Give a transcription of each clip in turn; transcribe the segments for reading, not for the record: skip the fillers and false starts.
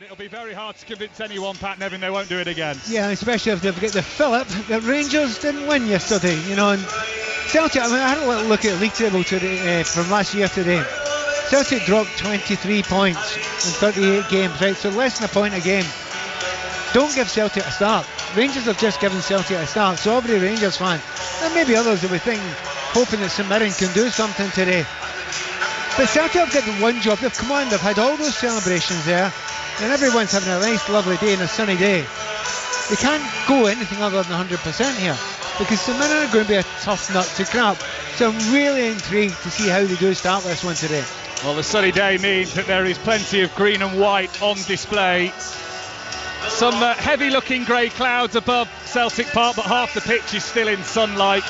And it'll be very hard to convince anyone, Pat Nevin, they won't do it again. Yeah, especially if they've got the fillip that Rangers didn't win yesterday, you know. And Celtic, I mean, I had a little look at the league table today, from last year today. Celtic dropped 23 points in 38 games, right? So less than a point a game. Don't give Celtic a start. Rangers have just given Celtic a start, so every Rangers fan, and maybe others that were thinking, hoping that St Mirren can do something today. But Celtic have got the one job. They've come on, they've had all those celebrations there, and everyone's having a nice, lovely day and a sunny day. They can't go anything other than 100% here, because St Mirren are going to be a tough nut to crack. So I'm really intrigued to see how they do start this one today. Well, the sunny day means that there is plenty of green and white on display. Some heavy-looking grey clouds above Celtic Park, but half the pitch is still in sunlight.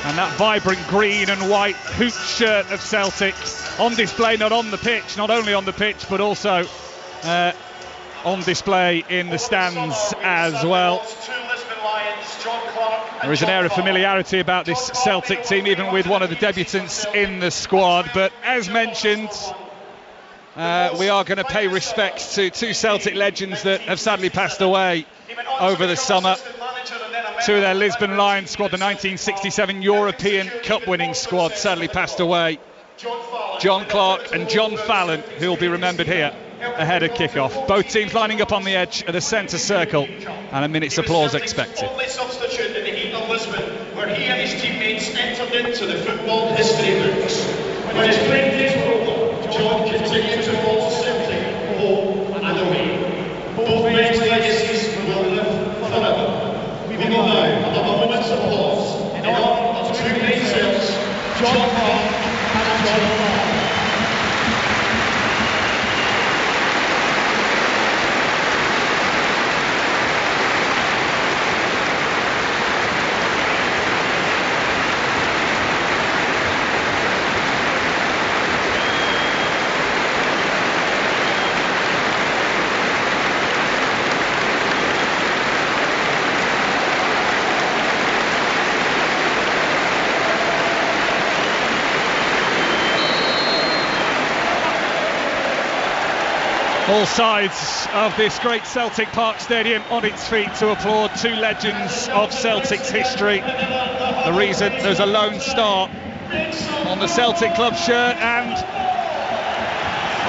And that vibrant green and white hoop shirt of Celtic on display, not on the pitch, not only on the pitch, but also on display in the stands as well. There is an air of familiarity about this Celtic team, even with one of the debutants in the squad. But as mentioned, we are going to pay respects to two Celtic legends that have sadly passed away over the summer. Two of their Lisbon Lions squad, the 1967 European Cup winning squad, sadly passed away. John Clark and John Fallon, who will be remembered here ahead of kick-off. Both teams lining up on the edge of the centre circle, and a minute's applause expected. Only substitute in the heat of Lisbon, where he and his teammates entered into the football history books. When his playing days were over, John continued to follow Celtic home and away. Both men's legacies will live forever. We will now have a moment's applause in honour of two great sailors, John Clark and John Fallon. All sides of this great Celtic Park Stadium on its feet to applaud two legends of Celtic's history. The reason there's a lone star on the Celtic club shirt and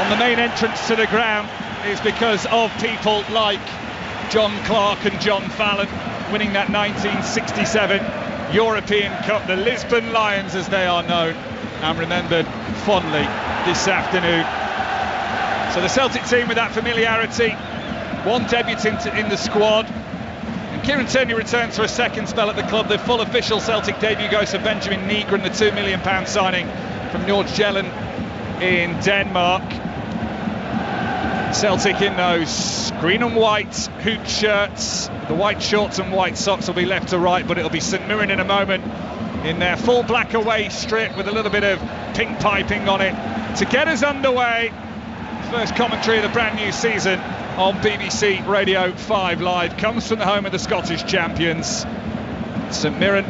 on the main entrance to the ground is because of people like John Clark and John Fallon winning that 1967 European Cup, the Lisbon Lions as they are known and remembered fondly this afternoon. So the Celtic team with that familiarity, one debutant in the squad, and Kieran Tierney returns for a second spell at the club. The full official Celtic debut goes for Benjamin Nygren, the £2 million signing from Nordjylland in Denmark. Celtic in those green and white hoop shirts, the white shorts and white socks will be left to right, but it'll be St Mirren in a moment in their full black away strip with a little bit of pink piping on it to get us underway. First commentary of the brand new season on BBC Radio 5 Live comes from the home of the Scottish champions. St Mirren,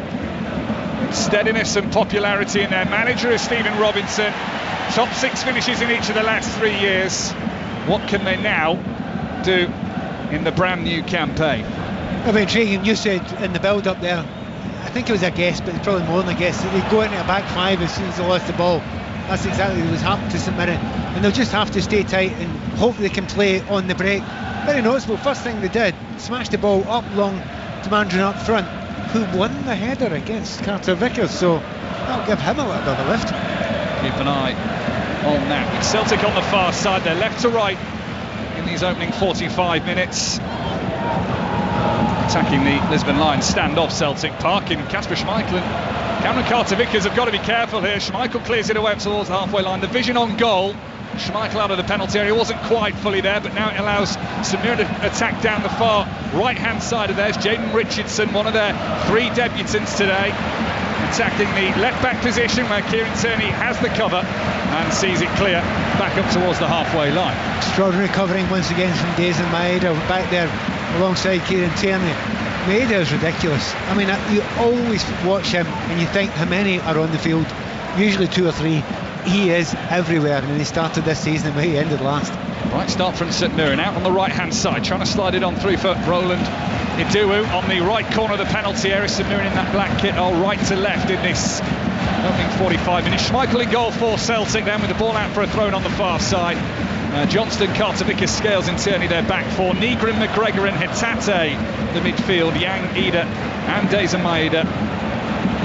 steadiness and popularity in their manager is Stephen Robinson. Top 6 finishes in each of the last 3 years. What can they now do in the brand new campaign? It'll be intriguing. You said in the build-up there, I think it was a guess, but it's probably more than a guess, that they go into a back five as soon as they lost the ball. That's exactly what was happening to St Mirren, and they'll just have to stay tight and hope they can play on the break. Very noticeable, first thing they did, smashed the ball up long to Mandron up front, who won the header against Carter Vickers, so that'll give him a little bit of a lift. Keep an eye on that. With Celtic on the far side, they're left to right in these opening 45 minutes. Attacking the Lisbon Lions stand off Celtic Park in Kasper Schmeichel and Cameron Carter-Vickers have got to be careful here. Schmeichel clears it away towards the halfway line. The vision on goal. Schmeichel out of the penalty area, wasn't quite fully there, but now it allows St Mirren to attack down the far right-hand side of theirs. Jaden Richardson, one of their 3 debutants today, attacking the left-back position where Kieran Tierney has the cover and sees it clear back up towards the halfway line. Extraordinary covering once again from Dazen Maeda back there alongside Kieran Tierney. Maeda is ridiculous. I mean, you always watch him and you think how many are on the field, usually 2 or 3. He is everywhere, and he started this season and he ended last. Right start from St Mirren, out on the right-hand side, trying to slide it on through for Roland Iduwu on the right corner of the penalty area. St Mirren in that black kit, right to left in this opening 45 minutes. Schmeichel in goal for Celtic then, with the ball out for a throw on the far side. Johnston, Carter-Vickers, Scales and Tierney their back four. Nigren, McGregor and Hitate the midfield. Yang, Ida and Deza Maeda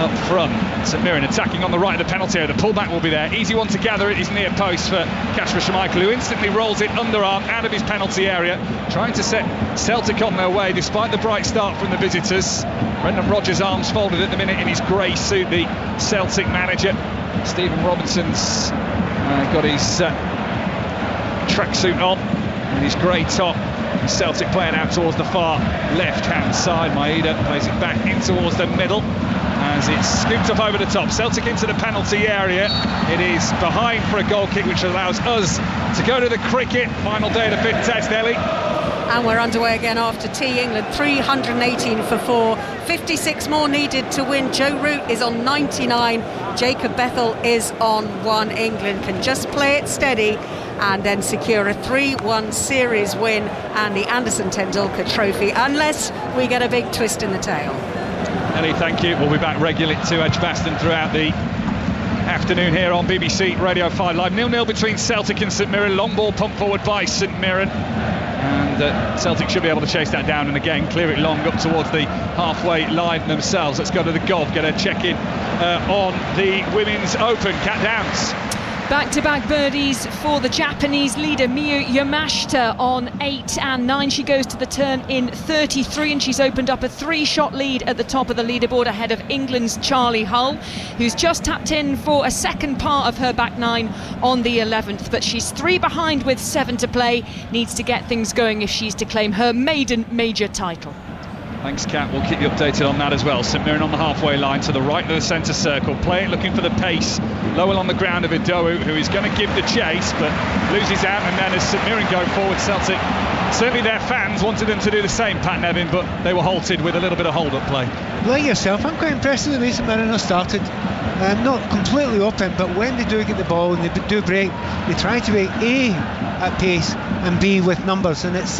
up front. St Mirren attacking on the right of the penalty area. The pullback will be there. Easy one to gather. It is near post for Kasper Schmeichel, who instantly rolls it underarm out of his penalty area, trying to set Celtic on their way despite the bright start from the visitors. Brendan Rodgers' arms folded at the minute in his grey suit, the Celtic manager. Stephen Robinson's got his tracksuit on and his grey top. Celtic playing out towards the far left-hand side. Maeda plays it back in towards the middle as it's scooped up over the top. Celtic into the penalty area. It is behind for a goal kick, which allows us to go to the cricket. Final day of the fifth test, Ellie. And we're underway again after tea. England 318 for 4, 56 more needed to win. Joe Root is on 99, Jacob Bethel is on 1. England can just play it steady and then secure a 3-1 series win and the Anderson Tendulkar Trophy, unless we get a big twist in the tail. Ellie, thank you. We'll be back regularly to Edgbaston throughout the afternoon here on BBC Radio 5 Live. 0-0 between Celtic and St Mirren. Long ball pumped forward by St Mirren. And Celtic should be able to chase that down and again clear it long up towards the halfway line themselves. Let's go to the golf, get a check-in on the Women's Open. Cat Downs. Back-to-back birdies for the Japanese leader Miyu Yamashita on 8 and 9. She goes to the turn in 33 and she's opened up a 3-shot lead at the top of the leaderboard ahead of England's Charlie Hull, who's just tapped in for a second par of her back 9 on the 11th. But she's 3 behind with 7 to play. Needs to get things going if she's to claim her maiden major title. Thanks, Kat. We'll keep you updated on that as well. St Mirren on the halfway line to the right of the centre circle. Play it looking for the pace. Lowell on the ground of Idowu, who is going to give the chase, but loses out. And then as St Mirren go forward, Celtic, certainly their fans wanted them to do the same, Pat Nevin, but they were halted with a little bit of hold-up play. Like yourself, I'm quite impressed with the way St Mirren have started. Not completely open, but when they do get the ball and they do break, they try to be A, at pace, and B, with numbers. And it's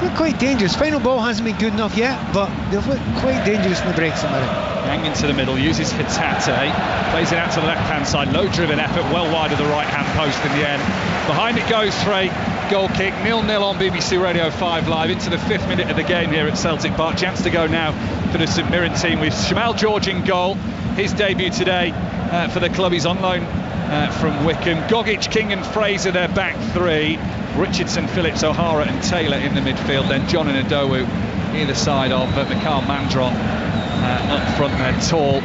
looked quite dangerous. Final ball hasn't been good enough yet, but they've looked quite dangerous in the breaks. Yang into the middle, uses Hitate, plays it out to the left-hand side. Low-driven effort, well wide of the right-hand post in the end. Behind it goes for a goal kick. 0-0 on BBC Radio 5 Live into the 5th minute of the game here at Celtic Park. Chance to go now for the St Mirren team with Shamal George in goal. His debut today for the club. He's on loan from Wickham. Gogic, King and Fraser, their back 3. Richardson, Phillips, O'Hara and Taylor in the midfield. Then John and Idowu either side of Mikhail Mandron up front there. Tall,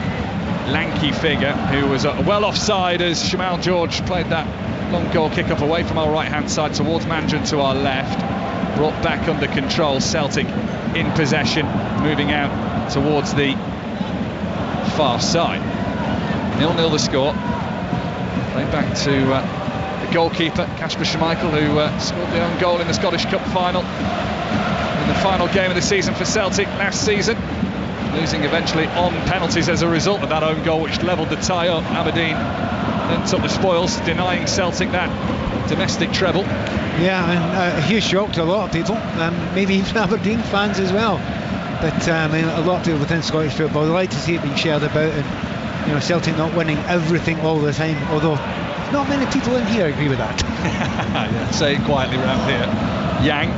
lanky figure who was well offside as Shamal George played that long goal kick up away from our right hand side towards Mandron to our left. Brought back under control. Celtic in possession, moving out towards the far side. 0-0 the score. Played back to the goalkeeper, Kasper Schmeichel, who scored the own goal in the Scottish Cup final in the final game of the season for Celtic last season, losing eventually on penalties as a result of that own goal, which levelled the tie up. Aberdeen then took the spoils, denying Celtic that domestic treble. Yeah, and a huge shock to a lot of people, maybe even Aberdeen fans as well. But a lot of people within Scottish football, they like to see it being shared about, and Celtic not winning everything all the time, although not many people in here agree with that. Yeah, say it quietly around here. Yang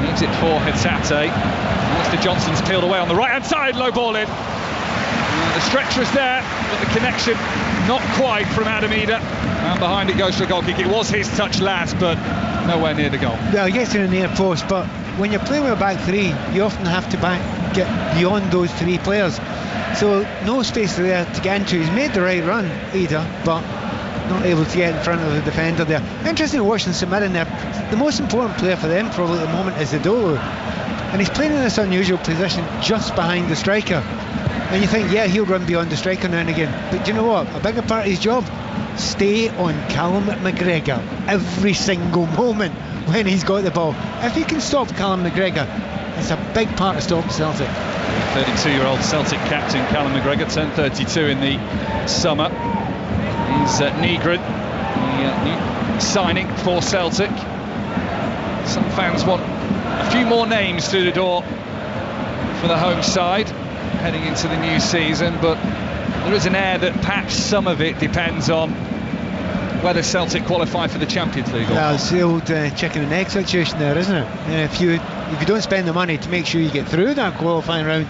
needs it for Hitate. Alistair Johnson's peeled away on the right hand side, low ball in. The stretch was there, but the connection not quite from Adam Ida. And behind it goes for a goal kick. It was his touch last, but nowhere near the goal. Well, he gets in the near post, but when you're playing with a back 3, you often have to get beyond those 3 players. So no space there to get into. He's made the right run, Ida, but not able to get in front of the defender there. Interesting watching St Mirren there. The most important player for them probably at the moment is Idowu, and he's playing in this unusual position just behind the striker. And you think, yeah, he'll run beyond the striker now and again, but do you know what? A bigger part of his job, stay on Callum McGregor every single moment when he's got the ball. If he can stop Callum McGregor, it's a big part of stopping Celtic. 32-year-old Celtic captain Callum McGregor turned 32 in the summer. He's Nigren, the signing for Celtic. Some fans want a few more names through the door for the home side heading into the new season, but there is an air that perhaps some of it depends on whether Celtic qualify for the Champions League. Yeah, it's the old chicken and egg situation there, isn't it? If you don't spend the money to make sure you get through that qualifying round,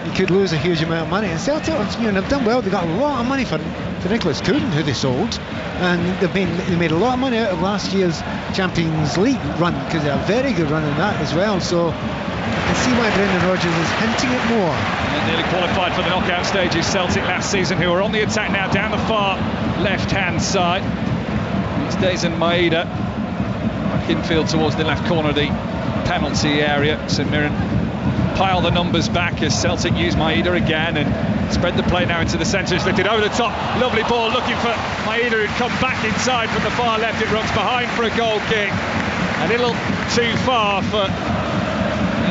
you could lose a huge amount of money. And Celtic, they've done well. They got a lot of money for Nicholas Cooden, who they sold, and they made a lot of money out of last year's Champions League run, because they had a very good run in that as well. So I can see why Brendan Rodgers is hinting it more. And nearly qualified for the knockout stages, Celtic last season, who are on the attack now down the far left-hand side. It's Dazen Maeda back infield towards the left corner of the penalty area. St Mirren pile the numbers back as Celtic use Maeda again and spread the play now into the centre. It's lifted over the top, lovely ball looking for Maeda, who'd come back inside from the far left. It runs behind for a goal kick, a little too far for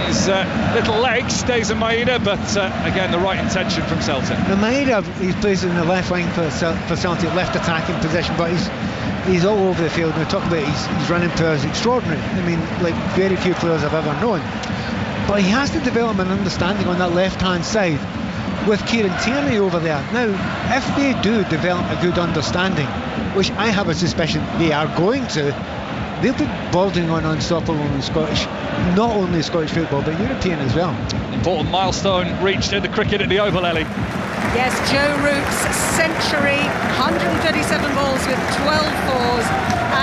his little legs, Dazen Maeda, but again the right intention from Celtic. Now Maeda, he plays in the left wing for Celtic, left attacking position, but he's all over the field. And we talk about his running power is extraordinary. I mean, like very few players I've ever known. But he has to develop an understanding on that left-hand side with Kieran Tierney over there. Now, if they do develop a good understanding, which I have a suspicion they are going to, they'll be bordering on unstoppable in Scottish, not only Scottish football, but European as well. Important milestone reached in the cricket at the Oval, Ellie. Yes, Joe Root's century, 137 balls with 12 fours,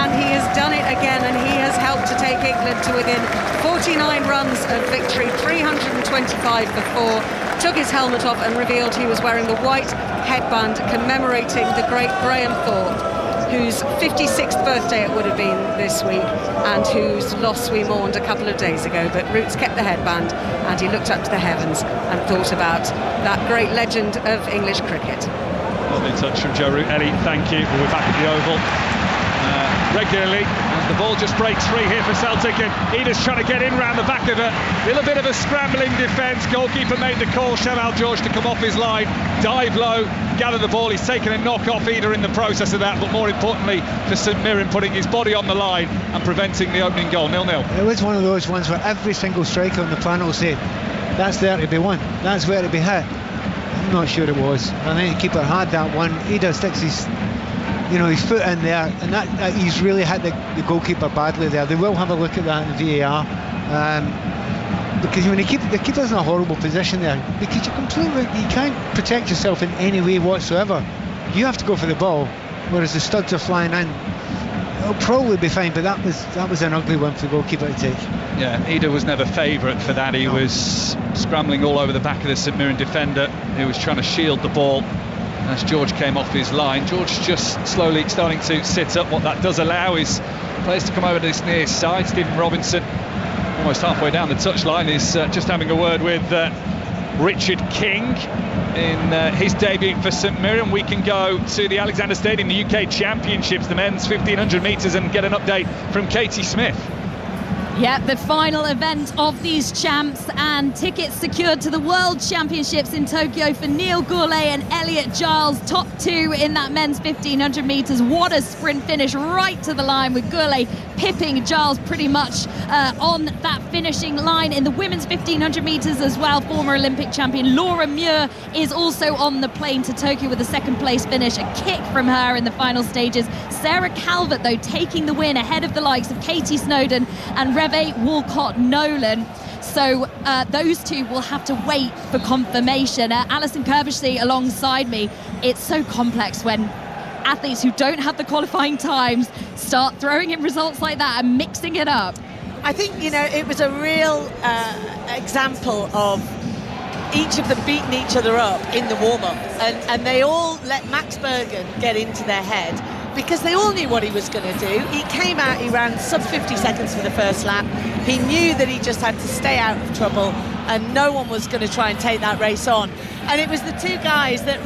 and he has done it again, and he has helped to take England to within 49 runs of victory, 325 for four. Took his helmet off and revealed he was wearing the white headband commemorating the great Graham Thorpe, whose 56th birthday it would have been this week, and whose loss we mourned a couple of days ago. But Roots kept the headband, and he looked up to the heavens and thought about that great legend of English cricket. Lovely touch from Joe Root. Ellie, thank you. We're back at the Oval regularly, and the ball just breaks free here for Celtic, and Ida's trying to get in round the back of a little bit of a scrambling defence. Goalkeeper made the call, Shamal George, to come off his line, dive low, gather the ball. He's taken a knock off Ida in the process of that, but more importantly for St Mirren, putting his body on the line and preventing the opening goal. 0-0. It was one of those ones where every single striker on the planet will say, that's there to be won, that's where to be hit. I'm not sure it was. I think the keeper had that one. Ida sticks his foot in there, and that he's really hit the goalkeeper badly there. They will have a look at that in VAR, because when the keeper's in a horrible position there, because you can't protect yourself in any way whatsoever. You have to go for the ball, whereas the studs are flying in. It'll probably be fine, but that was an ugly one for the goalkeeper to take. Yeah, Ida was never favourite for that. He was scrambling all over the back of the St Mirren defender, who was trying to shield the ball as George came off his line. George just slowly starting to sit up. What that does allow is players to come over to this near side. Stephen Robinson, almost halfway down the touchline, is just having a word with Richard King in his debut for St Mirren. We can go to the Alexander Stadium, the UK Championships, the men's 1500 metres, and get an update from Katie Smith. Yeah, the final event of these champs, and tickets secured to the World Championships in Tokyo for Neil Gourlay and Elliot Giles, top two in that men's 1500 metres. What a sprint finish, right to the line, with Gourlay pipping Giles pretty much on that finishing line. In the women's 1500 metres as well, former Olympic champion Laura Muir is also on the plane to Tokyo with a second place finish, a kick from her in the final stages. Sarah Calvert, though, taking the win ahead of the likes of Katie Snowdon and Reve Walcott-Nolan. So those two will have to wait for confirmation. Alison Kerbishley alongside me. It's so complex when athletes who don't have the qualifying times start throwing in results like that and mixing it up. I think, it was a real example of each of them beating each other up in the warm-up, and they all let Max Bergen get into their head, because they all knew what he was going to do. He came out, he ran sub 50 seconds for the first lap. He knew that he just had to stay out of trouble, and no one was going to try and take that race on. And it was the two guys that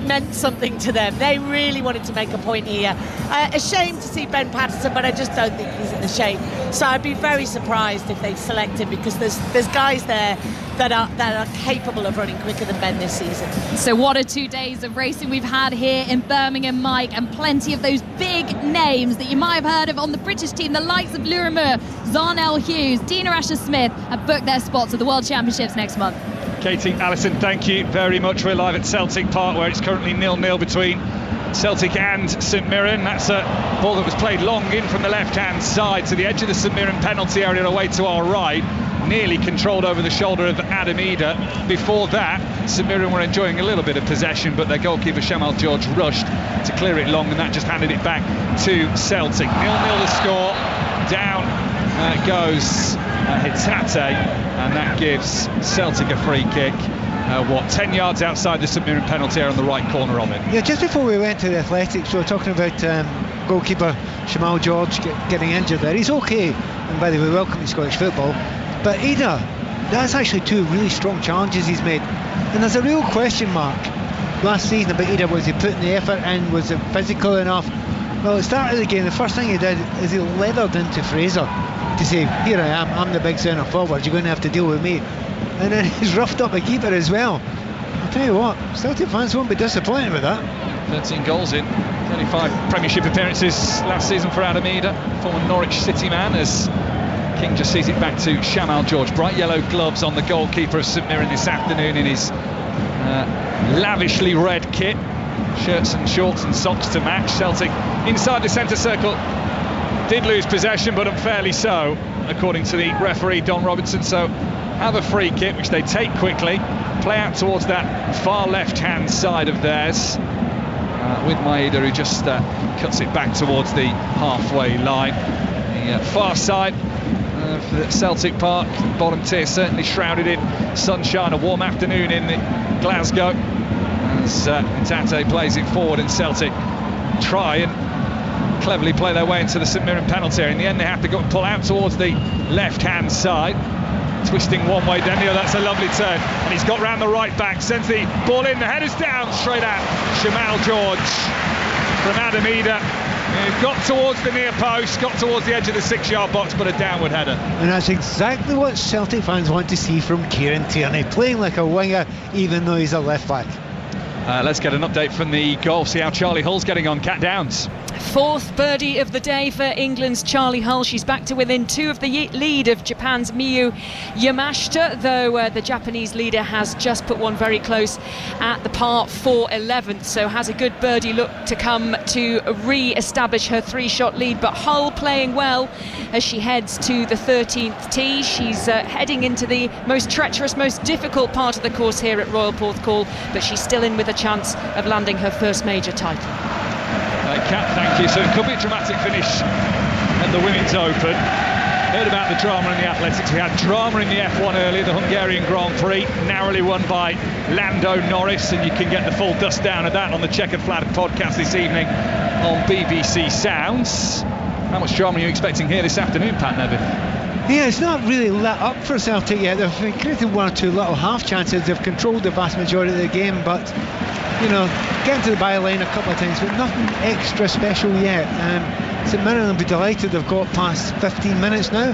meant something to them. They really wanted to make a point here. A shame to see Ben Patterson, but I just don't think he's in the shape So I'd be very surprised if they select him, because there's guys there that are capable of running quicker than Ben this season. So what a 2 days of racing we've had here in Birmingham, Mike, and plenty of those big names that you might have heard of on the British team, the likes of Lurimer, Zarnell Hughes, Dina Asher-Smith, have booked their spots at the World Championships next month. Katie, Alison, thank you very much. We're live at Celtic Park, where it's currently 0-0 between Celtic and St Mirren. That's a ball that was played long in from the left-hand side to the edge of the St Mirren penalty area away to our right, nearly controlled over the shoulder of Adam Ida. Before that, St Mirren were enjoying a little bit of possession, but their goalkeeper Shamal George rushed to clear it long, and that just handed it back to Celtic. 0-0 the score. Down goes Hitate, and that gives Celtic a free kick. 10 yards outside the St Mirren penalty area on the right corner of it. Yeah, just before we went to the Athletics, we were talking about goalkeeper Shamal George getting injured there. He's okay, and by the way, welcome to Scottish football. But Ida, that's actually 2 really strong challenges he's made, and there's a real question mark last season about Ida. Was he putting the effort in? Was it physical enough? Well, at the start of the game, the first thing he did is he leathered into Fraser to say, here I am, I'm the big centre forward, you're going to have to deal with me. And then he's roughed up a keeper as well. I'll tell you what, Celtic fans won't be disappointed with that. 13 goals in 35 Premiership appearances last season for Adam Ida, former Norwich City man, as King just sees it back to Shamal George. Bright yellow gloves on the goalkeeper of St Mirren this afternoon in his lavishly red kit. Shirts and shorts and socks to match. Celtic inside the centre circle did lose possession, but unfairly so, according to the referee Don Robinson. So have a free kick, which they take quickly, play out towards that far left-hand side of theirs, with Maeda, who just cuts it back towards the halfway line. The far side of the Celtic Park, bottom tier, certainly shrouded in sunshine. A warm afternoon in Glasgow, as Hitate plays it forward, and Celtic try and cleverly play their way into the St Mirren penalty area. In the end, they have to go and pull out towards the left-hand side, twisting one way, then the other. That's a lovely turn, and he's got round the right back, sends the ball in, the header's down, straight at Shamal George from Adam Ida. Got towards the near post, got towards the edge of the 6-yard box, but a downward header. And that's exactly what Celtic fans want to see from Kieran Tierney, playing like a winger even though he's a left back. Let's get an update from the golf, see how Charlie Hull's getting on. Cat Downs. 4th birdie of the day for England's Charlie Hull. She's back to within 2 of the lead of Japan's Miyu Yamashita, though the Japanese leader has just put one very close at the par 4 11th, so has a good birdie look to come to re-establish her 3-shot lead. But Hull playing well as she heads to the 13th tee. She's heading into the most treacherous, most difficult part of the course here at Royal Porthcawl, but she's still in with a chance of landing her first major title. Kat, thank you. So it could be a dramatic finish at the Women's Open. Heard about the drama in the athletics. We had drama in the F1 earlier, the Hungarian Grand Prix, narrowly won by Lando Norris, and you can get the full dust down of that on the Checkered Flag podcast this evening on BBC Sounds. How much drama are you expecting here this afternoon, Pat Neville? Yeah, it's not really lit up for Celtic yet. They've created 1 or 2 little half chances. They've controlled the vast majority of the game, but getting to the byline a couple of times, but nothing extra special yet. St Mirren will be delighted they've got past 15 minutes now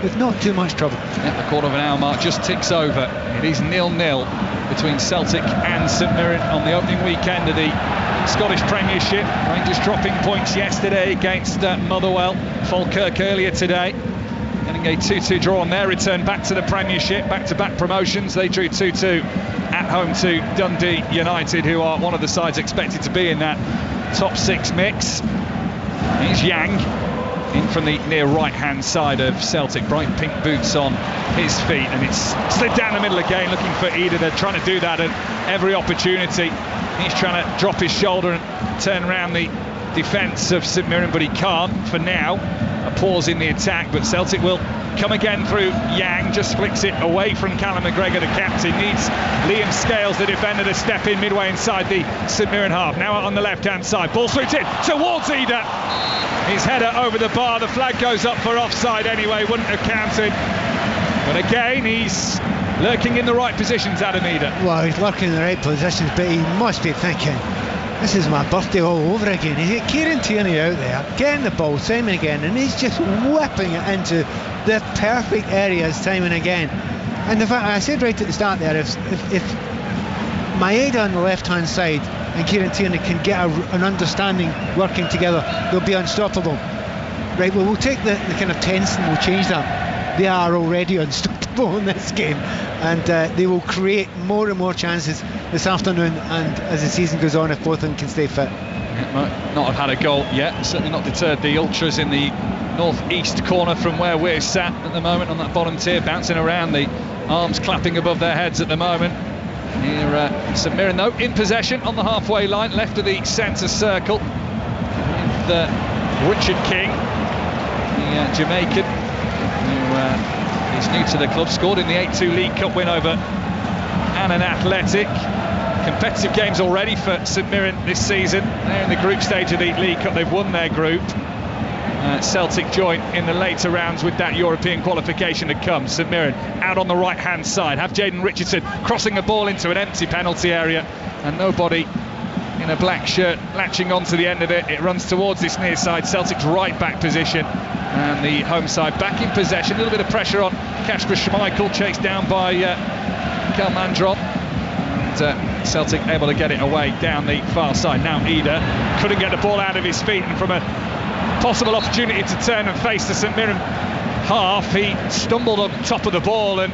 with not too much trouble. At the quarter of an hour mark just ticks over. It is 0-0 between Celtic and St Mirren on the opening weekend of the Scottish Premiership. Rangers dropping points yesterday against Motherwell. Falkirk earlier today, getting a 2-2 draw on their return back to the Premiership, back-to-back promotions. They drew 2-2 at home to Dundee United, who are one of the sides expected to be in that top 6 mix. Here's Yang in from the near right-hand side of Celtic, bright pink boots on his feet, and it's slid down the middle again, looking for Ida. They're trying to do that at every opportunity. He's trying to drop his shoulder and turn around the defence of St Mirren, but he can't for now. A pause in the attack, but Celtic will come again through Yang, just flicks it away from Callum McGregor, the captain. Needs Liam Scales, the defender, to step in midway inside the St Mirren half. Now out on the left-hand side, ball sweeps in towards Ida. His header over the bar, the flag goes up for offside anyway, wouldn't have counted. But again, he's lurking in the right positions, Adam Ida. Well, he's lurking in the right positions, but he must be thinking, This is my birthday all over again. You get Kieran Tierney out there, getting the ball time and again, and he's just whipping it into the perfect areas time and again. And the fact, I said right at the start there, if Maeda on the left-hand side and Kieran Tierney can get an understanding working together, they'll be unstoppable. Right, well, we'll take the kind of tense and we'll change that. They are already unstoppable in this game, and they will create more and more chances this afternoon and as the season goes on, if both of them can stay fit. It might not have had a goal yet, certainly not deterred the ultras in the north-east corner from where we're sat at the moment on that bottom tier, bouncing around, the arms clapping above their heads at the moment. Here, St Mirren though in possession on the halfway line, left of the centre circle, with Richard King, the Jamaican, who is new to the club, scored in the 8-2 League Cup win over Annan Athletic. Competitive games already for St Mirren this season. They're in the group stage of the League Cup, they've won their group. Celtic join in the later rounds with that European qualification to come. St Mirren out on the right hand side, have Jayden Richardson crossing a ball into an empty penalty area, and nobody in a black shirt latching onto the end of it. It runs towards this near side, Celtic's right back position, and the home side back in possession. A little bit of pressure on Kasper Schmeichel, chased down by Mikael Mandron, and Celtic able to get it away down the far side. Now Ida couldn't get the ball out of his feet, and from a possible opportunity to turn and face the St Mirren half, he stumbled on top of the ball and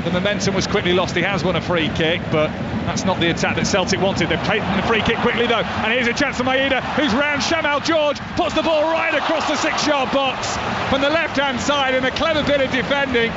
the momentum was quickly lost. He has won a free kick, but that's not the attack that Celtic wanted. They've played the free kick quickly though, and here's a chance for Maeda, who's round Shamal George, puts the ball right across the 6-yard box from the left-hand side, and a clever bit of defending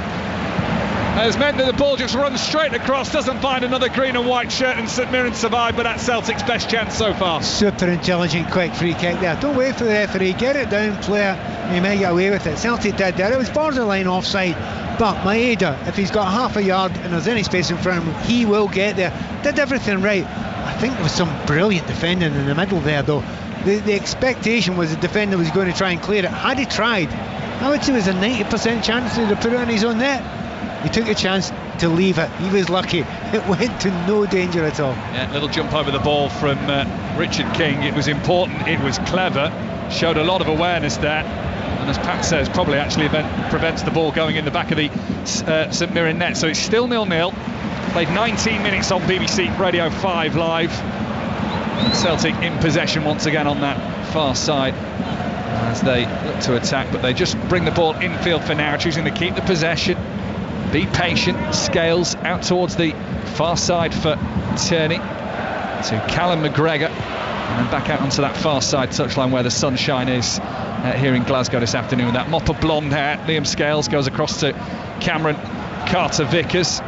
has meant that the ball just runs straight across, doesn't find another green and white shirt, and St Mirren survive, but that's Celtic's best chance so far. Super intelligent, quick free kick there. Don't wait for the referee, get it down, player, and you might get away with it. Celtic did there. It was borderline offside, but Maeda, if he's got half a yard and there's any space in front of him, he will get there. Did everything right. I think there was some brilliant defending in the middle there though. The expectation was the defender was going to try and clear it. Had he tried, I would say it was a 90% chance to put it on his own net. He took a chance to leave it. He was lucky. It went to no danger at all. Yeah, little jump over the ball from Richard King. It was important, it was clever, showed a lot of awareness there, and as Pat says, probably actually prevents the ball going in the back of the St Mirren net. So it's still 0-0. Played 19 minutes on BBC Radio 5 Live. Celtic in possession once again on that far side as they look to attack, but they just bring the ball infield for now, choosing to keep the possession. Be patient. Scales out towards the far side for Tierney to Callum McGregor, and then back out onto that far side touchline where the sunshine is here in Glasgow this afternoon. That mop of blonde hair, Liam Scales goes across to Cameron Carter-Vickers.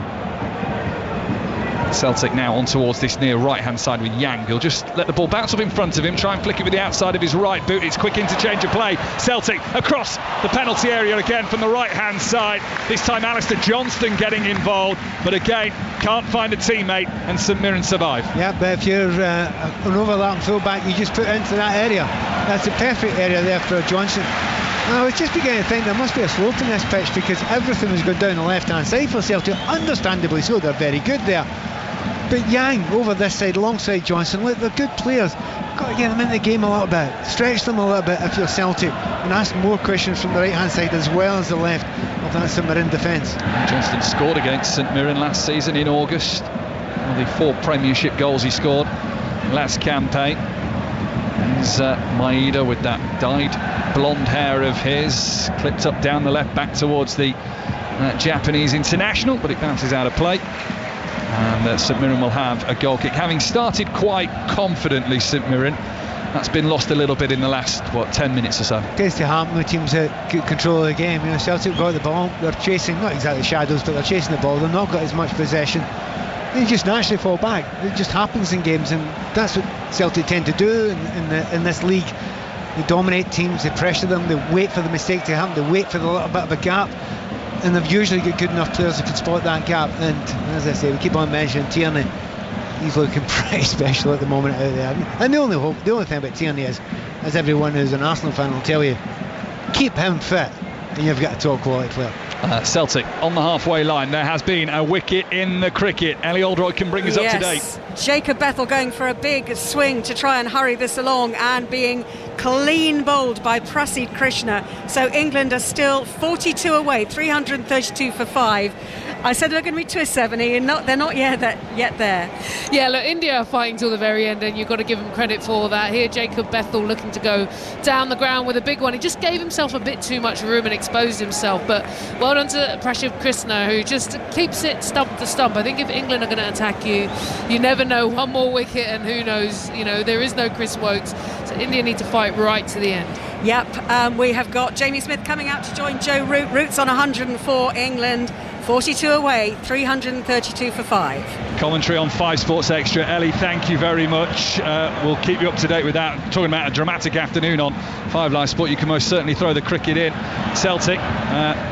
Celtic now on towards this near right-hand side with Yang. He'll just let the ball bounce up in front of him, try and flick it with the outside of his right boot. It's quick interchange of play. Celtic across the penalty area again from the right-hand side. This time Alistair Johnston getting involved, but again can't find a teammate, and St Mirren survive. Yeah, but if you're an overlapping full-back, you just put it into that area. That's the perfect area there for Johnston. And I was just beginning to think there must be a slope in this pitch, because everything was going down the left-hand side for Celtic. Understandably so, they're very good there. But Yang over this side alongside Johnson, look, they're good players. Got to get them into the game a little bit, stretch them a little bit if you're Celtic, and ask more questions from the right hand side as well as the left of that St Mirren defence. Johnston scored against St Mirren last season in August. One of the 4 Premiership goals he scored last campaign. There's Maeda with that dyed blonde hair of his, clipped up down the left back towards the Japanese international, but it bounces out of play. And St Mirren will have a goal kick. Having started quite confidently, St Mirren, that's been lost a little bit in the last, 10 minutes or so. Gets to happen with teams that get control of the game. You know, Celtic got the ball, they're chasing, not exactly shadows, but they're chasing the ball. They've not got as much possession. They just naturally fall back. It just happens in games, and that's what Celtic tend to do in this league. They dominate teams, they pressure them, they wait for the mistake to happen, they wait for the little bit of a gap. And they've usually got good enough players who can spot that gap. And as I say, we keep on mentioning Tierney. He's looking pretty special at the moment out there. And the only thing about Tierney is, as everyone who's an Arsenal fan will tell you, keep him fit, and you've got a top quality player. Celtic on the halfway line. There has been a wicket in the cricket. Ellie Oldroyd can bring us up to date. Jacob Bethel going for a big swing to try and hurry this along and being clean bowled by Prasid Krishna. So England are still 42 away, 332 for 5. I said they're going to be 270 and they're not yet there. Yeah, look, India are fighting till the very end, and you've got to give them credit for that. Here, Jacob Bethel looking to go down the ground with a big one. He just gave himself a bit too much room and exposed himself, but well done to Prasid Krishna, who just keeps it stump to stump. I think if England are going to attack you, you never know, one more wicket and who knows, there is no Chris Wokes, so India need to fight right to the end. Yep, we have got Jamie Smith coming out to join Joe Root. Root's on 104, England 42 away, 332 for 5. Commentary on 5 Sports Extra. Ellie, thank you very much. We'll keep you up to date with that. Talking about a dramatic afternoon on 5 Live Sport. You can most certainly throw the cricket in. Celtic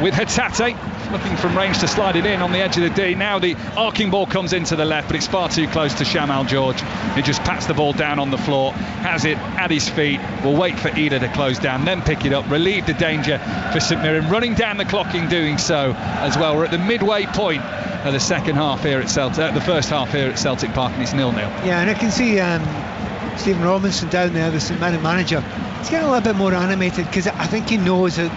with Hatate looking from range to slide it in on the edge of the D. Now the arcing ball comes into the left, but it's far too close to Shamal George. He just pats the ball down on the floor, has it at his feet, will wait for Ida to close down, then pick it up, relieve the danger for St Mirren, running down the clock in doing so as well. We're at the midway point of the second half here at Celtic, the first half here at Celtic Park, and it's 0-0. Yeah, and I can see Stephen Robinson down there, the St Mirren manager. He's getting a little bit more animated because I think he knows that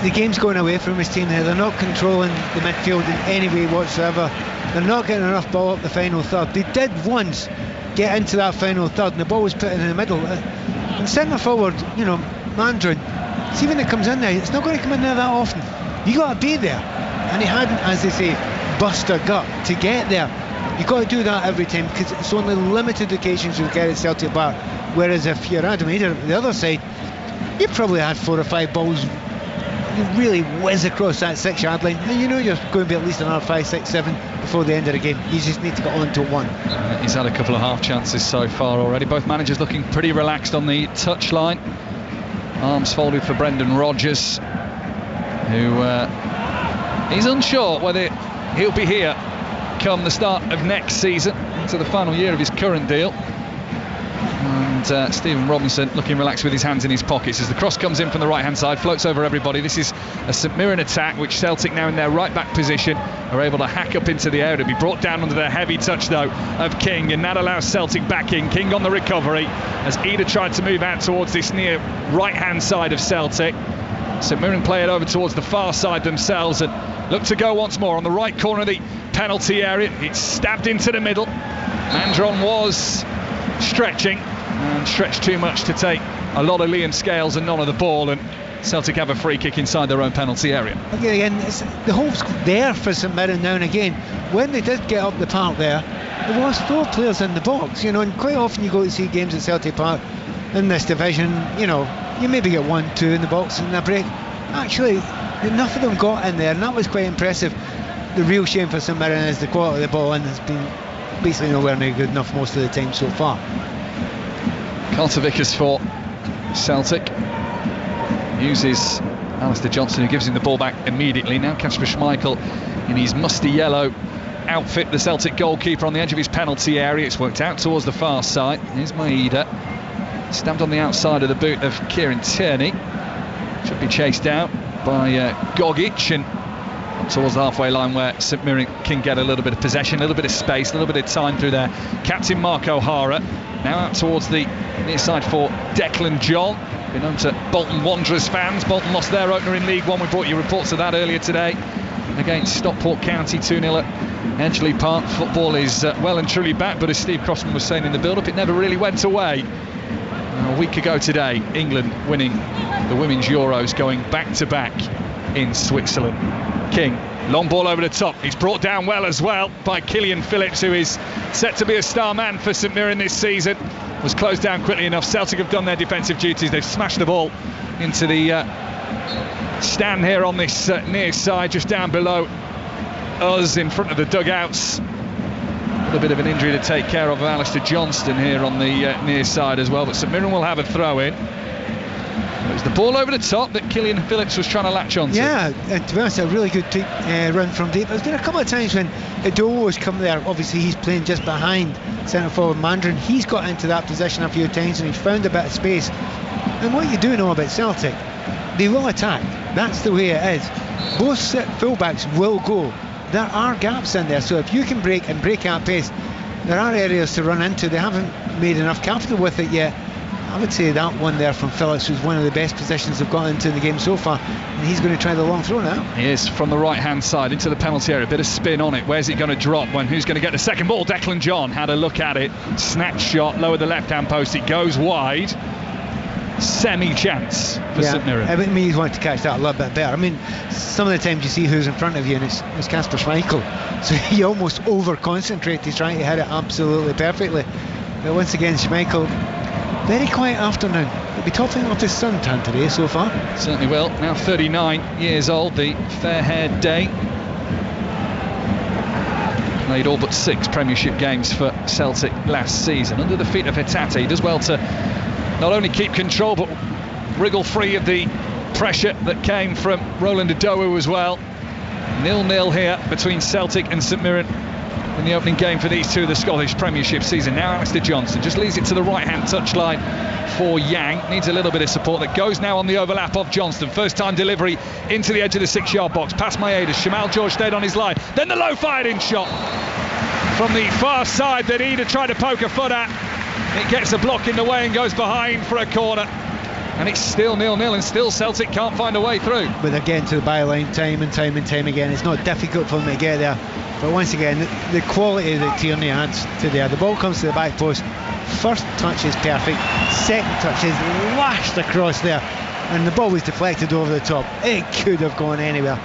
the game's going away from his team there. They're not controlling the midfield in any way whatsoever. They're not getting enough ball up the final third. They did once get into that final third and the ball was put in the middle. And centre forward, Mandron, see when it comes in there, it's not going to come in there that often. You got to be there. And he hadn't, as they say, bust a gut to get there. You've got to do that every time because it's only limited occasions you'll get at Celtic Park. Whereas if you're Adam Eder at the other side, you probably had 4 or 5 balls you really whiz across that 6-yard line, and you're going to be at least another 5, 6, 7 before the end of the game. You just need to get on to 1. He's had a couple of half chances so far already. Both managers looking pretty relaxed on the touchline. Arms folded for Brendan Rodgers, who he's unsure whether he'll be here come the start of next season, into the final year of his current deal. And Stephen Robinson looking relaxed with his hands in his pockets as the cross comes in from the right hand side, floats over everybody. This is a St Mirren attack which Celtic, now in their right back position, are able to hack up into the air. To be brought down under the heavy touch though of King, and that allows Celtic back in. King on the recovery as Ida tried to move out towards this near right hand side of Celtic. St Mirren play it over towards the far side themselves and look to go once more on the right corner of the penalty area. It's stabbed into the middle. Mandron was stretching and stretched too much to take a lot of Liam Scales and none of the ball, and Celtic have a free kick inside their own penalty area. Again, the hope's there for St Mirren now and again. When they did get up the park there was 4 players in the box, and quite often you go to see games at Celtic Park in this division, you maybe get 1, 2 in the box in a break. Actually, enough of them got in there, and that was quite impressive. The real shame for St Mirren is the quality of the ball in has been basically nowhere near good enough most of the time so far. Carter Vickers for Celtic uses Alistair Johnson, who gives him the ball back immediately. Now Kasper Schmeichel in his musty yellow outfit, the Celtic goalkeeper on the edge of his penalty area. It's worked out towards the far side. Here's Maeda, stabbed on the outside of the boot of Kieran Tierney. Should be chased out by Gogic and up towards the halfway line where St Mirren can get a little bit of possession, a little bit of space, a little bit of time through there. Captain Mark O'Hara now out towards the near side for Declan John. Been known to Bolton Wanderers fans. Bolton lost their opener in League One. We brought you reports of that earlier today against Stockport County 2-0 at Edgeley Park. Football is well and truly back, but as Steve Crossman was saying in the build-up, it never really went away. A week ago today, England winning the Women's Euros, going back-to-back in Switzerland. King, long ball over the top. He's brought down well as well by Killian Phillips, who is set to be a star man for St Mirren this season. Was closed down quickly enough. Celtic have done their defensive duties. They've smashed the ball into the stand here on this near side, just down below us in front of the dugouts. A little bit of an injury to take care of Alistair Johnston here on the near side as well, but St Mirren will have a throw in. It was the ball over the top that Killian Phillips was trying to latch onto. Yeah, and to be honest, a really good run from deep. There's been a couple of times when Idowu has come there. Obviously, he's playing just behind centre forward Mandron. He's got into that position a few times and he's found a bit of space. And what you do know about Celtic, they will attack. That's the way it is. Both fullbacks will go. There are gaps in there, so if you can break at pace, there are areas to run into. They haven't made enough capital with it yet. I would say that one there from Phillips was one of the best positions they've got into the game so far, and he's going to try the long throw now. He is from the right hand side into the penalty area, a bit of spin on it. Where's it going to drop? Who's going to get the second ball? Declan John had a look at it, snatch shot, lower the left hand post, it goes wide. Semi-chance for St Mirren. I mean, he's wanted to catch that a little bit better. I mean, some of the times you see who's in front of you, and it's Kasper Schmeichel, so you almost over-concentrate. He's trying to hit it absolutely perfectly. But once again, Schmeichel, very quiet afternoon. He'll be topping off his suntan today so far. Certainly will. Now 39 years old, the fair-haired Dane. Played all but 6 Premiership games for Celtic last season. Under the feet of Hatate, he does well to not only keep control but wriggle free of the pressure that came from Roland Adowu as well. 0-0 here between Celtic and St Mirren in the opening game for these two of the Scottish Premiership season. Now Alistair Johnston just leaves it to the right-hand touchline for Yang. Needs a little bit of support. That goes now on the overlap of Johnston. First time delivery into the edge of the 6-yard box. Past Maeda. Shamal George stayed on his line. Then the low fired-in shot from the far side that Ida tried to poke a foot at. It gets a block in the way and goes behind for a corner. And it's still 0-0, and still Celtic can't find a way through. But they're getting to the byline time and time again. It's not difficult for them to get there. But once again, the quality that Tierney adds to there. The ball comes to the back post. First touch is perfect. Second touch is lashed across there. And the ball was deflected over the top. It could have gone anywhere.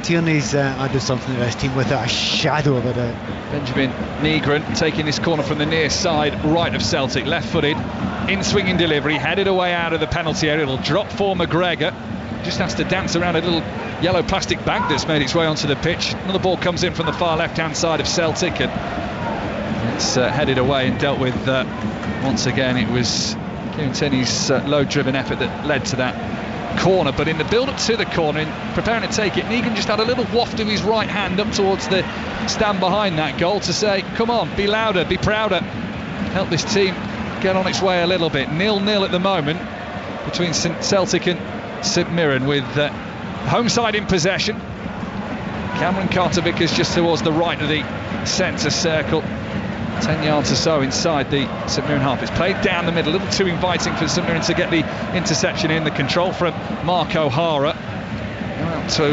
Tierney's added something to this team without a shadow of a doubt. Benjamin Mirren taking this corner from the near side right of Celtic, left-footed, in swinging delivery, headed away out of the penalty area. It'll drop for McGregor. Just has to dance around a little yellow plastic bag that's made its way onto the pitch. Another ball comes in from the far left-hand side of Celtic, and it's headed away and dealt with. Once again, it was Kieran Tierney's low-driven effort that led to that corner. But in the build-up to the corner, in preparing to take it, Negan just had a little waft of his right hand up towards the stand behind that goal to say, come on, be louder, be prouder, help this team get on its way a little bit. 0-0 at the moment between Celtic and St Mirren, with home side in possession. Cameron Carter-Vickers just towards the right of the centre circle, 10 yards or so inside the St Mirren half. It's played down the middle, a little too inviting for St Mirren to get the interception in. The control from Mark O'Hara out to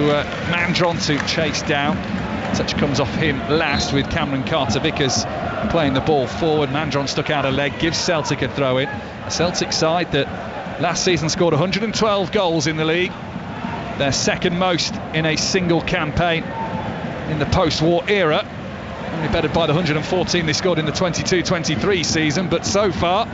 Mandron to chase down. Touch comes off him last, with Cameron Carter-Vickers playing the ball forward. Mandron stuck out a leg, gives Celtic a throw in. A Celtic side that last season scored 112 goals in the league, their second most in a single campaign in the post-war era. Only bettered by the 114 they scored in the 22-23 season, but so far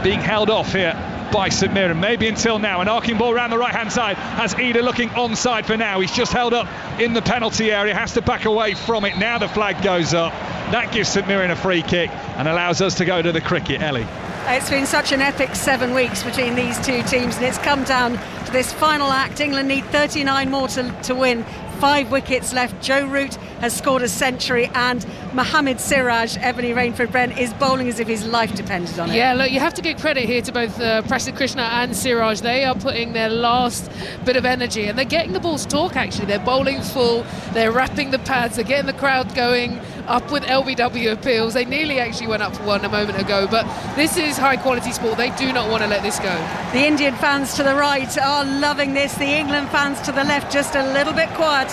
being held off here by St Mirren, maybe until now. An arcing ball around the right-hand side, has Ida looking onside for now. He's just held up in the penalty area, has to back away from it. Now the flag goes up. That gives St Mirren a free kick and allows us to go to the cricket. Ellie. It's been such an epic 7 weeks between these two teams, and it's come down to this final act. England need 39 more to win. 5 wickets left. Joe Root has scored a century, and Mohamed Siraj, Ebony Rainford-Brent, is bowling as if his life depended on it. Yeah, look, you have to give credit here to both Prasidh Krishna and Siraj. They are putting their last bit of energy, and they're getting the ball to talk, actually. They're bowling full, they're wrapping the pads, they're getting the crowd going up with LBW appeals. They nearly actually went up for one a moment ago, but this is high quality sport. They do not want to let this go. The Indian fans to the right are loving this. The England fans to the left just a little bit quieter.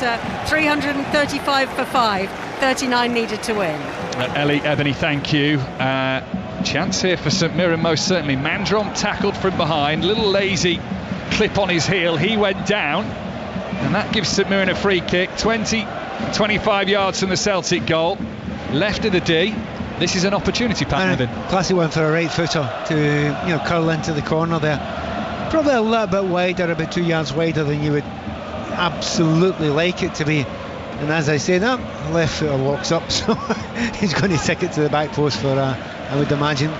335 for 5, 39 needed to win. Ellie, Ebony, thank you. Chance here for St Mirren, most certainly. Mandron tackled from behind, little lazy clip on his heel, he went down, and that gives St Mirren a free kick. 25 yards from the Celtic goal, left of the D. This is an opportunity, Pat Nevin. Classic one for a right footer to curl into the corner there. Probably a little bit wider, about 2 yards wider than you would absolutely like it to be. And as I say that, left footer walks up, so he's going to stick it to the back post for I would imagine.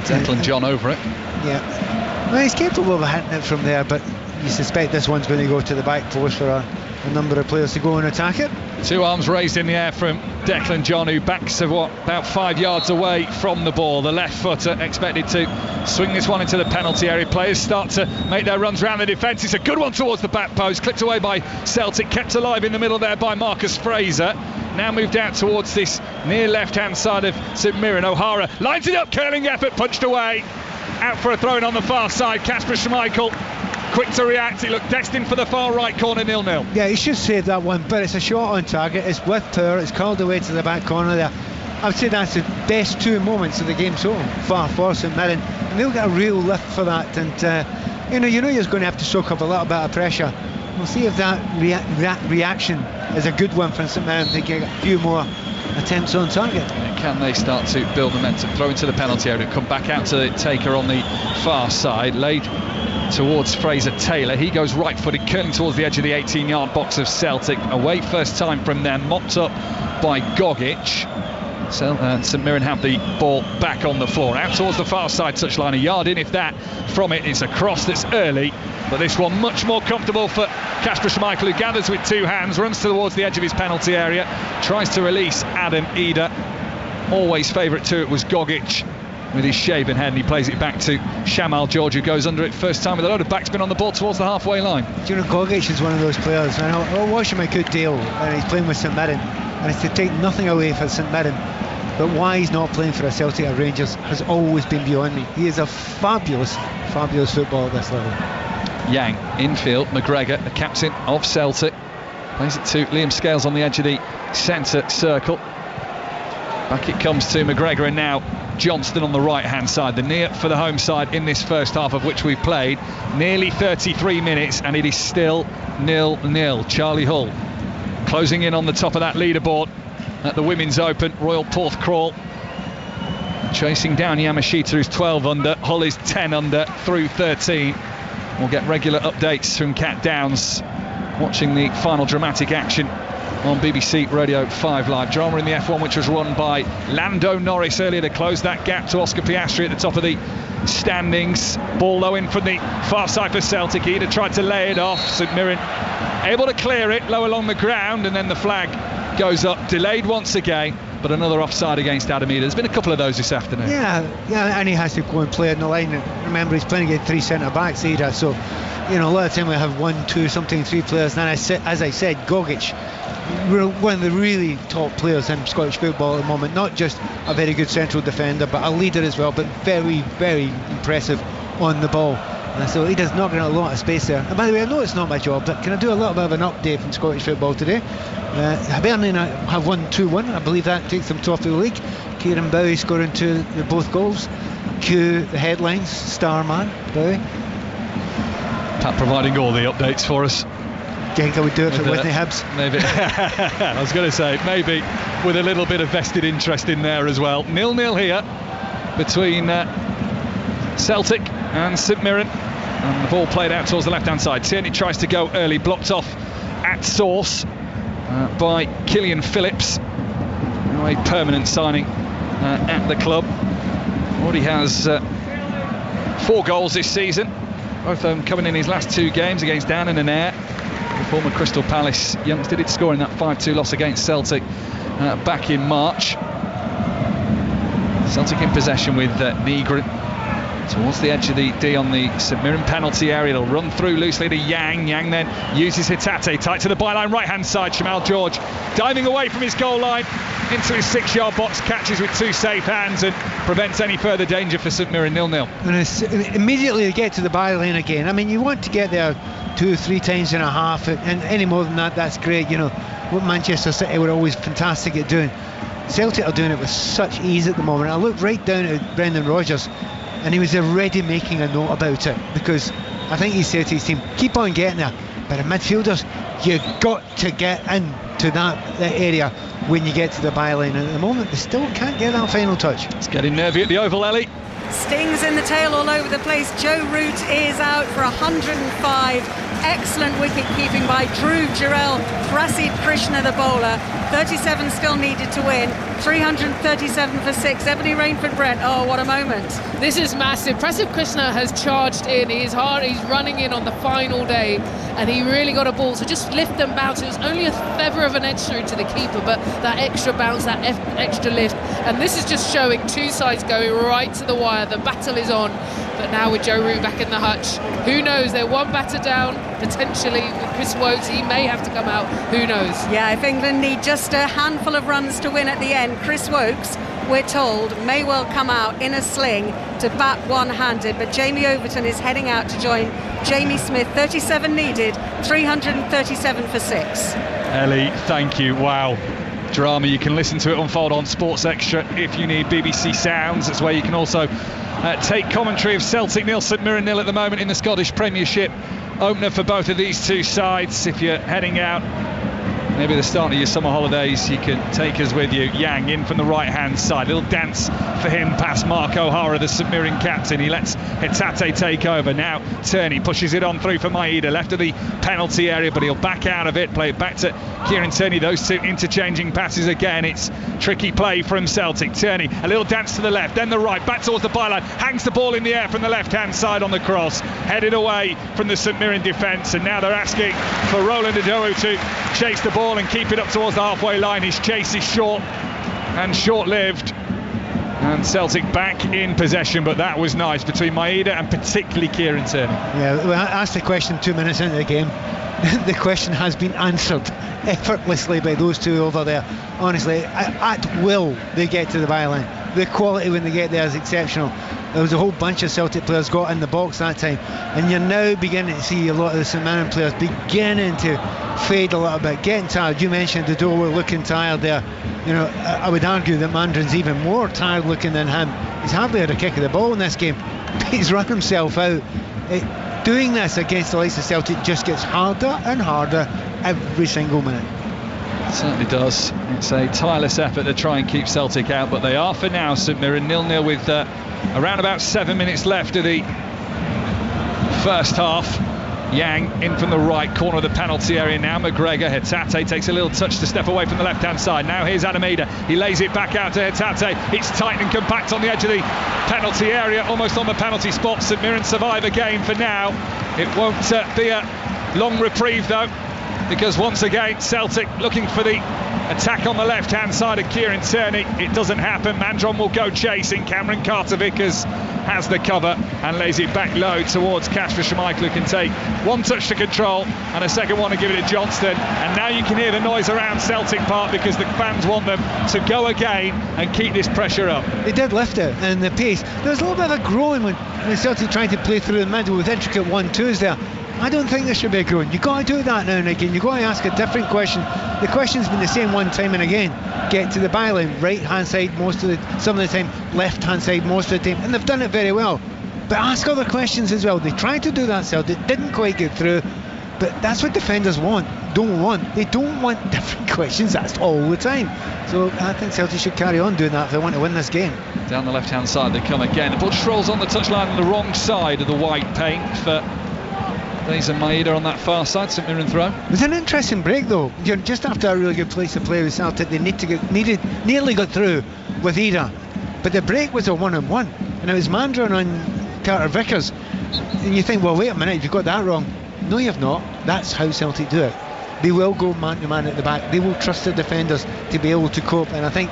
Declan John over it. Yeah. Well, he's capable of hitting it from there, but you suspect this one's going to go to the back post for a number of players to go and attack it. Two arms raised in the air from Declan John, who backs about 5 yards away from the ball. The left footer expected to swing this one into the penalty area. Players start to make their runs around the defence. It's a good one towards the back post, clipped away by Celtic, kept alive in the middle there by Marcus Fraser. Now moved out towards this near left-hand side of St Mirren. O'Hara lines it up, curling effort, punched away. Out for a throw-in on the far side. Kasper Schmeichel quick to react. He looked destined for the far right corner, 0-0. Yeah, he should save that one, but it's a shot on target. It's with power. It's called away to the back corner there. I would say that's the best 2 moments of the game so far for St Mirren, and they'll get a real lift for that. And you know you're going to have to soak up a little bit of pressure. We'll see if that reaction is a good one for St Mirren to get a few more attempts on target. Can they start to build momentum? Throw into the penalty area, come back out to the taker on the far side, laid towards Fraser Taylor. He goes right-footed, curling towards the edge of the 18-yard box of Celtic. Away first time from them, mopped up by Gogic. St Mirren have the ball back on the floor, out towards the far side touchline, a yard in if that from it. It's a cross that's early, but this one much more comfortable for Kasper Schmeichel, who gathers with 2 hands, runs towards the edge of his penalty area, tries to release Adam Eder. Always favourite to it was Gogic with his shaven head, and he plays it back to Shamal George, who goes under it first time with a load of backspin on the ball towards the halfway line. Do you know, Gogic is one of those players, and I'll watch him a good deal, and he's playing with St Mirren, and it's to take nothing away from St Mirren, but why he's not playing for a Celtic or Rangers has always been beyond me. He is a fabulous footballer at this level. Yang infield, McGregor, the captain of Celtic, plays it to Liam Scales on the edge of the centre circle. Back it comes to McGregor, and now Johnston on the right hand side. The near for the home side in this first half of which we've played nearly 33 minutes, and it is still 0-0. Charlie Hull closing in on the top of that leaderboard at the Women's Open. Royal Porthcrawl chasing down Yamashita, who's 12 under. Hull is 10 under through 13. We'll get regular updates from Cat Downs, watching the final dramatic action on BBC Radio 5 Live. Drama in the F1, which was run by Lando Norris earlier to close that gap to Oscar Piastri at the top of the standings. Ball low in from the far side for Celtic. Eder tried to lay it off. St Mirren able to clear it low along the ground, and then the flag goes up, delayed once again, but another offside against Adam Eder. There's been a couple of those this afternoon. Yeah, and he has to go and play in the line. Remember, he's playing against 3 centre backs, Eder, so a lot of time we have 1, 2, sometimes 3 players. And as I said, Gogic, one of the really top players in Scottish football at the moment. Not just a very good central defender, but a leader as well, but very, very impressive on the ball. So he does not get a lot of space there. And by the way, I know it's not my job, but can I do a little bit of an update from Scottish football today? Hibernian have won 2-1. I believe that takes them top of the league. Kieran Bowie scoring both goals. Cue the headlines, star man, Bowie. Pat providing all the updates for us. Do you think I would do it for Whitney Hibbs? Maybe. I was going to say, maybe with a little bit of vested interest in there as well. 0-0 here between Celtic and St Mirren. And the ball played out towards the left-hand side. Tierney tries to go early, blocked off at source by Killian Phillips. Now a permanent signing at the club. Already has 4 goals this season. Both of them coming in his last 2 games against Down and Ayr. The former Crystal Palace youngster did score in that 5-2 loss against Celtic back in March. Celtic in possession with Nygren towards the edge of the D on the St Mirren penalty area. It'll run through loosely to Yang. Yang then uses Hitate, tight to the byline right hand side. Shamal George diving away from his goal line into his 6-yard box, catches with 2 safe hands and prevents any further danger for St Mirren. 0-0. And immediately they get to the byline again. I mean, you want to get there 2 or 3 times in a half, and any more than that, that's great. What Manchester City were always fantastic at doing. Celtic are doing it with such ease at the moment. I looked right down at Brendan Rodgers, and he was already making a note about it, because I think he said to his team, keep on getting there, but the midfielders, you've got to get into that area when you get to the byline. And at the moment they still can't get that final touch. It's getting nervy at the Oval, Ellie. Stings in the tail all over the place. Joe Root is out for 105 excellent wicket keeping by Dhruv Jurel. Prasid Krishna, the bowler. 37 still needed to win. 337 for 6. Ebony Rainford Brett. Oh, what a moment. This is massive. Prasid Krishna has charged in. He's hard. He's running in on the final day, and he really got a ball to just lift and bounce. It was only a feather of an edge through to the keeper, but that extra bounce, that extra lift, and this is just showing two sides going right to the wire. The battle is on, but now with Joe Root back in the hutch, who knows? They're one batter down, potentially with Chris Wokes. He may have to come out. Who knows? Yeah, if England need just a handful of runs to win at the end, Chris Wokes, we're told, may well come out in a sling to bat one-handed, but Jamie Overton is heading out to join Jamie Smith. 37 needed, 337 for 6. Ellie, thank you. Wow. Drama. You can listen to it unfold on Sports Extra if you need BBC Sounds. That's where you can also take commentary of Celtic 0, St Mirren 0 at the moment in the Scottish Premiership. Opener for both of these two sides. If you're heading out, maybe the start of your summer holidays, you can take us with you. Yang in from the right-hand side. Little dance for him past Mark O'Hara, the St Mirren captain. He lets Hitate take over. Now Turney pushes it on through for Maeda, left of the penalty area, but he'll back out of it. Play it back to Kieran Turney. Those two interchanging passes again. It's tricky play from Celtic. Turney, a little dance to the left, then the right, back towards the byline. Hangs the ball in the air from the left-hand side on the cross. Headed away from the St Mirren defence, and now they're asking for Roland Adowu to chase the ball and keep it up towards the halfway line. His chase is short and short-lived, and Celtic back in possession, but that was nice between Maeda and particularly Kieran Turney. Yeah, well, I asked the question 2 minutes into the game. The question has been answered effortlessly by those two over there. Honestly, at will they get to the byline. The quality when they get there is exceptional. There was a whole bunch of Celtic players got in the box that time, and you're now beginning to see a lot of the St Mirren players beginning to fade a little bit, getting tired. You mentioned the Dover looking tired there. You know, I would argue that Mandron's even more tired looking than him. He's hardly had a kick of the ball in this game. He's run himself out. Doing this against the likes of Celtic just gets harder and harder every single minute. It certainly does. It's a tireless effort to try and keep Celtic out, but they are for now. St Mirren 0-0 with around about 7 minutes left of the first half. Yang in from the right corner of the penalty area now. McGregor, Hitate takes a little touch to step away from the left-hand side. Now here's Adamida. He lays it back out to Hitate. It's tight and compact on the edge of the penalty area, almost on the penalty spot. St Mirren survive a game for now. It won't be a long reprieve though, because once again Celtic looking for the attack on the left-hand side of Kieran Turney. It doesn't happen. Mandron will go chasing. Cameron Carter-Vickers has the cover and lays it back low towards Kasper Schmeichel, who can take one touch to control and a second one to give it to Johnston. And now you can hear the noise around Celtic Park because the fans want them to go again and keep this pressure up. They did lift it, and the pace. There was a little bit of a groan when Celtic tried to play through the middle with intricate 1-2s there. I don't think there should be a groan. You've got to do that now and again. You've got to ask a different question. The question's been the same one time and again. Get to the byline, right hand side some of the time, left hand side most of the time, and they've done it very well. But ask other questions as well. They tried to do that, Celtic didn't quite get through, but that's what defenders don't want. They don't want different questions asked all the time. So I think Celtic should carry on doing that if they want to win this game. Down the left hand side they come again. The ball just rolls on the touchline on the wrong side of the white paint for There's a Maeda on that far side. St Mirren throw. It was an interesting break though. You're just after a really good place to play with Celtic. They nearly got through with Ida, but the break was a 1-on-1, and it was Mandron on Carter-Vickers. And you think, well, wait a minute, you've got that wrong. No, you've not. That's how Celtic do it. They will go man-to-man at the back. They will trust their defenders to be able to cope, and I think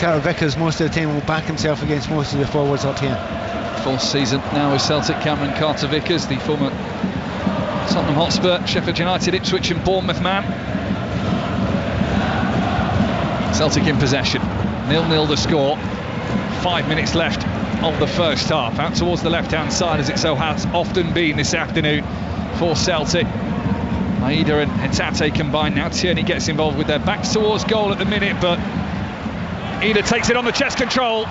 Carter-Vickers most of the time will back himself against most of the forwards up here. Fourth season now with Celtic. Cameron Carter-Vickers, the former Tottenham Hotspur, Sheffield United, Ipswich and Bournemouth man. Celtic in possession. 0-0 the score. 5 minutes left of the first half. Out towards the left-hand side, as it so has often been this afternoon for Celtic. Maeda and Hitate combined now. Tierney gets involved with their backs towards goal at the minute, but Ida takes it on the chest control.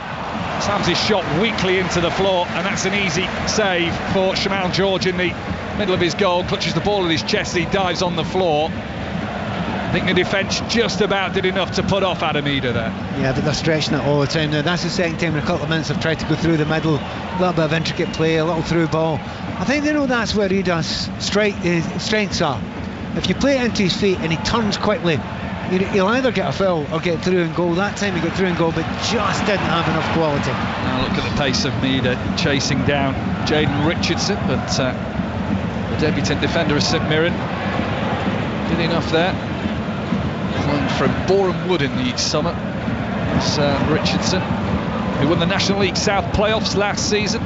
Slams his shot weakly into the floor, and that's an easy save for Shamal George in the middle of his goal. Clutches the ball at his chest, he dives on the floor. I think the defence just about did enough to put off Adam Idah there. Yeah, but they're stretching it all the time now. That's the second time in a couple of minutes they've tried to go through the middle. A little bit of intricate play, a little through ball. I think they know that's where Idah's strengths are. If you play it into his feet and he turns quickly, he'll either get a foul or get through and goal. That time he got through and goal, but just didn't have enough quality. Now look at the pace of Idah chasing down Jaden Richardson, but the debutant defender of St Mirren did enough there. Playing from Boreham Wood in the summer. It's Richardson, who won the National League South playoffs last season.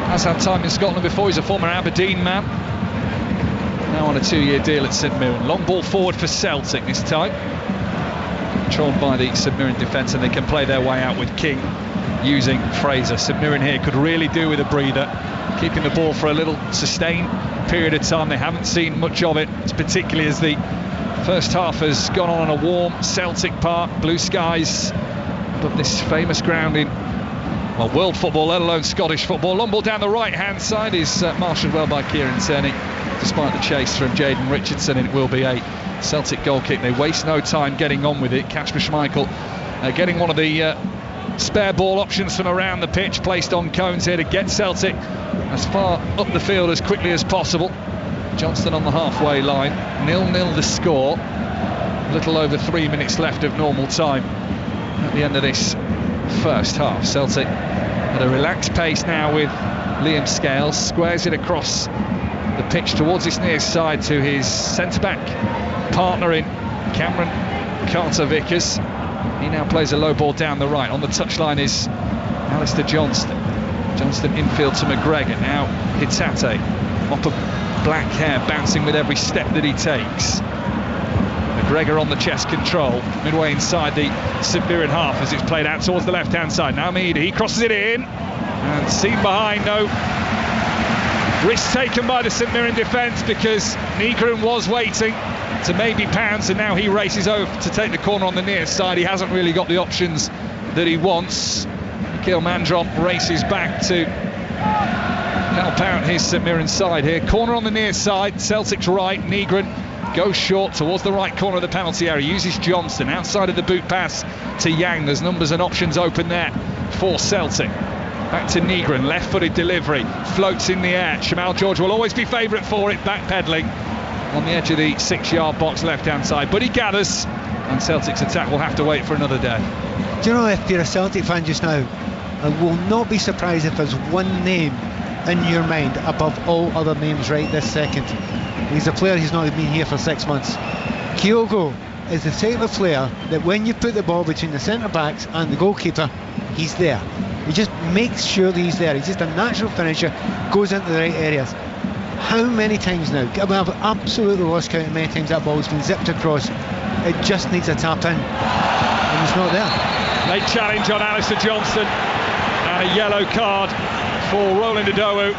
Has had time in Scotland before. He's a former Aberdeen man. Now on a 2-year deal at St Mirren. Long ball forward for Celtic this time. Controlled by the St Mirren defence, and they can play their way out with King using Fraser. St Mirren here could really do with a breather, keeping the ball for a little sustained period of time. They haven't seen much of it, particularly as the first half has gone on a warm Celtic Park, blue skies above this famous ground in, well, world football, let alone Scottish football. Long ball down the right-hand side is marshalled well by Kieran Tierney, despite the chase from Jaden Richardson, and it will be a Celtic goal kick. They waste no time getting on with it. Kasper Schmeichel getting one of the spare ball options from around the pitch, placed on cones here to get Celtic as far up the field as quickly as possible. Johnston on the halfway line, 0-0 the score. A little over 3 minutes left of normal time at the end of this first half. Celtic at a relaxed pace now with Liam Scales, squares it across the pitch towards his near side to his centre-back partner in Cameron Carter-Vickers. He now plays a low ball down the right. On the touchline is Alistair Johnston. Johnston infield to McGregor. Now Hitate, mop of black hair bouncing with every step that he takes. McGregor on the chest control, midway inside the St Mirren half as it's played out towards the left-hand side. Now Meade, he crosses it in, and seen behind, no risk taken by the St Mirren defence, because Nygren was waiting to maybe pounce, and now he races over to take the corner on the near side. He hasn't really got the options that he wants. Michael Mandron races back to help out his St Mirren side here. Corner on the near side, Celtic's right. Nygren goes short towards the right corner of the penalty area, uses Johnston outside of the boot pass to Yang. There's numbers and options open there for Celtic. Back to Nygren, left-footed delivery, floats in the air. Shamal George will always be favourite for it, backpedaling on the edge of the 6-yard box left-hand side, but he gathers, and Celtic's attack will have to wait for another day. Do you know, if you're a Celtic fan just now, I will not be surprised if there's one name in your mind above all other names right this second. He's a player who's not been here for 6 months. Kyogo is the type of player that when you put the ball between the centre-backs and the goalkeeper, he's there. He just makes sure that he's there. He's just a natural finisher, goes into the right areas. How many times now? I've absolutely lost count of many times that ball's been zipped across. It just needs a tap in, and he's not there. Late challenge on Alistair Johnston, and a yellow card for Roland Adowu.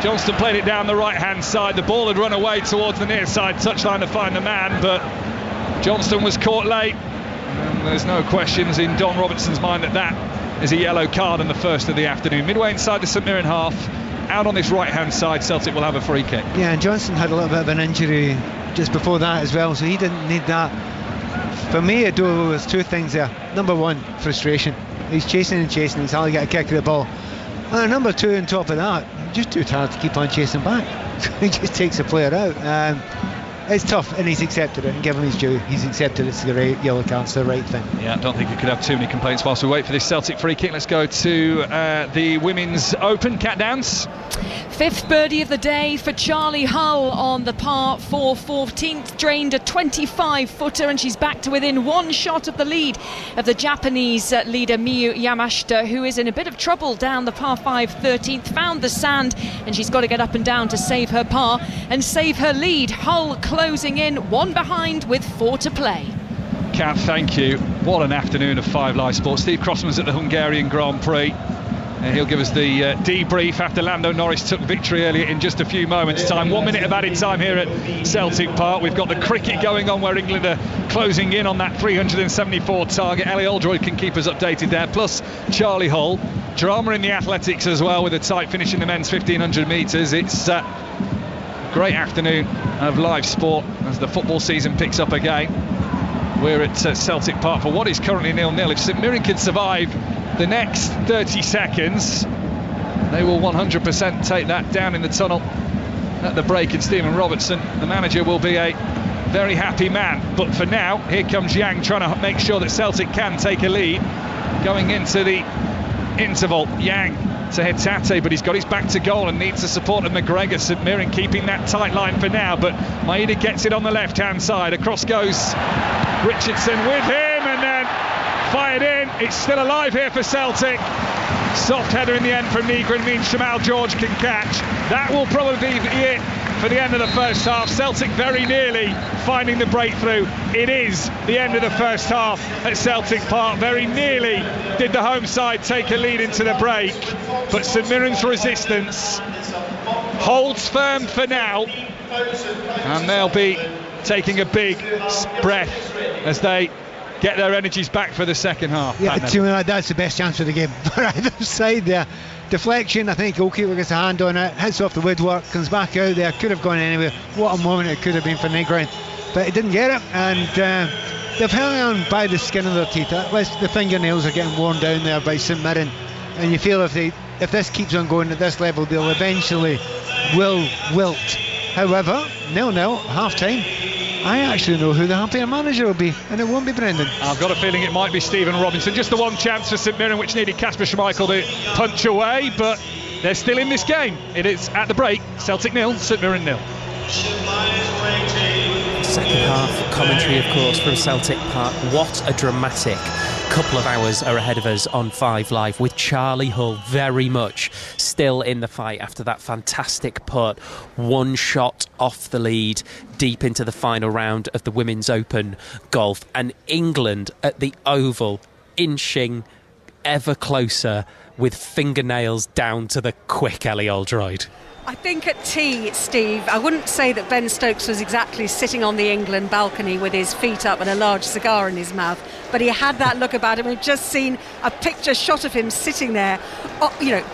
Johnston played it down the right-hand side. The ball had run away towards the near side touchline to find the man, but Johnston was caught late. And there's no questions in Don Robertson's mind that that is a yellow card in the first of the afternoon. Midway inside the St Mirren half, out on this right-hand side, Celtic will have a free kick. Yeah, and Johnston had a little bit of an injury just before that as well, so he didn't need that. For me, Adowu, there's two things there. Number one, frustration. He's chasing and chasing, he's hardly got a kick of the ball. And number two, on top of that, just too tired to keep on chasing back. He just takes the player out. It's tough, and he's accepted it, and give him his due. He's accepted it's the right yellow card, it's the right thing. Yeah, I don't think you could have too many complaints whilst we wait for this Celtic free kick. Let's go to the Women's Open, Cat Dance. Fifth birdie of the day for Charlie Hull on the par 4 14th, drained a 25-footer, and she's back to within one shot of the lead of the Japanese leader Miyu Yamashita, who is in a bit of trouble down the par 5 13th. Found the sand, and she's got to get up and down to save her par and save her lead. Hull closing in, one behind with 4 to play. Kat, thank you. What an afternoon of Five Live Sports. Steve Crossman's at the Hungarian Grand Prix. He'll give us the debrief after Lando Norris took victory earlier in just a few moments' time. 1 minute of added time here at Celtic Park. We've got the cricket going on where England are closing in on that 374 target. Ellie Oldroyd can keep us updated there, plus Charlie Hull. Drama in the athletics as well, with a tight finish in the men's 1500 metres. It's great afternoon of live sport as the football season picks up again. We're at Celtic Park for what is currently 0-0. If St Mirren can survive the next 30 seconds, they will 100% take that down in the tunnel at the break, and Stephen Robertson, the manager, will be a very happy man. But for now, here comes Yang trying to make sure that Celtic can take a lead going into the interval. Yang to Hetate, but he's got his back to goal and needs the support of McGregor. St Mirren keeping that tight line for now, but Maeda gets it on the left-hand side. Across goes Richardson with him, and then fired in. It's still alive here for Celtic. Soft header in the end from Nygren means Jamal George can catch. That will probably be it for the end of the first half. Celtic very nearly finding the breakthrough. It is the end of the first half at Celtic Park. Very nearly did the home side take a lead into the break, but St Mirren's resistance holds firm for now, and they'll be taking a big breath as they get their energies back for the second half. Yeah, to me, that's the best chance of the game for either side there. Deflection, I think goalkeeper gets a hand on it, hits off the woodwork, comes back out there, could have gone anywhere. What a moment it could have been for Nygren, but he didn't get it, and they've held on by the skin of their teeth. The fingernails are getting worn down there by St Mirren, and you feel if this keeps on going at this level, they'll eventually wilt. However, 0-0, half-time. I actually know who the happier manager will be, and it won't be Brendan. I've got a feeling it might be Stephen Robinson. Just the one chance for St Mirren, which needed Kasper Schmeichel to punch away, but they're still in this game. It is at the break, Celtic 0, St Mirren 0. Second half commentary, of course, from Celtic Park. What a dramatic couple of hours are ahead of us on 5 Live, with Charlie Hull very much still in the fight after that fantastic putt, one shot off the lead deep into the final round of the Women's Open golf, and England at the Oval inching ever closer with fingernails down to the quick, Ellie Oldroyd. I think at tea, Steve, I wouldn't say that Ben Stokes was exactly sitting on the England balcony with his feet up and a large cigar in his mouth, but he had that look about him. We've just seen a picture shot of him sitting there,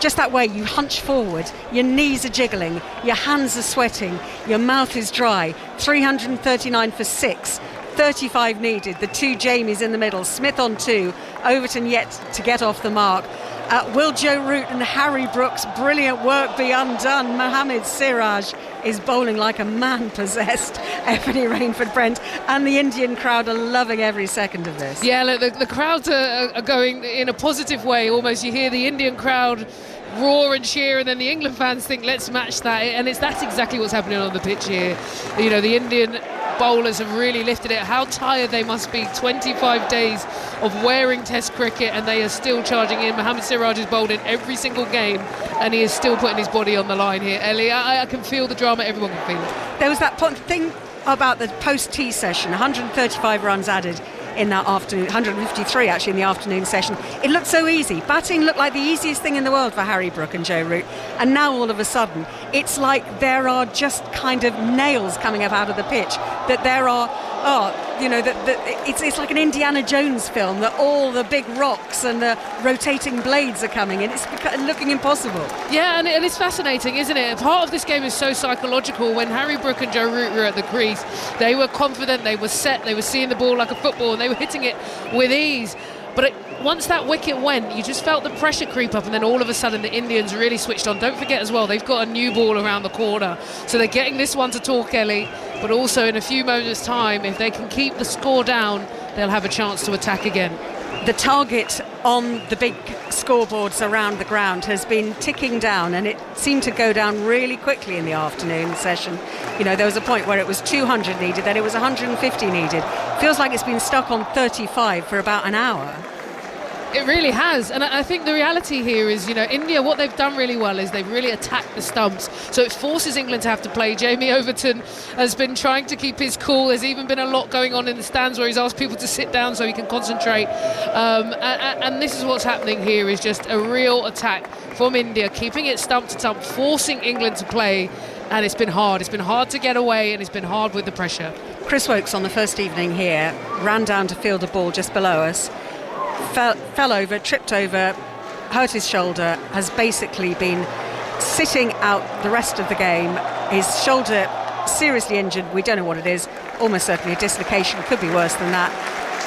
just that way. You hunch forward, your knees are jiggling, your hands are sweating, your mouth is dry. 339 for 6. 35 needed, the two Jamies in the middle, Smith on 2, Overton yet to get off the mark. Will Joe Root and Harry Brooks' brilliant work be undone? Mohamed Siraj is bowling like a man possessed. Ebony Rainford Brent and the Indian crowd are loving every second of this. Yeah, look, the crowds are going in a positive way. Almost you hear the Indian crowd roar and cheer, and then the England fans think, let's match that, and that's exactly what's happening on the pitch here. The Indian bowlers have really lifted it. How tired they must be. 25 days of wearing Test cricket, and they are still charging in. Mohamed Siraj has bowled in every single game, and he is still putting his body on the line here. Ellie, I can feel the drama. Everyone can feel it. There was that thing about the post-tea session, 135 runs added in that afternoon, 153 actually in the afternoon session. It looked so easy. Batting looked like the easiest thing in the world for Harry Brook and Joe Root, and now all of a sudden it's like there are just kind of nails coming up out of the pitch, that there are it's like an Indiana Jones film, that all the big rocks and the rotating blades are coming in. It's looking impossible. Yeah, and it's fascinating, isn't it? Part of this game is so psychological. When Harry Brook and Joe Root were at the crease, they were confident, they were set, they were seeing the ball like a football, and they were hitting it with ease. But once that wicket went, you just felt the pressure creep up, and then all of a sudden the Indians really switched on. Don't forget as well, they've got a new ball around the corner, so they're getting this one to Torkelly, but also in a few moments' time, if they can keep the score down, they'll have a chance to attack again. The target on the big scoreboards around the ground has been ticking down, and it seemed to go down really quickly in the afternoon session. There was a point where it was 200 needed, then it was 150 needed. Feels like it's been stuck on 35 for about an hour. It really has, and I think the reality here is, India, what they've done really well is they've really attacked the stumps, so it forces England to have to play. Jamie Overton has been trying to keep his cool. There's even been a lot going on in the stands where he's asked people to sit down so he can concentrate, and this is what's happening here, is just a real attack from India, keeping it stump to stump, forcing England to play, and it's been hard to get away, and it's been hard with the pressure. Chris Wokes on the first evening here ran down to field a ball just below us, fell over, tripped over, hurt his shoulder, has basically been sitting out the rest of the game. his shoulder seriously injured. We don't know what it is. Almost certainly a dislocation, could be worse than that.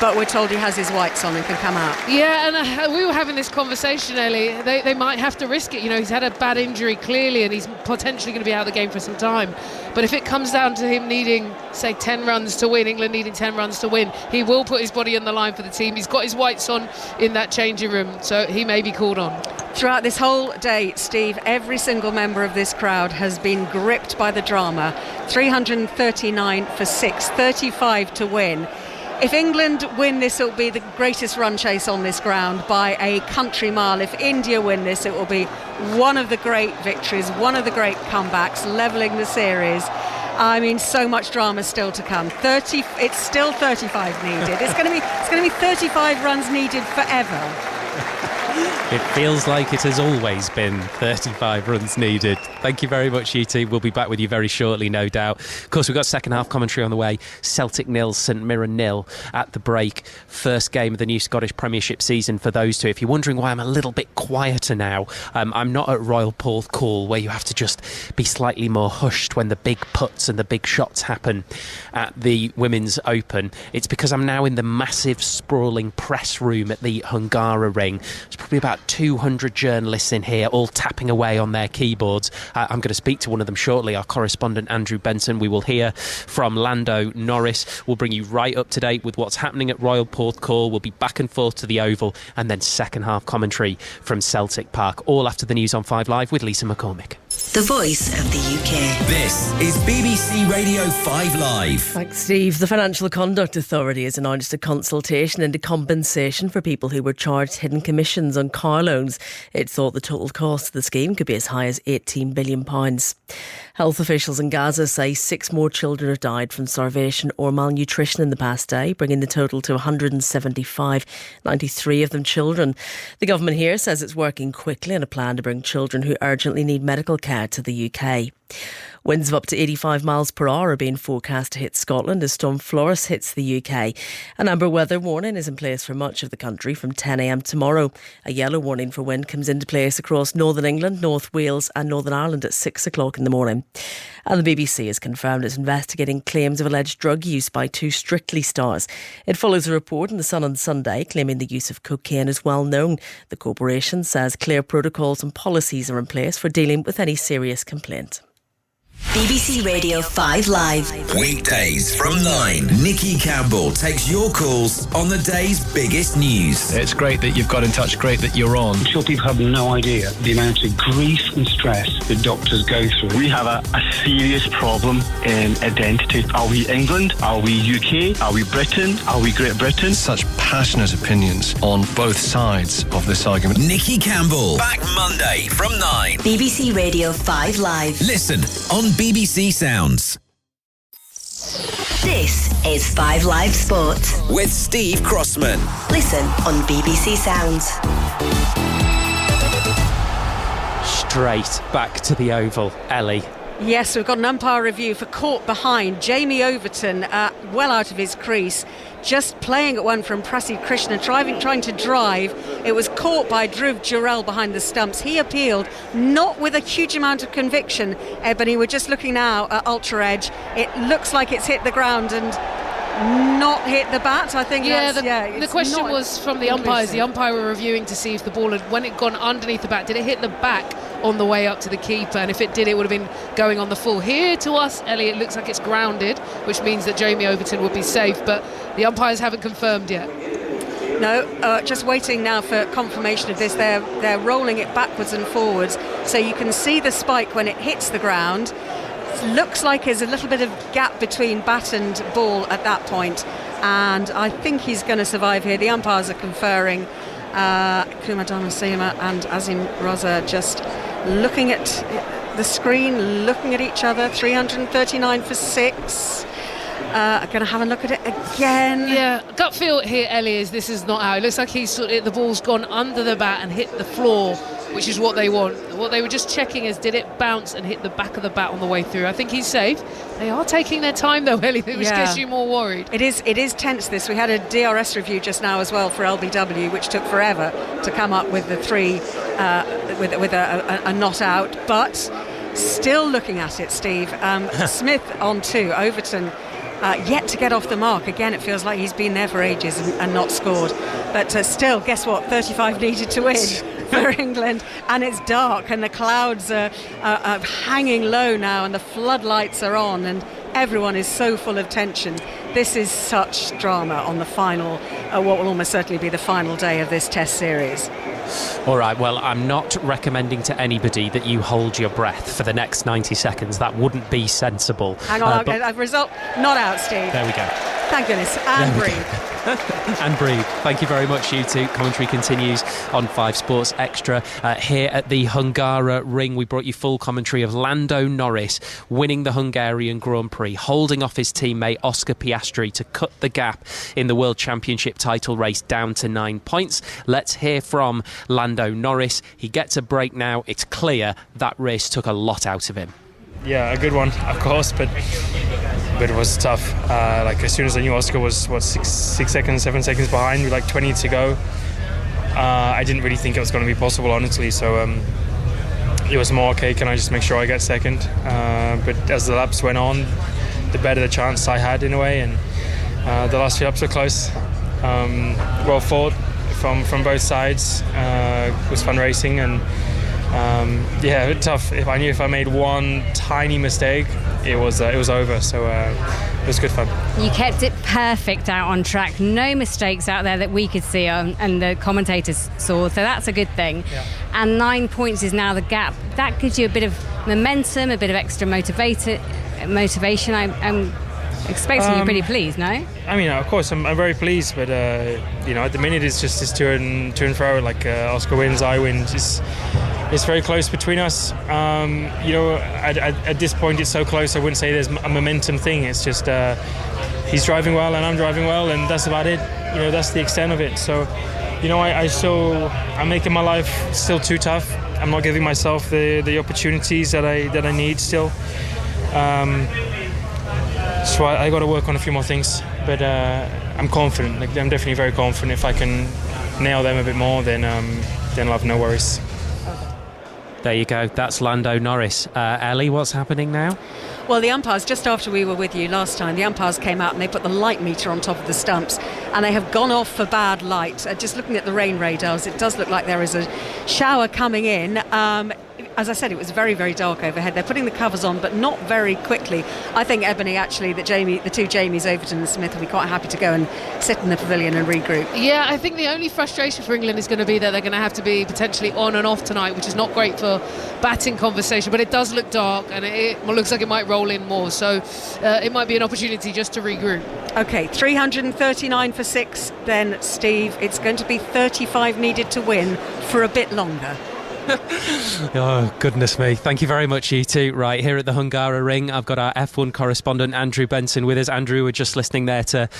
But we're told he has his whites on and can come out. Yeah, and we were having this conversation, Ellie. They might have to risk it. You know, he's had a bad injury, clearly, and he's potentially going to be out of the game for some time. But if it comes down to him needing, say, 10 runs to win, England needing 10 runs to win, he will put his body on the line for the team. He's got his whites on in that changing room, so he may be called on. Throughout this whole day, Steve, every single member of this crowd has been gripped by the drama. 339 for 6, 35 to win. If England win this, it will be the greatest run chase on this ground by a country mile. If India win this, it will be one of the great victories, one of the great comebacks, levelling the series. I mean, so much drama still to come. It's still 35 needed. It's going to be 35 runs needed forever. It feels like it has always been 35 runs needed. Thank you very much, you two. We'll be back with you very shortly, no doubt. Of course, we've got second half commentary on the way. Celtic 0, St Mirren 0 at the break. First game of the new Scottish Premiership season for those two. If you're wondering why I'm a little bit quieter now, I'm not at Royal Porthcawl, where you have to just be slightly more hushed when the big putts and the big shots happen at the Women's Open. It's because I'm now in the massive, sprawling press room at the Hungara Ring. There's probably about 200 journalists in here, all tapping away on their keyboards. I'm going to speak to one of them shortly, our correspondent Andrew Benson. We will hear from Lando Norris. We'll bring you right up to date with what's happening at Royal Porthcawl. We'll be back and forth to the Oval, and then second half commentary from Celtic Park, all after the news on 5 Live with Lisa McCormick. The voice of the UK. This is BBC Radio 5 Live. Thanks, Steve. The Financial Conduct Authority has announced a consultation into compensation for people who were charged hidden commissions on car loans. It's thought the total cost of the scheme could be as high as £18 billion. Health officials in Gaza say 6 more children have died from starvation or malnutrition in the past day, bringing the total to 175, 93 of them children. The government here says it's working quickly on a plan to bring children who urgently need medical care to the UK. Winds of up to 85 miles per hour are being forecast to hit Scotland as Storm Florence hits the UK. An amber weather warning is in place for much of the country from 10 a.m. tomorrow. A yellow warning for wind comes into place across Northern England, North Wales and Northern Ireland at 6 o'clock in the morning. And the BBC has confirmed it's investigating claims of alleged drug use by 2 Strictly stars. It follows a report in The Sun on Sunday claiming the use of cocaine is well known. The corporation says clear protocols and policies are in place for dealing with any serious complaint. BBC Radio 5 Live. Weekdays from 9. Nikki Campbell takes your calls on the day's biggest news. It's great that you've got in touch, great that you're on. I'm sure people have no idea the amount of grief and stress that doctors go through. We have a serious problem in identity. Are we England? Are we UK? Are we Britain? Are we Great Britain? Such passionate opinions on both sides of this argument. Nikki Campbell, back Monday from 9. BBC Radio 5 Live. Listen on BBC Sounds. This is 5 Live Sport with Steve Crossman. Listen on BBC Sounds. Straight back to the Oval, Ellie. Yes, we've got an umpire review for caught behind. Jamie Overton, well out of his crease, just playing at one from Prasad Krishna, trying to drive. It was caught by Dhruv Jurel behind the stumps. He appealed, not with a huge amount of conviction, Ebony. We're just looking now at Ultra Edge. It looks like it's hit the ground and not hit the bat. I think the question was from the umpires. The umpire were reviewing to see if the ball had, when it gone underneath the bat, did it hit the back on the way up to the keeper, and if it did, it would have been going on the full. Here to us, Ellie, it looks like it's grounded, which means that Jamie Overton would be safe, but the umpires haven't confirmed yet. No, just waiting now for confirmation of this. They're rolling it backwards and forwards, so you can see the spike when it hits the ground. Looks like there's a little bit of gap between bat and ball at that point, and I think he's going to survive here. The umpires are conferring. Kumar Dhanasema and Azim Raza just looking at the screen, looking at each other. 339 for 6. I'm going to have a look at it again. Yeah, gut feel here, Ellie, is this is not out. It looks like the ball's gone under the bat and hit the floor, which is what they want. What they were just checking is, did it bounce and hit the back of the bat on the way through? I think he's safe. They are taking their time though, Ellie, which gets you more worried. It is tense, this. We had a DRS review just now as well for LBW, which took forever to come up with the 3 with a not out, but still looking at it, Steve. Smith on 2, Overton yet to get off the mark. Again, it feels like he's been there for ages and not scored. But still, guess what? 35 needed to win for England, and it's dark, and the clouds are hanging low now, and the floodlights are on, and everyone is so full of tension. This is such drama on the final, what will almost certainly be the final day of this Test series. All right, well, I'm not recommending to anybody that you hold your breath for the next 90 seconds. That wouldn't be sensible. Hang on, result not out, Steve. There we go. Thank goodness. And breathe. And breathe. Thank you very much, you two. Commentary continues on 5 Sports Extra. Here at the Hungara Ring, we brought you full commentary of Lando Norris winning the Hungarian Grand Prix, holding off his teammate Oscar Piastri to cut the gap in the World Championship title race down to 9 points. Let's hear from Lando Norris. He gets a break now. It's clear that race took a lot out of him. Yeah, a good one, of course, but it was tough. Like, as soon as I knew Oscar was 7 seconds behind with like 20 to go, I didn't really think it was going to be possible, honestly. So it was more, okay, can I just make sure I get second? But as the laps went on, the better the chance I had in a way, and the last few laps were close. Well fought from both sides. It was fun racing, and yeah, a bit tough. If I made one tiny mistake, it was over. So it was good fun. You kept it perfect out on track. No mistakes out there that we could see and the commentators saw. So that's a good thing. Yeah. And 9 points is now the gap. That gives you a bit of momentum, a bit of extra motivation. I'm expecting you're pretty pleased, no? I mean, of course, I'm very pleased, but at the minute it's just to and fro. Like Oscar wins, I win. It's very close between us. At this point it's so close, I wouldn't say there's a momentum thing. It's just he's driving well and I'm driving well, and that's about it. That's the extent of it. So, I'm making my life still too tough. I'm not giving myself the opportunities that I need still. So I got to work on a few more things, but I'm confident. Like, I'm definitely very confident. If I can nail them a bit more, then I'll have no worries. There you go. That's Lando Norris. Ellie, what's happening now? Well, the umpires, just after we were with you last time, the umpires came out and they put the light meter on top of the stumps, and they have gone off for bad light. Just looking at the rain radars, it does look like there is a shower coming in. As I said, it was very, very dark overhead. They're putting the covers on, but not very quickly. I think, Ebony, actually, the two Jamies, Overton and Smith, will be quite happy to go and sit in the pavilion and regroup. Yeah, I think the only frustration for England is going to be that they're going to have to be potentially on and off tonight, which is not great for batting conversation, but it does look dark, and it looks like it might roll in more. So it might be an opportunity just to regroup. OK, 339 for 6, then, Steve. It's going to be 35 needed to win for a bit longer. Oh, goodness me. Thank you very much, you two. Right, here at the Hungara Ring, I've got our F1 correspondent, Andrew Benson, with us. Andrew, we're just listening there to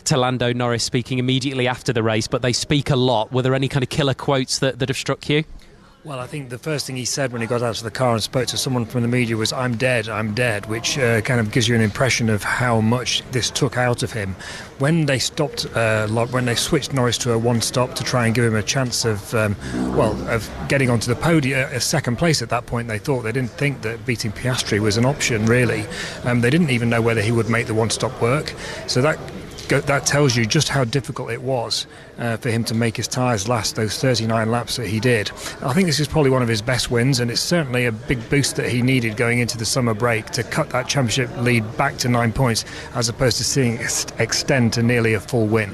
Lando Norris speaking immediately after the race, but they speak a lot. Were there any kind of killer quotes that have struck you? Well, I think the first thing he said when he got out of the car and spoke to someone from the media was, I'm dead, which kind of gives you an impression of how much this took out of him. When they stopped, when they switched Norris to a one-stop to try and give him a chance of getting onto the podium, a second place at that point, they didn't think that beating Piastri was an option, really. They didn't even know whether he would make the one-stop work. So that tells you just how difficult it was for him to make his tyres last those 39 laps that he did. I think this is probably one of his best wins, and it's certainly a big boost that he needed going into the summer break to cut that championship lead back to 9 points, as opposed to seeing it extend to nearly a full win.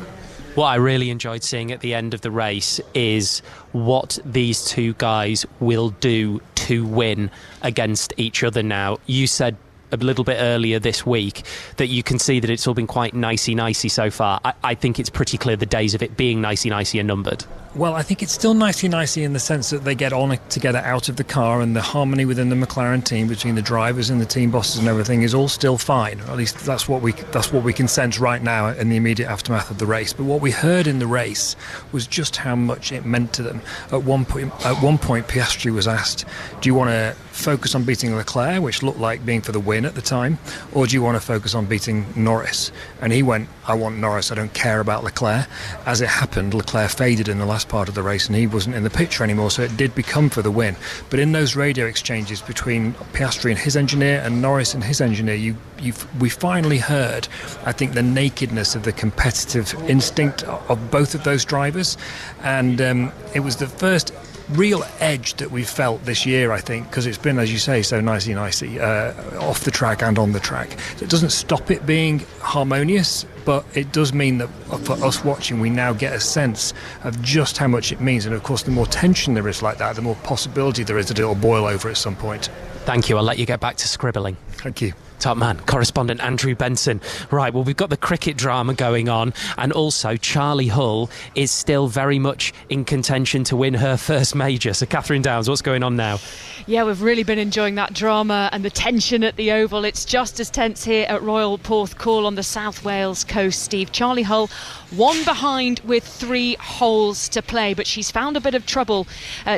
What I really enjoyed seeing at the end of the race is what these two guys will do to win against each other now. You said a little bit earlier this week that you can see that it's all been quite nicey so far. I think it's pretty clear the days of it being nicey are numbered. Well, I think it's still nicey in the sense that they get on together out of the car, and the harmony within the McLaren team between the drivers and the team bosses and everything is all still fine. Or at least that's what we can sense right now in the immediate aftermath of the race. But what we heard in the race was just how much it meant to them. At one point, Piastri was asked, "Do you want to focus on beating Leclerc, which looked like being for the win at the time, or do you want to focus on beating Norris?" And he went, "I want Norris. I don't care about Leclerc." As it happened, Leclerc faded in the last last part of the race, and he wasn't in the picture anymore, so it did become for the win. But in those radio exchanges between Piastri and his engineer and Norris and his engineer, we finally heard, I think, the nakedness of the competitive instinct of both of those drivers, and it was the first real edge that we've felt this year, I think, because it's been, as you say, so nicey off the track and on the track. So it doesn't stop it being harmonious, but it does mean that for us watching, we now get a sense of just how much it means. And of course, the more tension there is like that, the more possibility there is that it'll boil over at some point. Thank you. I'll let you get back to scribbling. Thank you. Top man, correspondent Andrew Benson. Right, well, we've got the cricket drama going on, and also Charlie Hull is still very much in contention to win her first major. So, Catherine Downs, what's going on now? Yeah, we've really been enjoying that drama and the tension at the Oval. It's just as tense here at Royal Porthcawl on the South Wales coast, Steve. Charlie Hull, one behind with 3 holes to play, but she's found a bit of trouble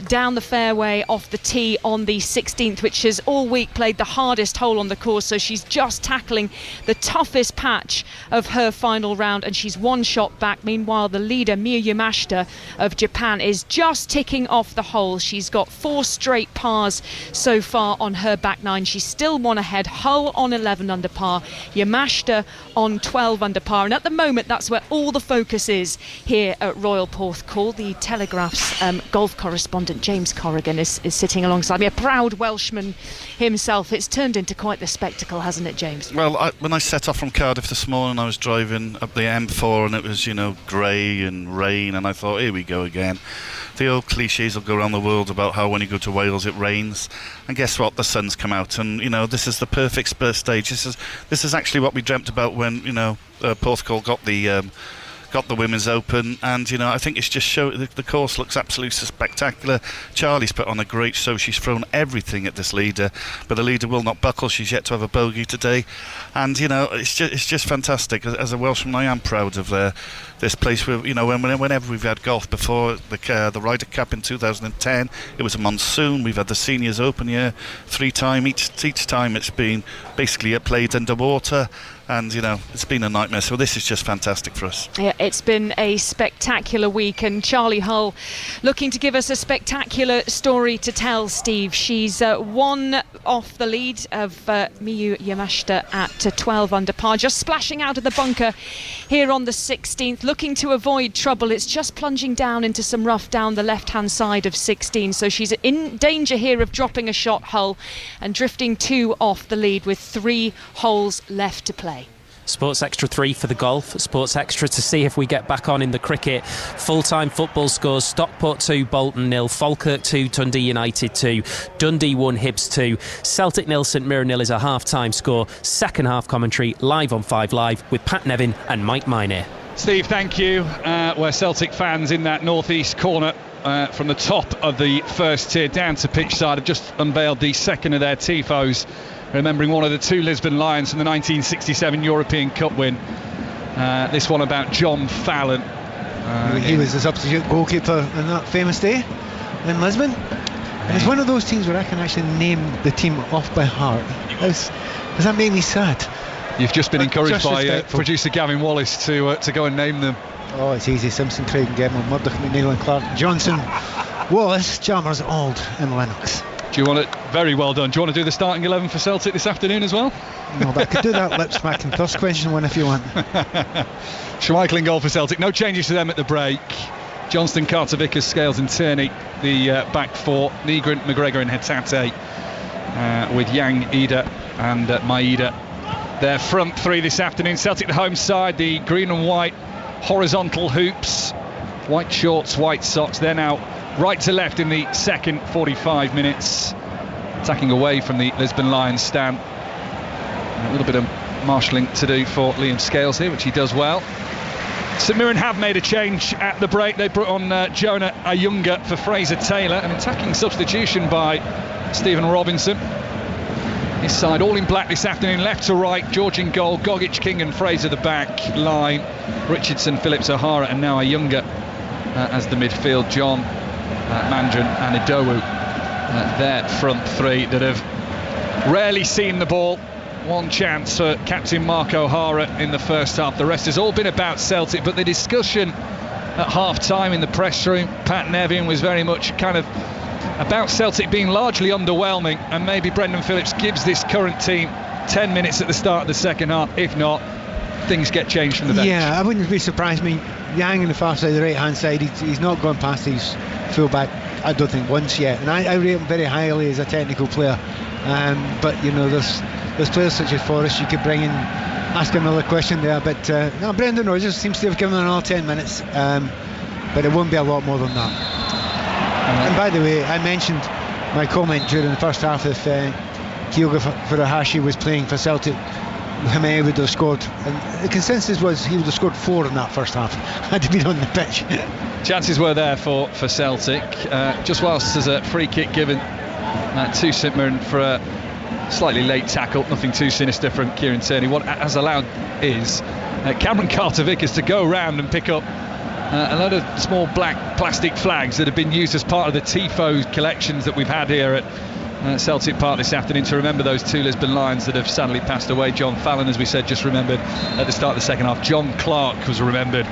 down the fairway off the tee on the 16th, which has all week played the hardest hole on the course, so she's just tackling the toughest patch of her final round, and she's 1 shot back. Meanwhile, the leader, Miyu Yamashita of Japan, is just ticking off the hole. She's got 4 straight pars so far on her back 9. She's still 1 ahead. Hull on 11 under par, Yamashita on 12 under par, and at the moment that's where all the focus is here at Royal Porthcawl. The Telegraph's golf correspondent James Corrigan is sitting alongside me, a proud Welshman himself. It's turned into quite the spectacle, hasn't it, James? Well, when I set off from Cardiff this morning, I was driving up the M4 and it was, grey and rain, and I thought, here we go again. The old cliches will go around the world about how when you go to Wales it rains, and guess what? The sun's come out, and this is the perfect spur stage. This is actually what we dreamt about when Porthcawl got the Women's Open, and I think it's just the course looks absolutely spectacular. Charlie's put on a great show. She's thrown everything at this leader, but the leader will not buckle. She's yet to have a bogey today, and it's just fantastic. As a Welshman, I am proud of this place. Whenever we've had golf before, the Ryder Cup in 2010, it was a monsoon. We've had the Seniors Open here 3 times. Each time it's been basically played underwater, and it's been a nightmare. So this is just fantastic for us. Yeah, it's been a spectacular week, and Charlie Hull looking to give us a spectacular story to tell, Steve. She's 1 off the lead of Miyu Yamashita at 12 under par, just splashing out of the bunker here on the 16th, looking to avoid trouble. It's just plunging down into some rough down the left-hand side of 16, so she's in danger here of dropping a shot, Hull, and drifting 2 off the lead with 3 holes left to play. Sports Extra 3 for the golf, Sports Extra to see if we get back on in the cricket. Full-time football scores: Stockport 2, Bolton 0, Falkirk 2, Dundee United 2, Dundee 1, Hibs 2, Celtic 0, St Mirren 0 is a half-time score. Second half commentary live on 5 Live with Pat Nevin and Mike Minor. Steve, thank you. We're Celtic fans in that northeast corner. From the top of the first tier down to pitch side, have just unveiled the second of their tifos, remembering one of the 2 Lisbon Lions from the 1967 European Cup win. This one about John Fallon. He was a substitute goalkeeper on that famous day in Lisbon. And it's one of those teams where I can actually name the team off by heart. Does that make me sad? You've just been encouraged by producer Gavin Wallace to go and name them. Oh, it's easy. Simpson, Craig and Gemmill, Murdoch, McNeil and Clark, Johnson, Wallace, Chalmers, Auld and Lennox. Do you want it? Very well done. Do you want to do the starting 11 for Celtic this afternoon as well? No, but I could do that lip smacking first question one if you want. Schmeichel goal for Celtic. No changes to them at the break. Johnston, Carter, Vickers, Scales and Tierney, the back 4. Negrin, McGregor and Hatate, with Yang, Ida and Maeda. Their front 3 this afternoon. Celtic the home side, the green and white horizontal hoops, white shorts, white socks. They're now right to left in the second 45 minutes, attacking away from the Lisbon Lions stand. A little bit of marshalling to do for Liam Scales here, which he does well. St Mirren have made a change at the break. They brought on Jonah Ayunga for Fraser Taylor, an attacking substitution by Stephen Robinson. His side all in black this afternoon, left to right, George in goal, Gogic, King and Fraser the back line, Richardson, Phillips, O'Hara and now Ayunga as the midfield. John, Mandron and Idowu, their front 3 that have rarely seen the ball. One chance for captain Mark O'Hara in the first half. The rest has all been about Celtic, but the discussion at half-time in the press room. Pat Nevin was very much kind of about Celtic being largely underwhelming, and maybe Brendan Phillips gives this current team 10 minutes at the start of the second half. If not, things get changed from the bench. Yeah, I wouldn't be surprised. I mean, Yang on the far side, the right-hand side, he's not gone past his full-back, I don't think, once yet. And I rate him very highly as a technical player. But, you know, there's players such as Forrest you could bring in, ask him another question there. But no, Brendan Rodgers seems to have given him all 10 minutes. But it won't be a lot more than that. And by the way, I mentioned my comment during the first half if Kyogo Furuhashi was playing for Celtic, Hame would have scored, and the consensus was he would have scored 4 in that first half had he been on the pitch. Chances were there for Celtic, just whilst there's a free kick given to St Mirren for a slightly late tackle, nothing too sinister from Kieran Tierney. What has allowed is Cameron Carter-Vickers to go round and pick up a load of small black plastic flags that have been used as part of the Tifo collections that we've had here at Celtic Park this afternoon, to remember those 2 Lisbon Lions that have sadly passed away. John Fallon, as we said, just remembered at the start of the second half. John Clark was remembered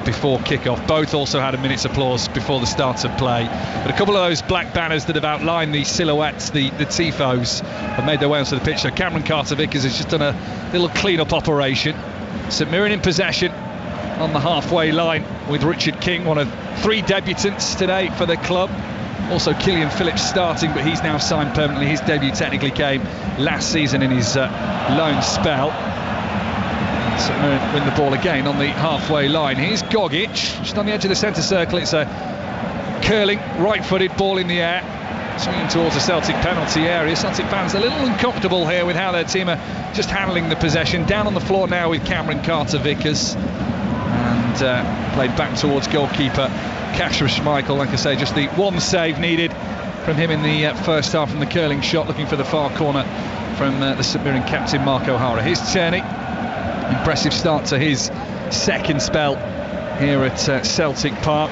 before kick-off. Both also had a minute's applause before the start of play. But a couple of those black banners that have outlined the silhouettes, the Tifos, have made their way onto the pitch. So Cameron Carter-Vickers has just done a little clean-up operation. St Mirren in possession on the halfway line with Richard King, one of 3 debutants today for the club. Also Killian Phillips starting, but he's now signed permanently. His debut technically came last season in his loan spell. So win the ball again on the halfway line. Here's Gogic, just on the edge of the centre circle. It's a curling, right-footed ball in the air, swinging towards the Celtic penalty area. Celtic fans a little uncomfortable here with how their team are just handling the possession. Down on the floor now with Cameron Carter-Vickers, and played back towards goalkeeper Kasper Schmeichel. Like I say, just the one save needed from him in the first half from the curling shot, looking for the far corner from the St Mirren captain Mark O'Hara. Here's Tierney, impressive start to his second spell here at Celtic Park.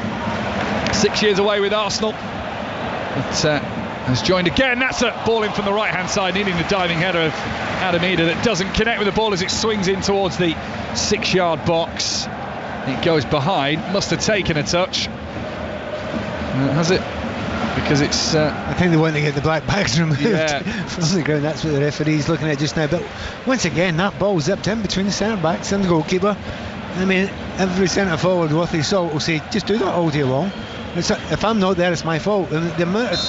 6 years away with Arsenal, but has joined again. That's a ball in from the right hand side, needing the diving header of Adam Eder that doesn't connect with the ball as it swings in towards the 6-yard box. It goes behind, must have taken a touch. Has it? Because it's... I think they want to get the black bags removed from the ground. That's what the referee's looking at just now. But once again, that ball zipped in between the centre-backs and the goalkeeper. I mean, every centre-forward worth his salt will say, just do that all day long. If I'm not there, it's my fault. And the amount of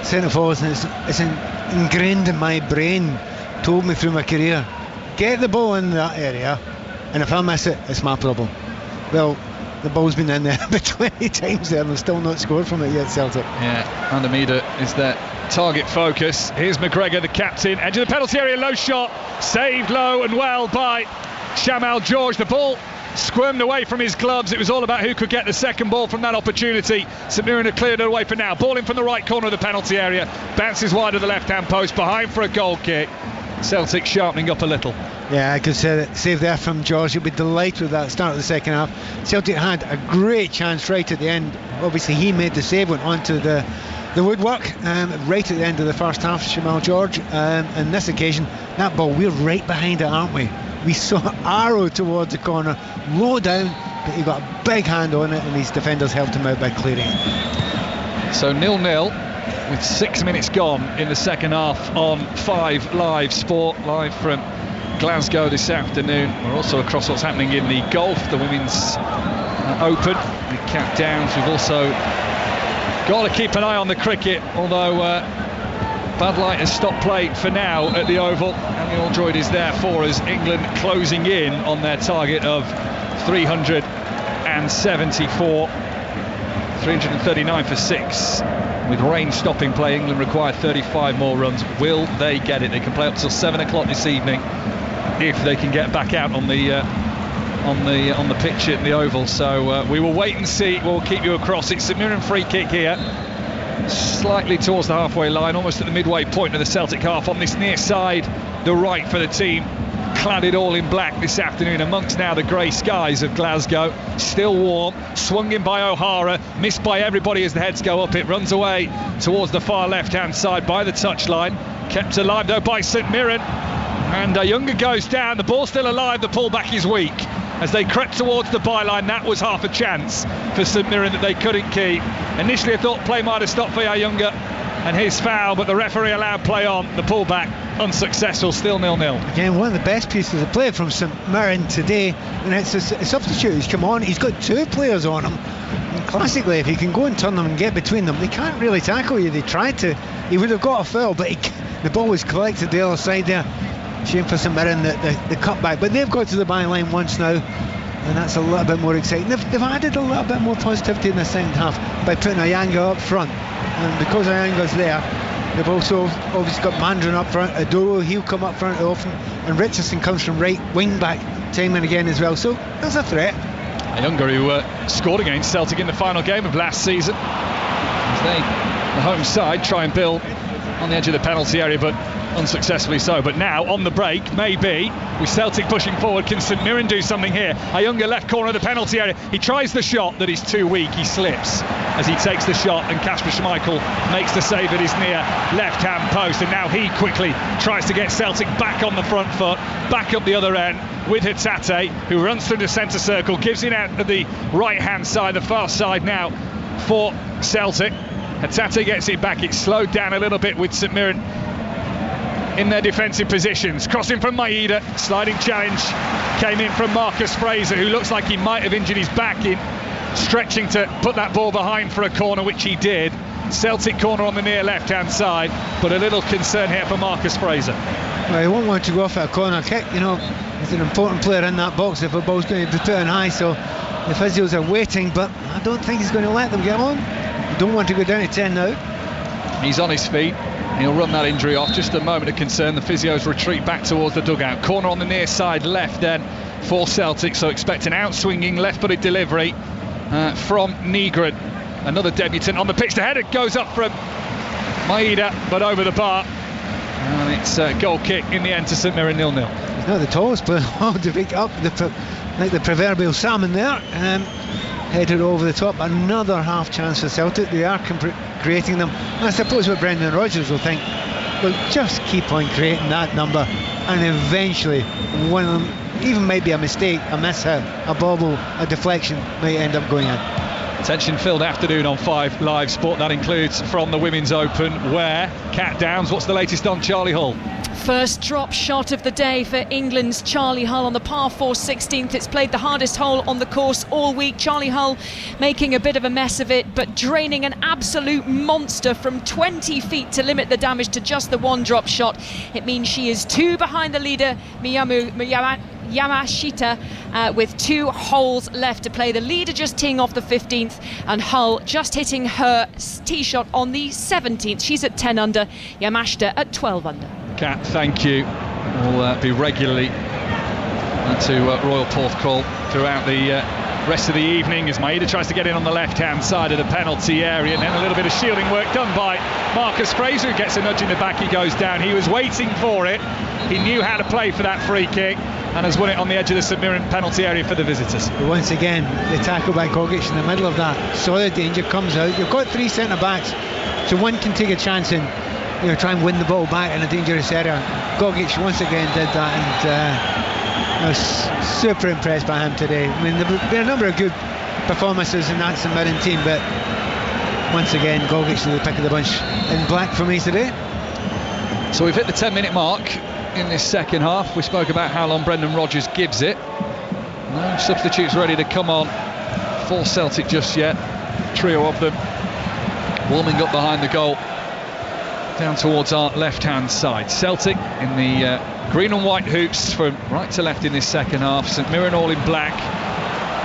centre-forwards, it's ingrained in my brain, told me through my career, get the ball in that area, and if I miss it, it's my problem. Well, the ball's been in there about 20 times there and they've still not scored from it yet, Celtic. Yeah, Adam Eder is their target focus. Here's McGregor, the captain, edge of the penalty area, low shot, saved low and well by Shamal George. The ball squirmed away from his gloves. It was all about who could get the second ball from that opportunity. St Mirren have cleared it away for now. Ball in from the right corner of the penalty area, bounces wide of the left-hand post, behind for a goal kick. Celtic sharpening up a little. Yeah, I could say that save there from George. He'll be delighted with that start of the second half. Celtic had a great chance right at the end. Obviously he made the save, went onto the woodwork right at the end of the first half, Shamal George. On this occasion, that ball, we're right behind it, aren't we? We saw it arrow towards the corner, low down, but he got a big hand on it and his defenders helped him out by clearing it. So 0-0 with 6 minutes gone in the second half on 5 Live Sport, live from Glasgow this afternoon. We're also across what's happening in the golf, the Women's Open, the Cap Downs. We've also got to keep an eye on the cricket, although Bad Light has stopped play for now at the Oval, and the Aldroyd is there for us. England closing in on their target of 374, 339 for 6. With rain stopping play, England require 35 more runs. Will they get it? They can play up till 7 o'clock this evening if they can get back out on the pitch at the Oval. So we will wait and see. We'll keep you across. It's a Mirren free kick here, slightly towards the halfway line, almost at the midway point of the Celtic half, on this near side, the right for the team, cladded all in black this afternoon amongst now the grey skies of Glasgow. Still warm, swung in by O'Hara, missed by everybody as the heads go up. It runs away towards the far left hand side by the touchline, kept alive though by St Mirren, and Younger goes down. The ball's still alive, the pullback is weak. as they crept towards the byline. That was half a chance for St Mirren that they couldn't keep. Initially I thought play might have stopped for Ayunga and his foul, but the referee allowed play on. The pullback unsuccessful, still 0-0. Again, one of the best pieces of play from St Mirren today, and it's a substitute who's come on. He's got two players on him, and classically if he can go and turn them and get between them, they can't really tackle you. They tried to, he would have got a foul, but the ball was collected the other side there. Shame for St Mirren, the cutback, but they've got to the byline once now, and that's a little bit more exciting. They've added a little bit more positivity in the second half by putting Ayanga up front, and because Ayanga's there, they've also obviously got Mandron up front. Adoro, he'll come up front often, and Richardson comes from right wing back time and again as well, so there's a threat. Ayunga, who scored against Celtic in the final game of last season, as they, the home side, try and build on the edge of the penalty area, but unsuccessfully so. But now on the break, maybe with Celtic pushing forward, can St Mirren do something here? Ayunga, left corner of the penalty area, he tries the shot, that is too weak. He slips as he takes the shot, and Kasper Schmeichel makes the save at his near left hand post, and now he quickly tries to get Celtic back on the front foot, back up the other end with Hatate, who runs through the centre circle, gives it out to the right hand side, the far side now for Celtic. Hatate gets it back. It's slowed down a little bit with St Mirren in their defensive positions. Crossing from Maeda, sliding challenge came in from Marcus Fraser, who looks like he might have injured his back in stretching to put that ball behind for a corner, which he did. Celtic corner on the near left hand side, but a little concern here for Marcus Fraser. Well, he won't want to go off at a corner kick, you know. He's an important player in that box if a ball's going to be put on high, so the physios are waiting, but I don't think he's going to let them get on. You don't want to go down to 10 now. He's on his feet. He'll run that injury off. Just a moment of concern. The physios retreat back towards the dugout. Corner on the near side left then for Celtic, so expect an out-swinging left-footed delivery from Nygren. Another debutant on the pitch. The header goes up from Maeda, but over the bar. And it's a goal kick in the end to St Mirren, 0-0. He's not the tallest player to pick up, like the proverbial salmon there. Headed over the top. Another half chance for Celtic. They are creating them. And I suppose what Brendan Rodgers will think, well, just keep on creating that number, and eventually one of them, even might be a mistake, a miss-hit, a bobble, a deflection, might end up going in. Tension-filled afternoon on 5 Live Sport. That includes from the Women's Open, where Cat Downs. What's the latest on Charlie Hull? First drop shot of the day for England's Charlie Hull on the par 4 16th. It's played the hardest hole on the course all week. Charlie Hull making a bit of a mess of it, but draining an absolute monster from 20 feet to limit the damage to just the one drop shot. It means she is 2 behind the leader, Yamashita, with 2 holes left to play. The leader just teeing off the 15th, and Hull just hitting her tee shot on the 17th. She's at 10 under, Yamashita at 12 under. Cat, thank you. We'll be regularly to Royal Porthcawl throughout the rest of the evening as Maeda tries to get in on the left-hand side of the penalty area, and then a little bit of shielding work done by Marcus Fraser, who gets a nudge in the back. He goes down. He was waiting for it. He knew how to play for that free kick and has won it on the edge of the St Mirren penalty area for the visitors. But once again, the tackle by Gogic in the middle of that. Saw the danger, comes out. You've got 3 centre-backs, so one can take a chance and try and win the ball back in a dangerous area. Gogic once again did that, and I was super impressed by him today. I mean, there have been a number of good performances in that St Mirren team, but once again, Gogic is the pick of the bunch in black for me today. So we've hit the 10-minute mark in this second half. We spoke about how long Brendan Rodgers gives it. No substitutes ready to come on for Celtic just yet. Trio of them warming up behind the goal down towards our left-hand side. Celtic in the green and white hoops from right to left in this second half. St Mirren all in black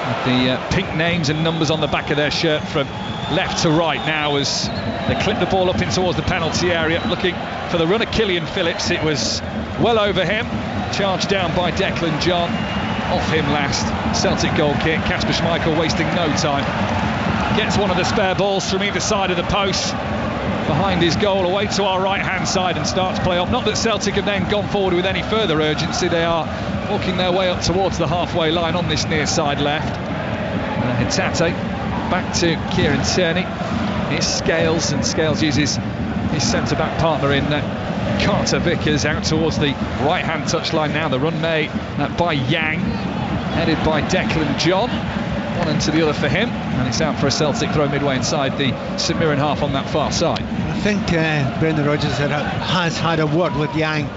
with the pink names and numbers on the back of their shirt from left to right now as they clip the ball up in towards the penalty area, looking for the runner Killian Phillips. It was well over him, charged down by Declan John, off him last. Celtic goal kick. Kasper Schmeichel wasting no time, gets one of the spare balls from either side of the post behind his goal, away to our right hand side, and starts play off. Not that Celtic have then gone forward with any further urgency. They are walking their way up towards the halfway line on this near side left. Hatate back to Kieran Tierney. It's Scales, and Scales uses his centre-back partner in Carter Vickers out towards the right-hand touchline now. The run made by Yang. headed by Declan John. One into the other for him, and it's out for a Celtic throw midway inside the St Mirren half on that far side. I think Brendan Rodgers has had a word with Yang.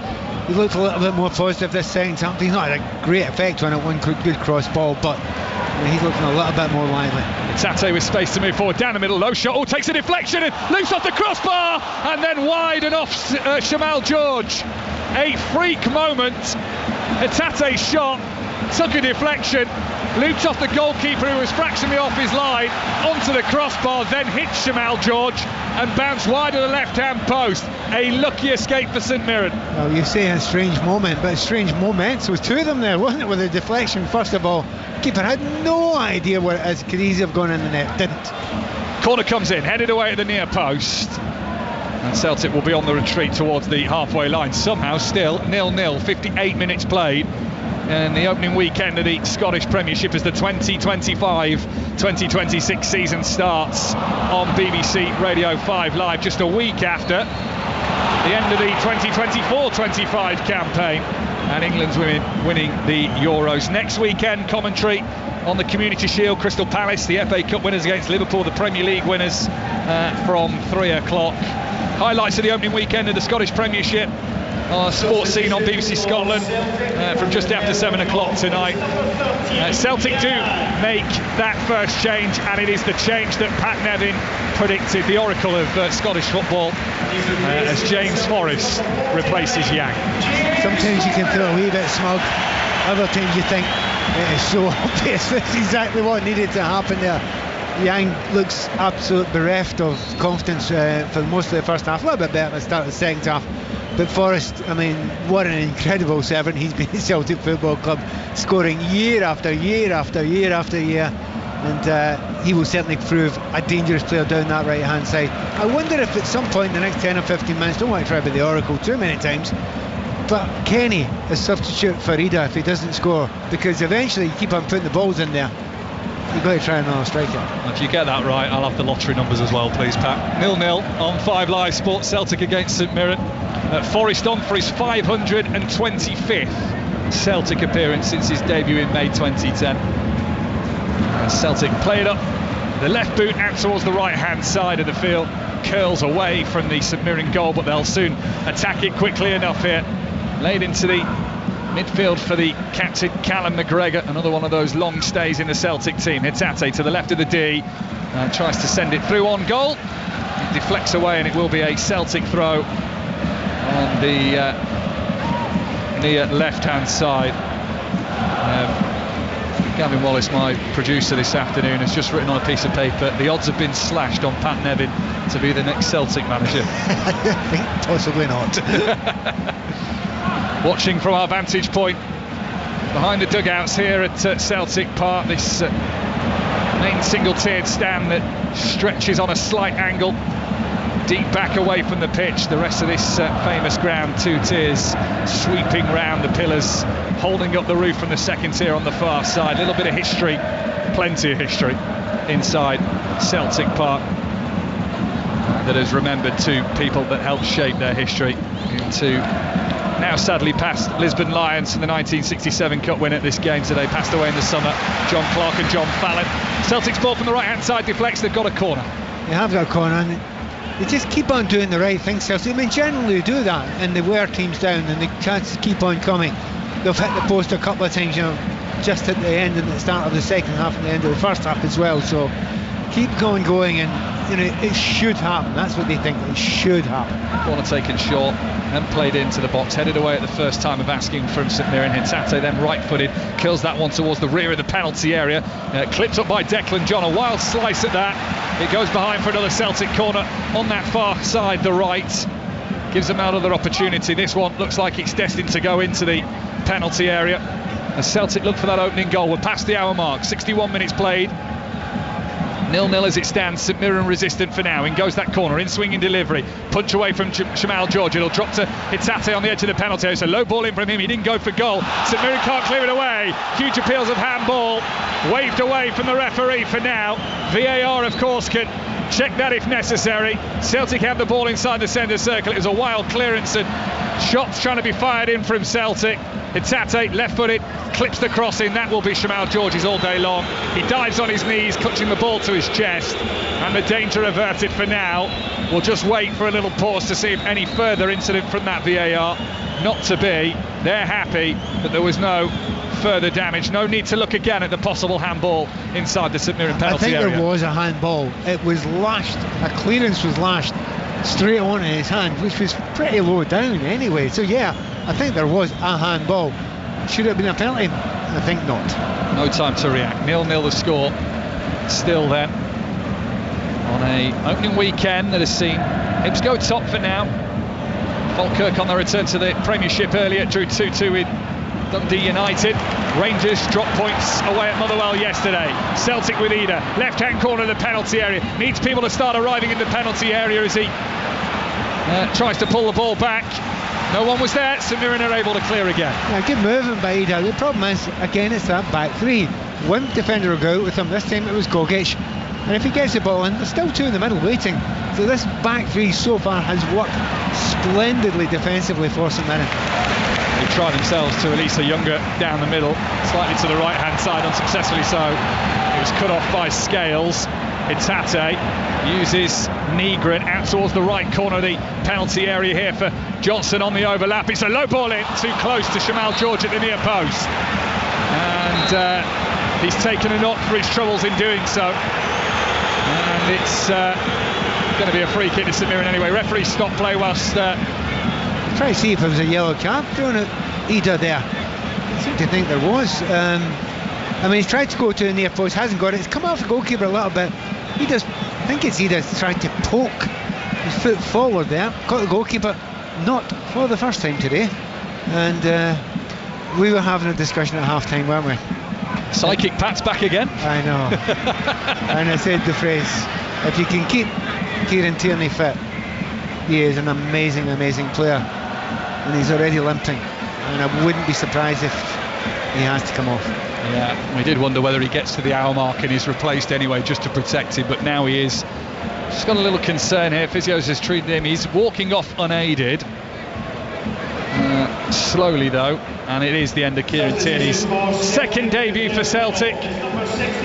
He looked a little bit more positive this second half. He's not had a great effect on it, one good cross ball, but he's looking a little bit more lively. Tate with space to move forward, down the middle, low shot, takes a deflection and loose off the crossbar, and then wide and off Shamal George. A freak moment. Tate's shot took a deflection, looped off the goalkeeper who was fractionally off his line onto the crossbar, then hit Shamal George and bounced wide of the left-hand post. A lucky escape for St Mirren. Well, you say a strange moment, but a strange moments. There was two of them there, wasn't it, with a deflection? First of all, keeper had no idea where it is. Could easily have gone in the net, didn't. Corner comes in, headed away at the near post. And Celtic will be on the retreat towards the halfway line. Somehow still 0-0, 58 minutes played. And the opening weekend of the Scottish Premiership as the 2025-2026 season starts on BBC Radio 5 Live, just a week after the end of the 2024-25 campaign, and England's winning the Euros. Next weekend, commentary on the Community Shield, Crystal Palace, the FA Cup winners against Liverpool, the Premier League winners from 3 o'clock. Highlights of the opening weekend of the Scottish Premiership. Our sports scene on BBC Scotland from just after 7 o'clock tonight. Celtic do make that first change, and it is the change that Pat Nevin predicted, the oracle of Scottish football, as James Forrest replaces Yang. Sometimes you can feel a wee bit smug, other times you think it is so obvious. That's exactly what needed to happen there. Yang looks absolutely bereft of confidence for most of the first half, a little bit better at the start of the second half. But Forrest, I mean, what an incredible servant he's been at Celtic Football Club, scoring year after year after year after year, and he will certainly prove a dangerous player down that right hand side. I wonder if at some point in the next 10 or 15 minutes, don't want to try with the oracle too many times, but Kenny is substitute for Ida if he doesn't score, because eventually you keep on putting the balls in there, you've got to try another striker. If you get that right, I'll have the lottery numbers as well, please, Pat. 0-0 on 5 Live Sports, Celtic against St Mirren. Forrest on for his 525th Celtic appearance since his debut in May 2010. Celtic play it up, the left boot out towards the right hand side of the field, curls away from the St Mirren goal, but they'll soon attack it quickly enough here. Laid into the midfield for the captain Callum McGregor, another one of those long stays in the Celtic team. Tate to the left of the D, tries to send it through on goal. It deflects away, and it will be a Celtic throw on the near left-hand side. Gavin Wallace, my producer this afternoon, has just written on a piece of paper, the odds have been slashed on Pat Nevin to be the next Celtic manager. I think possibly not. Watching from our vantage point behind the dugouts here at Celtic Park, this main single-tiered stand that stretches on a slight angle deep back away from the pitch. The rest of this famous ground, 2 tiers sweeping round the pillars, holding up the roof from the second tier on the far side. A little bit of history, plenty of history inside Celtic Park that is remembered to people that helped shape their history into now sadly past Lisbon Lions and the 1967 Cup win at this game today. Passed away in the summer, John Clark and John Fallon. Celtic's ball from the right hand side deflects. They've got a corner. They have got a corner, and they just keep on doing the right thing, Celtic. I mean, generally they do that, and they wear teams down, and the chances keep on coming. They've hit the post a couple of times, you know, just at the end and the start of the second half and the end of the first half as well. So keep going, and you know it should happen. That's what they think. It should happen. Corner taken short and played into the box, headed away at the first time of asking from St Mirren. Tate then right-footed, kills that one towards the rear of the penalty area, clipped up by Declan John. A wild slice at that. It goes behind for another Celtic corner on that far side, the right. Gives them another opportunity. This one looks like it's destined to go into the penalty area as Celtic look for that opening goal. We're past the hour mark, 61 minutes played. 0-0 as it stands. St Mirren resistant for now. In goes that corner, in swinging delivery, punch away from Shamal George. It'll drop to Tate on the edge of the penalty. It's a low ball in from him. He didn't go for goal. St Mirren can't clear it away. Huge appeals of handball waved away from the referee for now. VAR of course can check that if necessary. Celtic have the ball inside the centre circle. It was a wild clearance and shots trying to be fired in from Celtic. Itate, left-footed, clips the cross in. That will be Shamal George's all day long. He dives on his knees, clutching the ball to his chest, and the danger averted for now. We'll just wait for a little pause to see if any further incident from that VAR. Not to be. They're happy that there was no further damage. No need to look again at the possible handball inside the St Mirren penalty area. I think there was a handball. It was lashed, a clearance was lashed straight onto his hand, which was pretty low down anyway. So yeah, I think there was a handball. Should it have been a penalty? I think not. No time to react. 0-0 the score. Still then, on a opening weekend that has seen Hibs go top for now. Falkirk on the return to the Premiership earlier drew 2-2 with Dundee United. Rangers dropped points away at Motherwell yesterday. Celtic with Ida, left-hand corner of the penalty area. Needs people to start arriving in the penalty area as he tries to pull the ball back. No one was there. St Mirren are able to clear again. Yeah, good movement by Ida. The problem is, again, it's that back three. One defender will go out with him. This time it was Gogic. And if he gets the ball in, there's still two in the middle waiting. So this back three so far has worked splendidly defensively for St Mirren. They try themselves to release a Younger down the middle, slightly to the right-hand side, unsuccessfully so. It was cut off by Scales. Itate uses Nygren out towards the right corner of the penalty area here for Johnson on the overlap. It's a low ball in, too close to Shamal George at the near post. And he's taken a knock for his troubles in doing so. And it's going to be a free kick to St Mirren anyway. Referee stopped play whilst... Try to see if there was a yellow card thrown at Ida there. I seem to think there was. I mean, he's tried to go to the near post, hasn't got it. It's come off the goalkeeper a little bit. I think it's Ida's tried to poke his foot forward there. Caught the goalkeeper, not for the first time today. And we were having a discussion at half-time, weren't we? Psychic Pat's back again. I know. And I said the phrase, if you can keep Kieran Tierney fit, he is an amazing, amazing player. And he's already limping. And I wouldn't be surprised if he has to come off. Yeah, we did wonder whether he gets to the hour mark and is replaced anyway just to protect him, but now he is. Just got a little concern here. Physios has treated him. He's walking off unaided. Slowly though, and it is the end of Kieran Tierney's second debut for Celtic.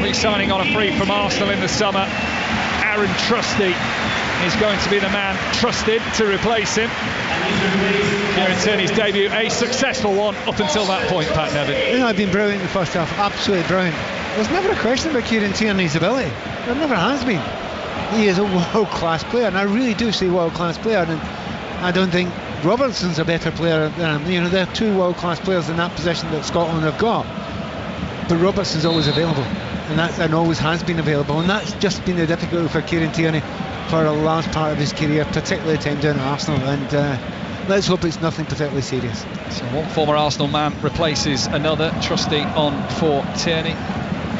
Re-signing on a free from Arsenal in the summer. Aaron Trusty is going to be the man trusted to replace him. Kieran Tierney's debut, a successful one up until that point, Pat Nevin. You know, I've been brilliant in the first half, absolutely brilliant. There's never a question about Kieran Tierney's ability. There never has been. He is a world-class player, and I really do say world-class player, and I don't think Robertson's a better player than him. You know, there are two world-class players in that position that Scotland have got. But Robertson's always available, and always has been available, and that's just been the difficulty for Kieran Tierney for a large part of his career, particularly time down at Arsenal, and let's hope it's nothing particularly serious. So one former Arsenal man replaces another. Trusty on for Tierney.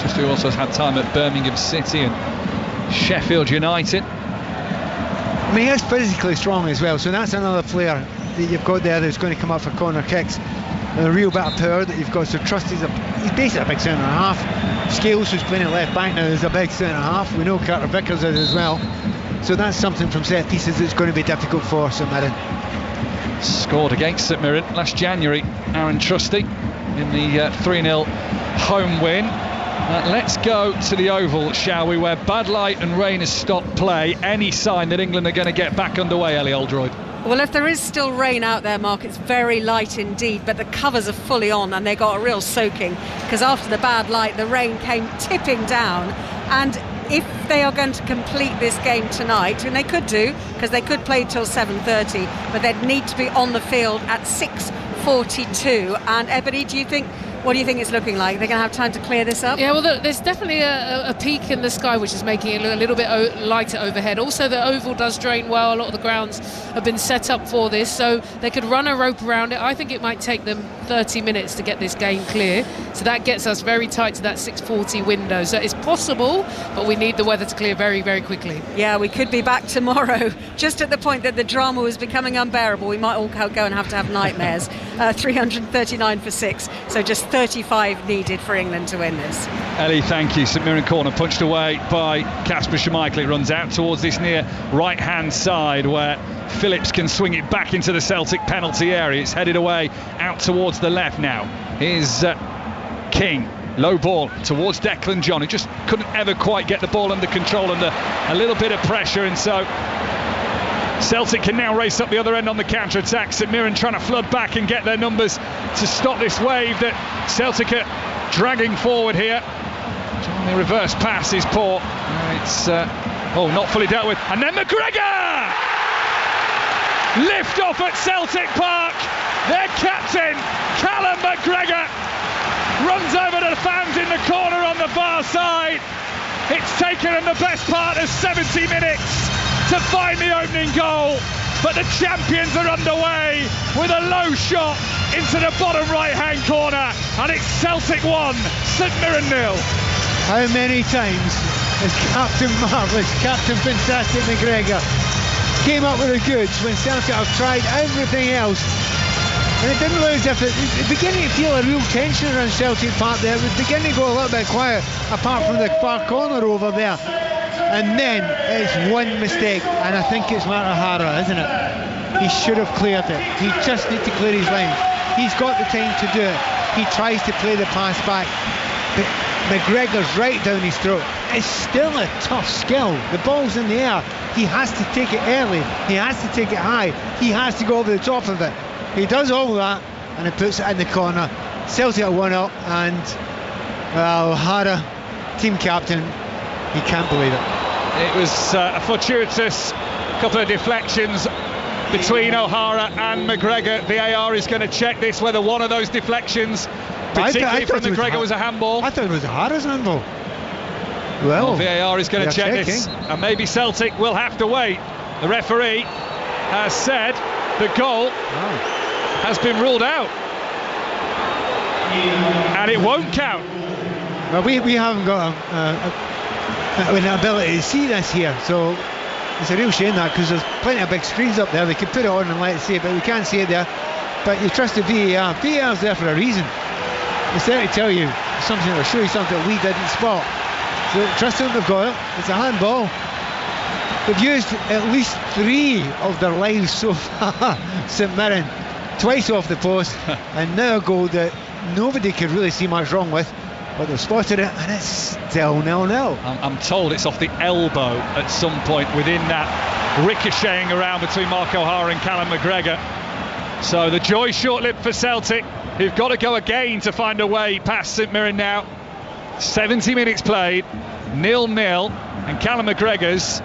Trusty also has had time at Birmingham City and Sheffield United. I mean, he is physically strong as well, so that's another player that you've got there that's going to come up for corner kicks. A real bit of power that you've got. So Trusty's he's basically a big centre and a half. Scales, who's playing at left back now, is a big centre and a half. We know Carter Vickers is as well. So that's something from set pieces that's going to be difficult for St Mirren. Scored against St Mirren last January, Aaron Trusty, in the 3-0 home win. Let's go to the Oval, shall we, where bad light and rain has stopped play. Any sign that England are going to get back underway, Ellie Oldroyd? Well, if there is still rain out there, Mark, it's very light indeed, but the covers are fully on and they got a real soaking, because after the bad light, the rain came tipping down. And if they are going to complete this game tonight, and they could do, because they could play till 7:30, but they'd need to be on the field at 6:42. And Ebony, what do you think it's looking like? They're going to have time to clear this up? Yeah, well, there's definitely a peak in the sky, which is making it a little bit lighter overhead. Also, the Oval does drain well. A lot of the grounds have been set up for this, so they could run a rope around it. I think it might take them 30 minutes to get this game clear. So that gets us very tight to that 6:40 window. So it's possible, but we need the weather to clear very, very quickly. Yeah, we could be back tomorrow, just at the point that the drama was becoming unbearable. We might all go and have to have nightmares. 339 for 6, so just 35 needed for England to win this. Ellie, thank you. St Mirren corner punched away by Kasper Schmeichel. It runs out towards this near right-hand side where Phillips can swing it back into the Celtic penalty area. It's headed away out towards the left now. Here's King. Low ball towards Declan John, who just couldn't ever quite get the ball under control under a little bit of pressure, and so Celtic can now race up the other end on the counter-attack. St Mirren trying to flood back and get their numbers to stop this wave that Celtic are dragging forward here. The reverse pass is poor. It's not fully dealt with. And then McGregor! Lift off at Celtic Park. Their captain, Callum McGregor, runs over to the fans in the corner on the far side. It's taken them the best part of 70 minutes to find the opening goal, but the champions are underway with a low shot into the bottom right-hand corner, and it's Celtic 1, St Mirren 0. How many times has Captain Marvellous, Captain Fantastic McGregor came up with the goods when Celtic have tried everything else? And it didn't look as if it was beginning to feel a real tension around Celtic Park there. It was beginning to go a little bit quiet, apart from the far corner over there. And then it's one mistake, and I think it's Matt O'Hara, isn't it? He should have cleared it. He just needs to clear his lines. He's got the time to do it. He tries to play the pass back, but McGregor's right down his throat. It's still a tough skill. The ball's in the air. He has to take it early. He has to take it high. He has to go over the top of it. He does all that, and he puts it in the corner. Celtic are 1-up, and O'Hara, team captain, he can't believe it. It was a fortuitous couple of deflections between O'Hara and McGregor. VAR is going to check this, whether one of those deflections, particularly from McGregor, was a handball. I thought it was O'Hara's handball. Well, VAR is going to check this, and maybe Celtic will have to wait. The referee has said the goal has been ruled out, and it won't count. Well, we haven't got an ability to see this here, so it's a real shame that, because there's plenty of big screens up there. They could put it on and let it see it, but we can't see it there. But you trust the VAR. VAR's there for a reason. It's there to tell you something, or show you something we didn't spot. So trust them, they've got it. It's a handball. They've used at least 3 of their lines so far, St Mirren. Twice off the post, and now a goal that nobody could really see much wrong with, but they've spotted it, and it's still 0-0. I'm told it's off the elbow at some point within that ricocheting around between Mark O'Hara and Callum McGregor. So the joy's short-lived for Celtic, who've got to go again to find a way past St Mirren now. 70 minutes played, 0-0, and Callum McGregor's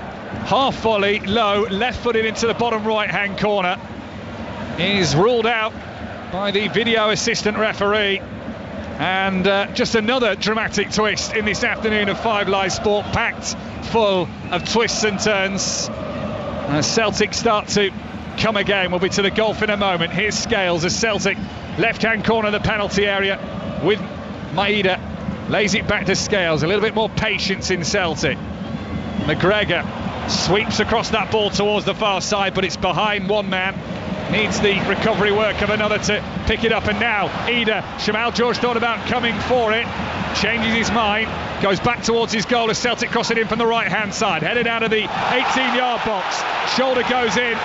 half volley, low, left-footed into the bottom right-hand corner, is ruled out by the video assistant referee. And just another dramatic twist in this afternoon of 5 Live Sport, packed full of twists and turns. As Celtic start to come again, we'll be to the golf in a moment. Here's Scales as Celtic, left-hand corner of the penalty area with Maeda, lays it back to Scales. A little bit more patience in Celtic. McGregor sweeps across that ball towards the far side, but it's behind one man. Needs the recovery work of another to pick it up, and now Ida, Shamal George thought about coming for it, changes his mind, goes back towards his goal as Celtic cross it in from the right hand side, headed out of the 18-yard box, shoulder goes in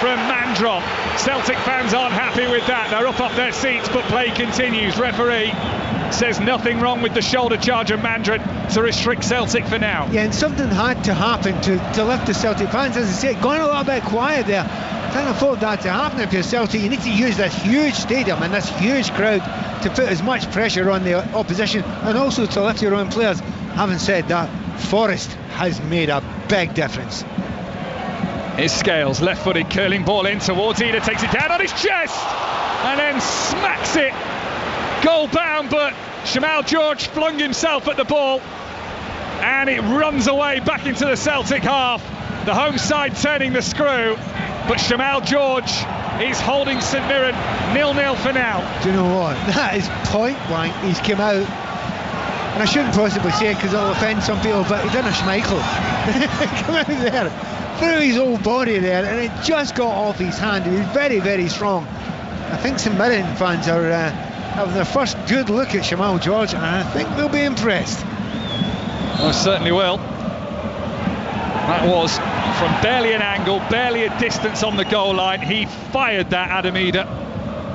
from Mandron. Celtic fans aren't happy with that, they're up off their seats, but play continues. Referee says nothing wrong with the shoulder charge of Mandron to restrict Celtic for now. Yeah, and something had to happen to lift the Celtic fans. As I say, going a little bit quiet there. Can't afford that to happen if you're Celtic. You need to use this huge stadium and this huge crowd to put as much pressure on the opposition, and also to lift your own players. Having said that, Forrest has made a big difference. Here's Scales, left-footed, curling ball in towards Ida, takes it down on his chest and then smacks it. Goal bound, but Shamal George flung himself at the ball and it runs away back into the Celtic half. The home side turning the screw, but Shamal George is holding St Mirren 0-0 for now. Do you know what? That is point blank. He's come out, and I shouldn't possibly say it because it'll offend some people, but he done a Schmeichel. Come out there, through his whole body there, and it just got off his hand. He was very, very strong. I think St Mirren fans are having their first good look at Shamal George, and I think they'll be impressed. Well, certainly will. That was from barely an angle, barely a distance on the goal line. He fired that, Adam Eder,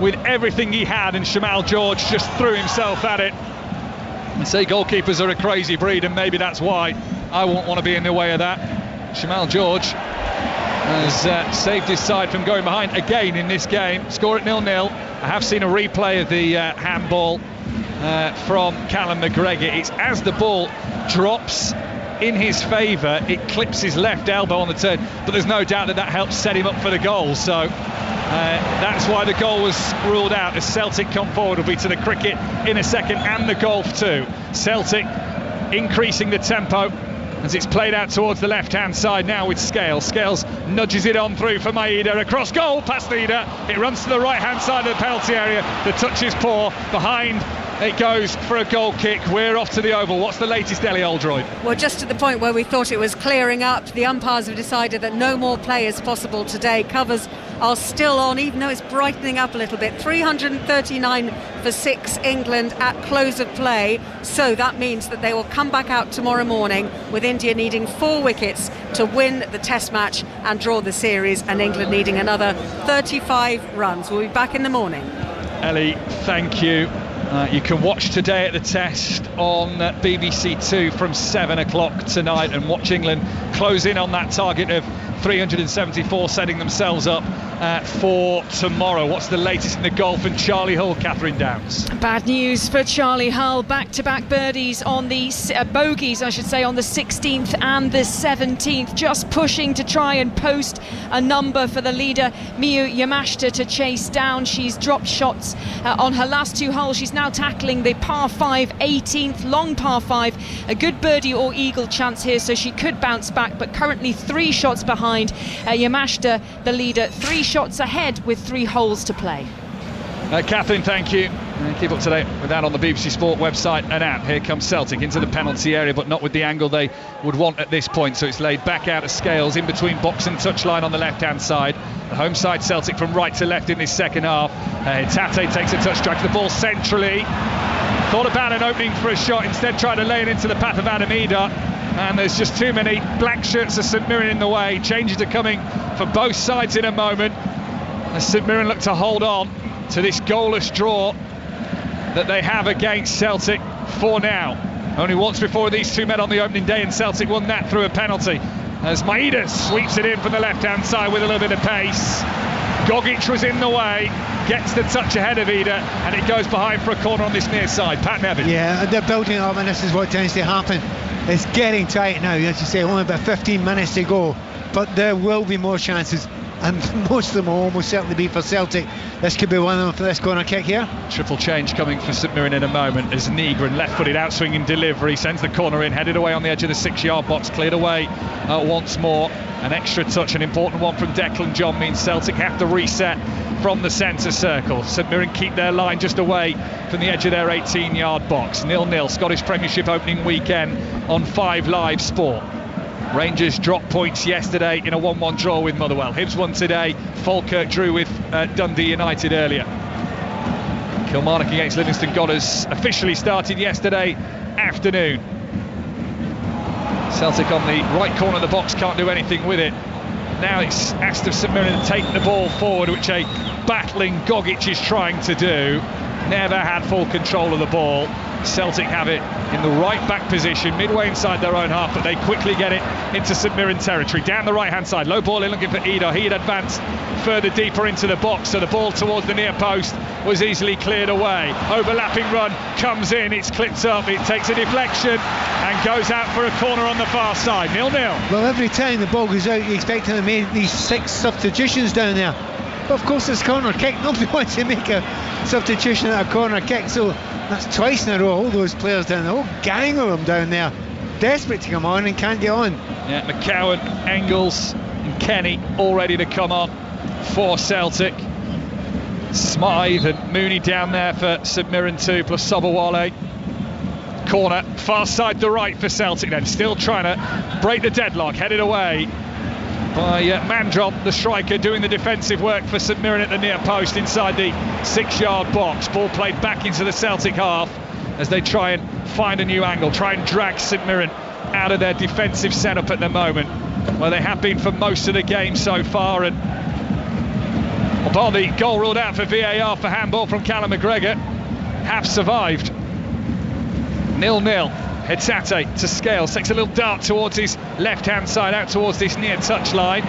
with everything he had, and Shamal George just threw himself at it. And say goalkeepers are a crazy breed, and maybe that's why I won't want to be in the way of that. Shamal George has saved his side from going behind again in this game. Score at 0-0. I have seen a replay of the handball from Callum McGregor. It's as the ball drops in his favour, it clips his left elbow on the turn, but there's no doubt that helps set him up for the goal. So that's why the goal was ruled out, as Celtic come forward. Will be to the cricket in a second, and the golf too. Celtic increasing the tempo as it's played out towards the left-hand side now with Scales. Scales nudges it on through for Maeda, across goal, past Eder. It runs to the right-hand side of the penalty area. The touch is poor. Behind it goes for a goal kick. We're off to the Oval. What's the latest, Ellie Oldroyd? Well, just to the point where we thought it was clearing up, the umpires have decided that no more play is possible today. Covers are still on, even though it's brightening up a little bit. 339 for 6 England at close of play. So that means that they will come back out tomorrow morning with India needing 4 wickets to win the Test match and draw the series, and England needing another 35 runs. We'll be back in the morning. Ellie, thank you. You can watch today at the Test on BBC 2 from 7 o'clock tonight, and watch England close in on that target of 374, setting themselves up for tomorrow. What's the latest in the golf, and Charlie Hull, Catherine Downs? Bad news for Charlie Hull. Back-to-back birdies on the bogeys, I should say, on the 16th and the 17th, just pushing to try and post a number for the leader Miyu Yamashita to chase down. She's dropped shots on her last 2 holes. She's now tackling the par 5 18th, long par 5, a good birdie or eagle chance here, so she could bounce back, but currently 3 shots behind Yamashita, the leader, 3 shots ahead with 3 holes to play. Catherine, thank you. Keep up to date with that on the BBC Sport website and app. Here comes Celtic into the penalty area, but not with the angle they would want at this point, so it's laid back out of Scales in between box and touchline on the left-hand side. The home side Celtic from right to left in this second half. Tate takes a touch, drags the ball centrally. Thought about an opening for a shot, instead tried to lay it into the path of Adam Eder. And there's just too many black shirts of St Mirren in the way. Changes are coming for both sides in a moment, as St Mirren look to hold on to this goalless draw that they have against Celtic for now. Only once before these two met on the opening day, and Celtic won that through a penalty, as Maeda sweeps it in from the left-hand side with a little bit of pace. Gogic was in the way, gets the touch ahead of Eder, and it goes behind for a corner on this near side. Pat Nevin. Yeah, they're building up, and this is what tends to happen. It's getting tight now, as you say, only about 15 minutes to go, but there will be more chances, and most of them will almost certainly be for Celtic. This could be one of them for this corner kick here. Triple change coming for St Mirren in a moment, as Nygren, left-footed outswinging delivery, sends the corner in, headed away on the edge of the 6-yard box, cleared away once more. An extra touch, an important one from Declan John, means Celtic have to reset from the centre circle. St Mirren keep their line just away from the edge of their 18-yard box. 0-0, Scottish Premiership opening weekend on 5 Live Sport. Rangers dropped points yesterday in a 1-1 draw with Motherwell. Hibs won today. Falkirk drew with Dundee United earlier. Kilmarnock against Livingston Goddard officially started yesterday afternoon. Celtic on the right corner of the box, can't do anything with it. Now it's asked of St Mirren to take the ball forward, which a battling Gogic is trying to do. Never had full control of the ball. Celtic have it in the right back position, midway inside their own half, but they quickly get it into St Mirren territory. Down the right-hand side, low ball in looking for Eder. He had advanced further deeper into the box, so the ball towards the near post was easily cleared away. Overlapping run comes in, it's clipped up, it takes a deflection and goes out for a corner on the far side. 0-0. Well, every time the ball goes out, you expect him to make these 6 substitutions down there. But of course, it's corner kick. Nobody wants to make a substitution at a corner kick, so that's twice in a row. All those players down there, a whole gang of them down there, desperate to come on and can't get on. Yeah, McCowan, Engels and Kenny all ready to come on for Celtic. Smythe and Mooney down there for St Mirren 2, plus Sobowale. Corner, far side to right for Celtic then, still trying to break the deadlock, headed away by Mandron, the striker, doing the defensive work for St Mirren at the near post inside the 6-yard box. Ball played back into the Celtic half as they try and find a new angle, try and drag St Mirren out of their defensive setup at the moment, where they have been for most of the game so far. And although the goal ruled out for VAR for handball from Callum McGregor, have survived. 0-0. Hetate to Scales, takes a little dart towards his left-hand side, out towards this near touchline.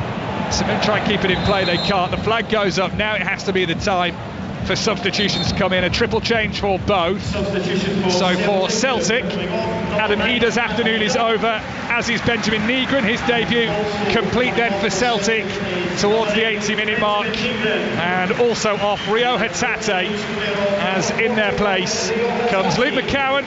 St Mirren try and keep it in play, they can't. The flag goes up, now it has to be the time for substitutions to come in. A triple change for both. So for Celtic, Adam Ida's afternoon is over, as is Benjamin Negron. His debut complete then for Celtic towards the 80-minute mark. And also off Rio Hetate, as in their place comes Luke McCowan,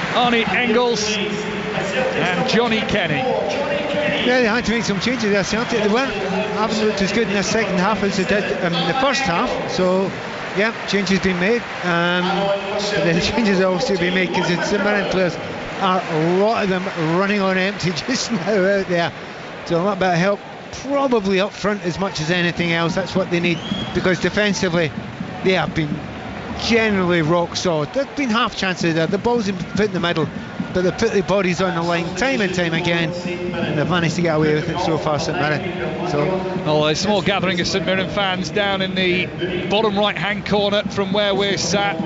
Arnie Engels and Johnny Kenny. Yeah, they had to make some changes there, Celtic. They haven't looked as good in the second half as they did in the first half. So, yeah, changes been made. But the changes are also being made because the St Mirren players are, a lot of them, running on empty just now out there. So a lot bit of help, probably up front as much as anything else. That's what they need, because defensively they have been generally rock solid. There've been half chances there. The ball's been put in the middle, but they put their bodies on the line time and time again, and they've managed to get away with it so far, St Mirren. So, well, a small gathering of St Mirren fans down in the bottom right-hand corner from where we're sat.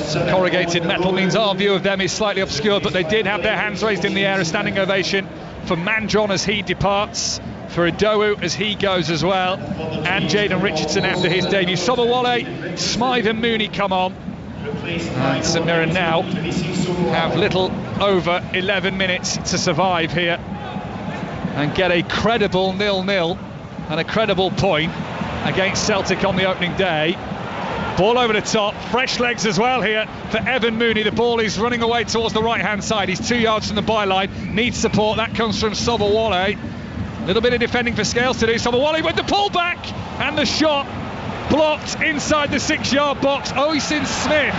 Some corrugated metal means our view of them is slightly obscured, but they did have their hands raised in the air. A standing ovation for Mandron as he departs, for Idowu as he goes as well, and Jayden Richardson after his debut. Sobowale, Smythe and Mooney come on. And St Mirren now have little over 11 minutes to survive here and get a credible 0-0 and a credible point against Celtic on the opening day. Ball over the top, fresh legs as well here for Evan Mooney. The ball is running away towards the right-hand side. He's 2 yards from the byline, needs support. That comes from Sobowale. A little bit of defending for Scales to do. Sobowale with the pull back and the shot blocked inside the 6-yard box. Oisin Smith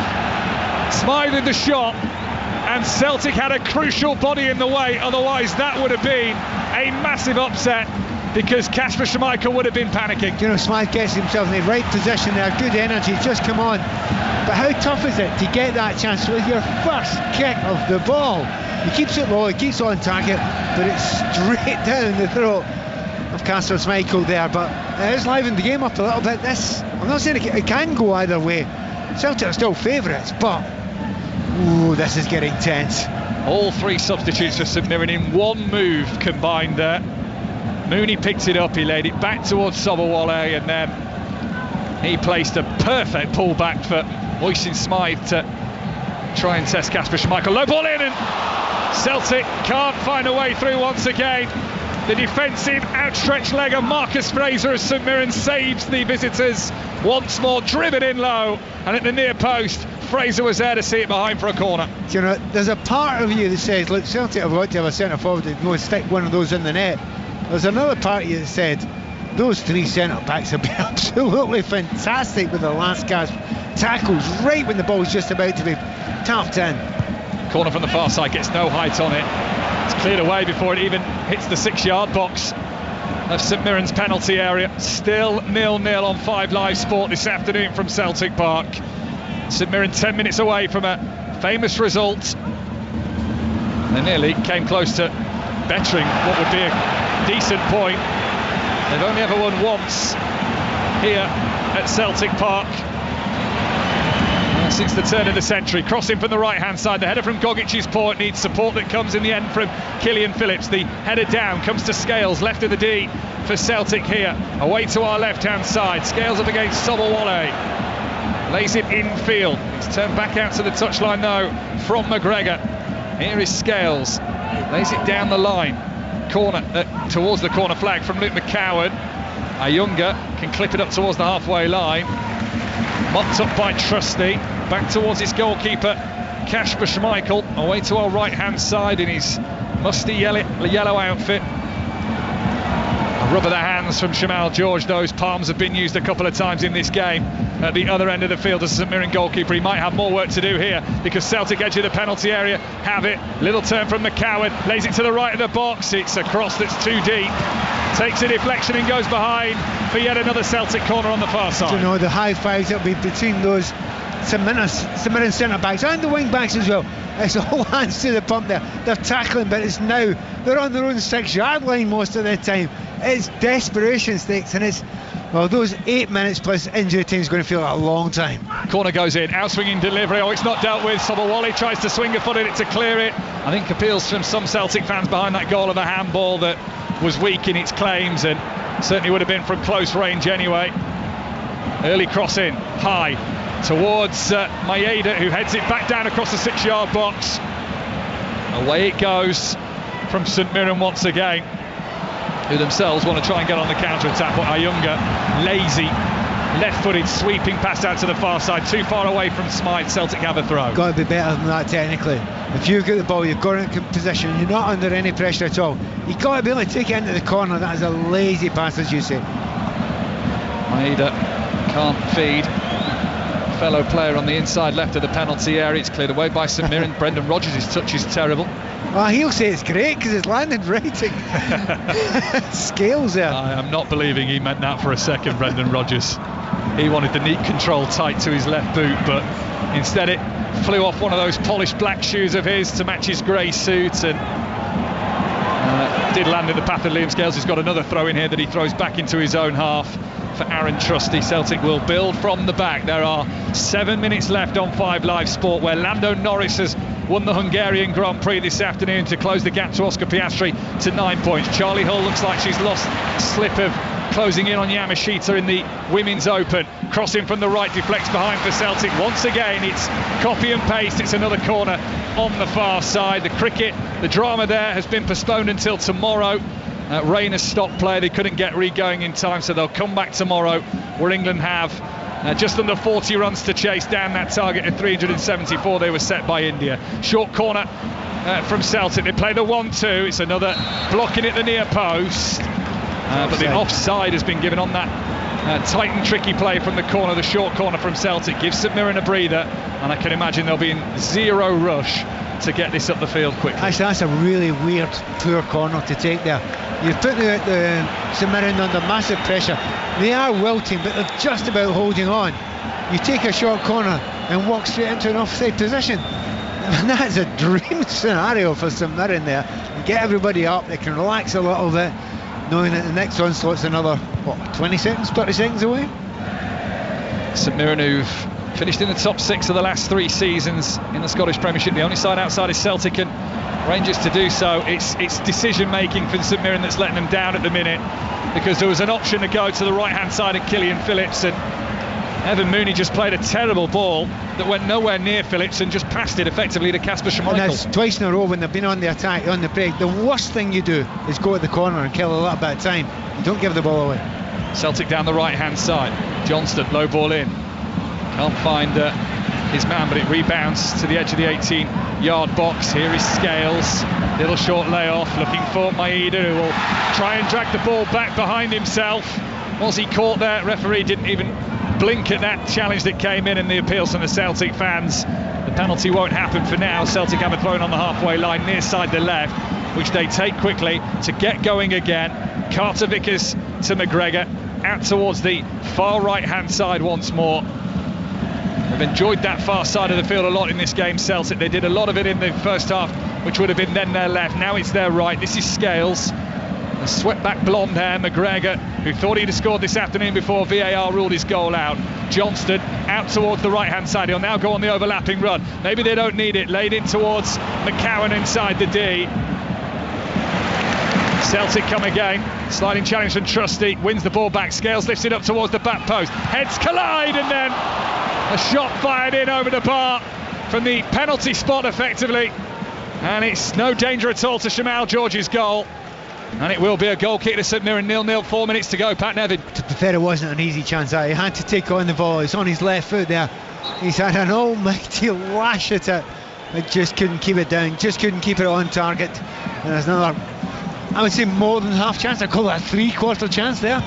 Smythe in the shot, and Celtic had a crucial body in the way. Otherwise that would have been a massive upset, because Kasper Schmeichel would have been panicking. You know, Smythe gets himself in the right position there, good energy, just come on. But how tough is it to get that chance with your first kick of the ball? He keeps it low, he keeps on target, but it's straight down the throat of Kasper Schmeichel there. But it has livened the game up a little bit. I'm not saying it can go either way. Celtic are still favourites, but this is getting tense. All three substitutes for St Mirren in one move combined there. Mooney picked it up, he laid it back towards Sobowale, and then he placed a perfect pull back for Oisin Smythe to try and test Kasper Schmeichel. Low ball in, and Celtic can't find a way through once again. The defensive outstretched leg of Marcus Fraser as St Mirren saves the visitors. Once more driven in low, and at the near post, Fraser was there to see it behind for a corner. You know, there's a part of you that says, look, Celtic have got to have a centre forward that go and stick one of those in the net. There's another part of you that said those three centre backs have been absolutely fantastic with the last gasp tackles right when the ball's just about to be tapped in. Corner from the far side, gets no height on it. It's cleared away before it even hits the 6-yard box of St Mirren's penalty area. Still 0-0 on 5 Live Sport this afternoon from Celtic Park. St Mirren 10 minutes away from a famous result. They nearly came close to bettering what would be a decent point. They've only ever won once here at Celtic Park since the turn of the century. Crossing from the right-hand side, the header from Gogic's paw, it needs support that comes in the end from Killian Phillips. The header down comes to Scales, left of the D for Celtic here. Away to our left-hand side, Scales up against Sobowale. Lays it infield. It's turned back out to the touchline though from McGregor. Here is Scales. Lays it down the line. Corner towards the corner flag from Luke McCowan. Ayunga can clip it up towards the halfway line. Mopped up by Trusty. Back towards his goalkeeper, Kasper Schmeichel. Away to our right-hand side in his musty yellow outfit. Rub of the hands from Shamal George. Those palms have been used a couple of times in this game. At the other end of the field as a St Mirren goalkeeper, he might have more work to do here because Celtic edge of the penalty area have it. Little turn from McCowan, lays it to the right of the box. It's a cross that's too deep. Takes a deflection and goes behind for yet another Celtic corner on the far side. You know, the high fives that will be between those St Mirren centre backs and the wing backs as well. It's all hands to the pump there. They're tackling, but it's now they're on their own 6-yard line most of the time. It's desperation stakes, and it's, well, those 8 minutes plus injury time is going to feel like a long time. Corner goes in, outswinging delivery. Oh, it's not dealt with. Sobowale tries to swing a foot at it to clear it. I think appeals from some Celtic fans behind that goal of a handball that was weak in its claims and certainly would have been from close range anyway. Early cross in, high towards Maeda, who heads it back down across the 6-yard box. Away it goes from St Mirren once again, who themselves want to try and get on the counter-attack, but Ayunga, lazy, left-footed, sweeping pass out to the far side, too far away from Smythe. Celtic have a throw. Got to be better than that technically. If you get the ball, you've got it in position, you're not under any pressure at all. You've got to be able to take it into the corner. That is a lazy pass, as you say. Maeda can't feed fellow player on the inside left of the penalty area. It's cleared away by St Mirren. Brendan Rodgers' touch is terrible. Well, he'll say it's great because it's landed right. Scales there. I am not believing he meant that for a second, Brendan Rodgers. He wanted the neat control tight to his left boot, but instead it flew off one of those polished black shoes of his to match his grey suit, and did land in the path of Liam Scales, who's got another throw in here that he throws back into his own half for Aaron Trusty. Celtic will build from the back. There are 7 minutes left on 5 Live Sport, where Lando Norris has won the Hungarian Grand Prix this afternoon to close the gap to Oscar Piastri to 9 points. Charlie Hull looks like she's lost slip of closing in on Yamashita in the Women's Open. Crossing from the right, deflects behind for Celtic. Once again, it's copy and paste. It's another corner on the far side. The cricket, the drama there has been postponed until tomorrow. Rain has stopped play. They couldn't get re-going in time, so they'll come back tomorrow, where England have just under 40 runs to chase down that target of 374 they were set by India. Short corner from Celtic. They play the 1-2. It's another blocking at the near post. But the offside has been given on that tight and tricky play from the corner, the short corner from Celtic. Gives St Mirren a breather, and I can imagine they'll be in zero rush to get this up the field quickly. Actually, that's a really weird, poor corner to take there. You've put the St Mirren under massive pressure. They are wilting, but they're just about holding on. You take a short corner and walk straight into an offside position. And that's a dream scenario for St Mirren there. You get everybody up, they can relax a little bit, knowing that the next onslaught's another, 20 seconds, 30 seconds away? St Mirren, who've finished in the top 6 of the last 3 seasons in the Scottish Premiership, the only side outside is Celtic and Rangers to do so. It's decision-making for St Mirren that's letting them down at the minute, because there was an option to go to the right-hand side of Killian Phillips, and Evan Mooney just played a terrible ball that went nowhere near Phillips and just passed it effectively to Kasper Schmeichel. And that's twice in a row when they've been on the attack, on the break. The worst thing you do is go at the corner and kill a little bit of time. You don't give the ball away. Celtic down the right-hand side. Johnston, low ball in. Can't find his man, but it rebounds to the edge of the 18-yard box. Here is Scales. Little short layoff, looking for Maeda, who will try and drag the ball back behind himself. Was he caught there? Referee didn't even blink at that challenge that came in, and the appeals from the Celtic fans. The penalty won't happen for now. Celtic have a throw on the halfway line near side the left, which they take quickly to get going again. Carter Vickers to McGregor, out towards the far right-hand side once more. They've enjoyed that far side of the field a lot in this game, Celtic. They did a lot of it in the first half, which would have been then their left. Now it's their right. This is Scales. The swept-back blonde hair, McGregor, who thought he'd have scored this afternoon before VAR ruled his goal out. Johnston out towards the right-hand side. He'll now go on the overlapping run. Maybe they don't need it. Laid in towards McCowan inside the D. Celtic come again. Sliding challenge from Trusty. Wins the ball back. Scales lifts it up towards the back post. Heads collide, and then a shot fired in over the bar from the penalty spot effectively. And it's no danger at all to Shamal George's goal. And it will be a goal kick to St Mirren, 0-0, 4 minutes to go. Pat Nevin. To be fair, it wasn't an easy chance. He had to take on the ball. It's on his left foot there. He's had an almighty lash at it, but just couldn't keep it down, just couldn't keep it on target. And there's another I would say more than half chance. I call that a 3/4 chance there.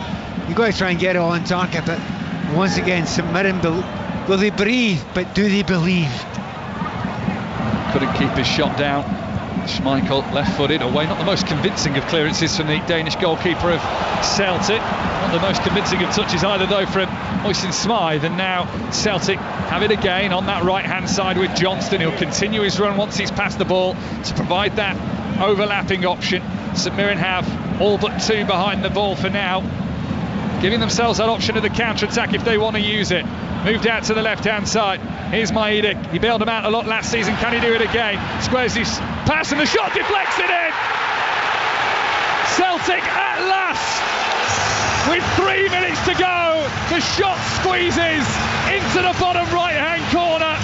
You've got to try and get it on target, but once again, St Mirren, will they breathe, but do they believe? Couldn't keep his shot down. Schmeichel left-footed away, not the most convincing of clearances from the Danish goalkeeper of Celtic. Not the most convincing of touches either, though, from Oystein Smythe. And now Celtic have it again on that right-hand side with Johnston. He'll continue his run once he's passed the ball to provide that overlapping option. St Mirren have all but two behind the ball for now, giving themselves that option of the counter-attack if they want to use it. Moved out to the left-hand side. Here's Maeda. He bailed him out a lot last season. Can he do it again? Squares his pass and the shot deflects it in. Celtic at last, with 3 minutes to go. The shot squeezes into the bottom right-hand corner,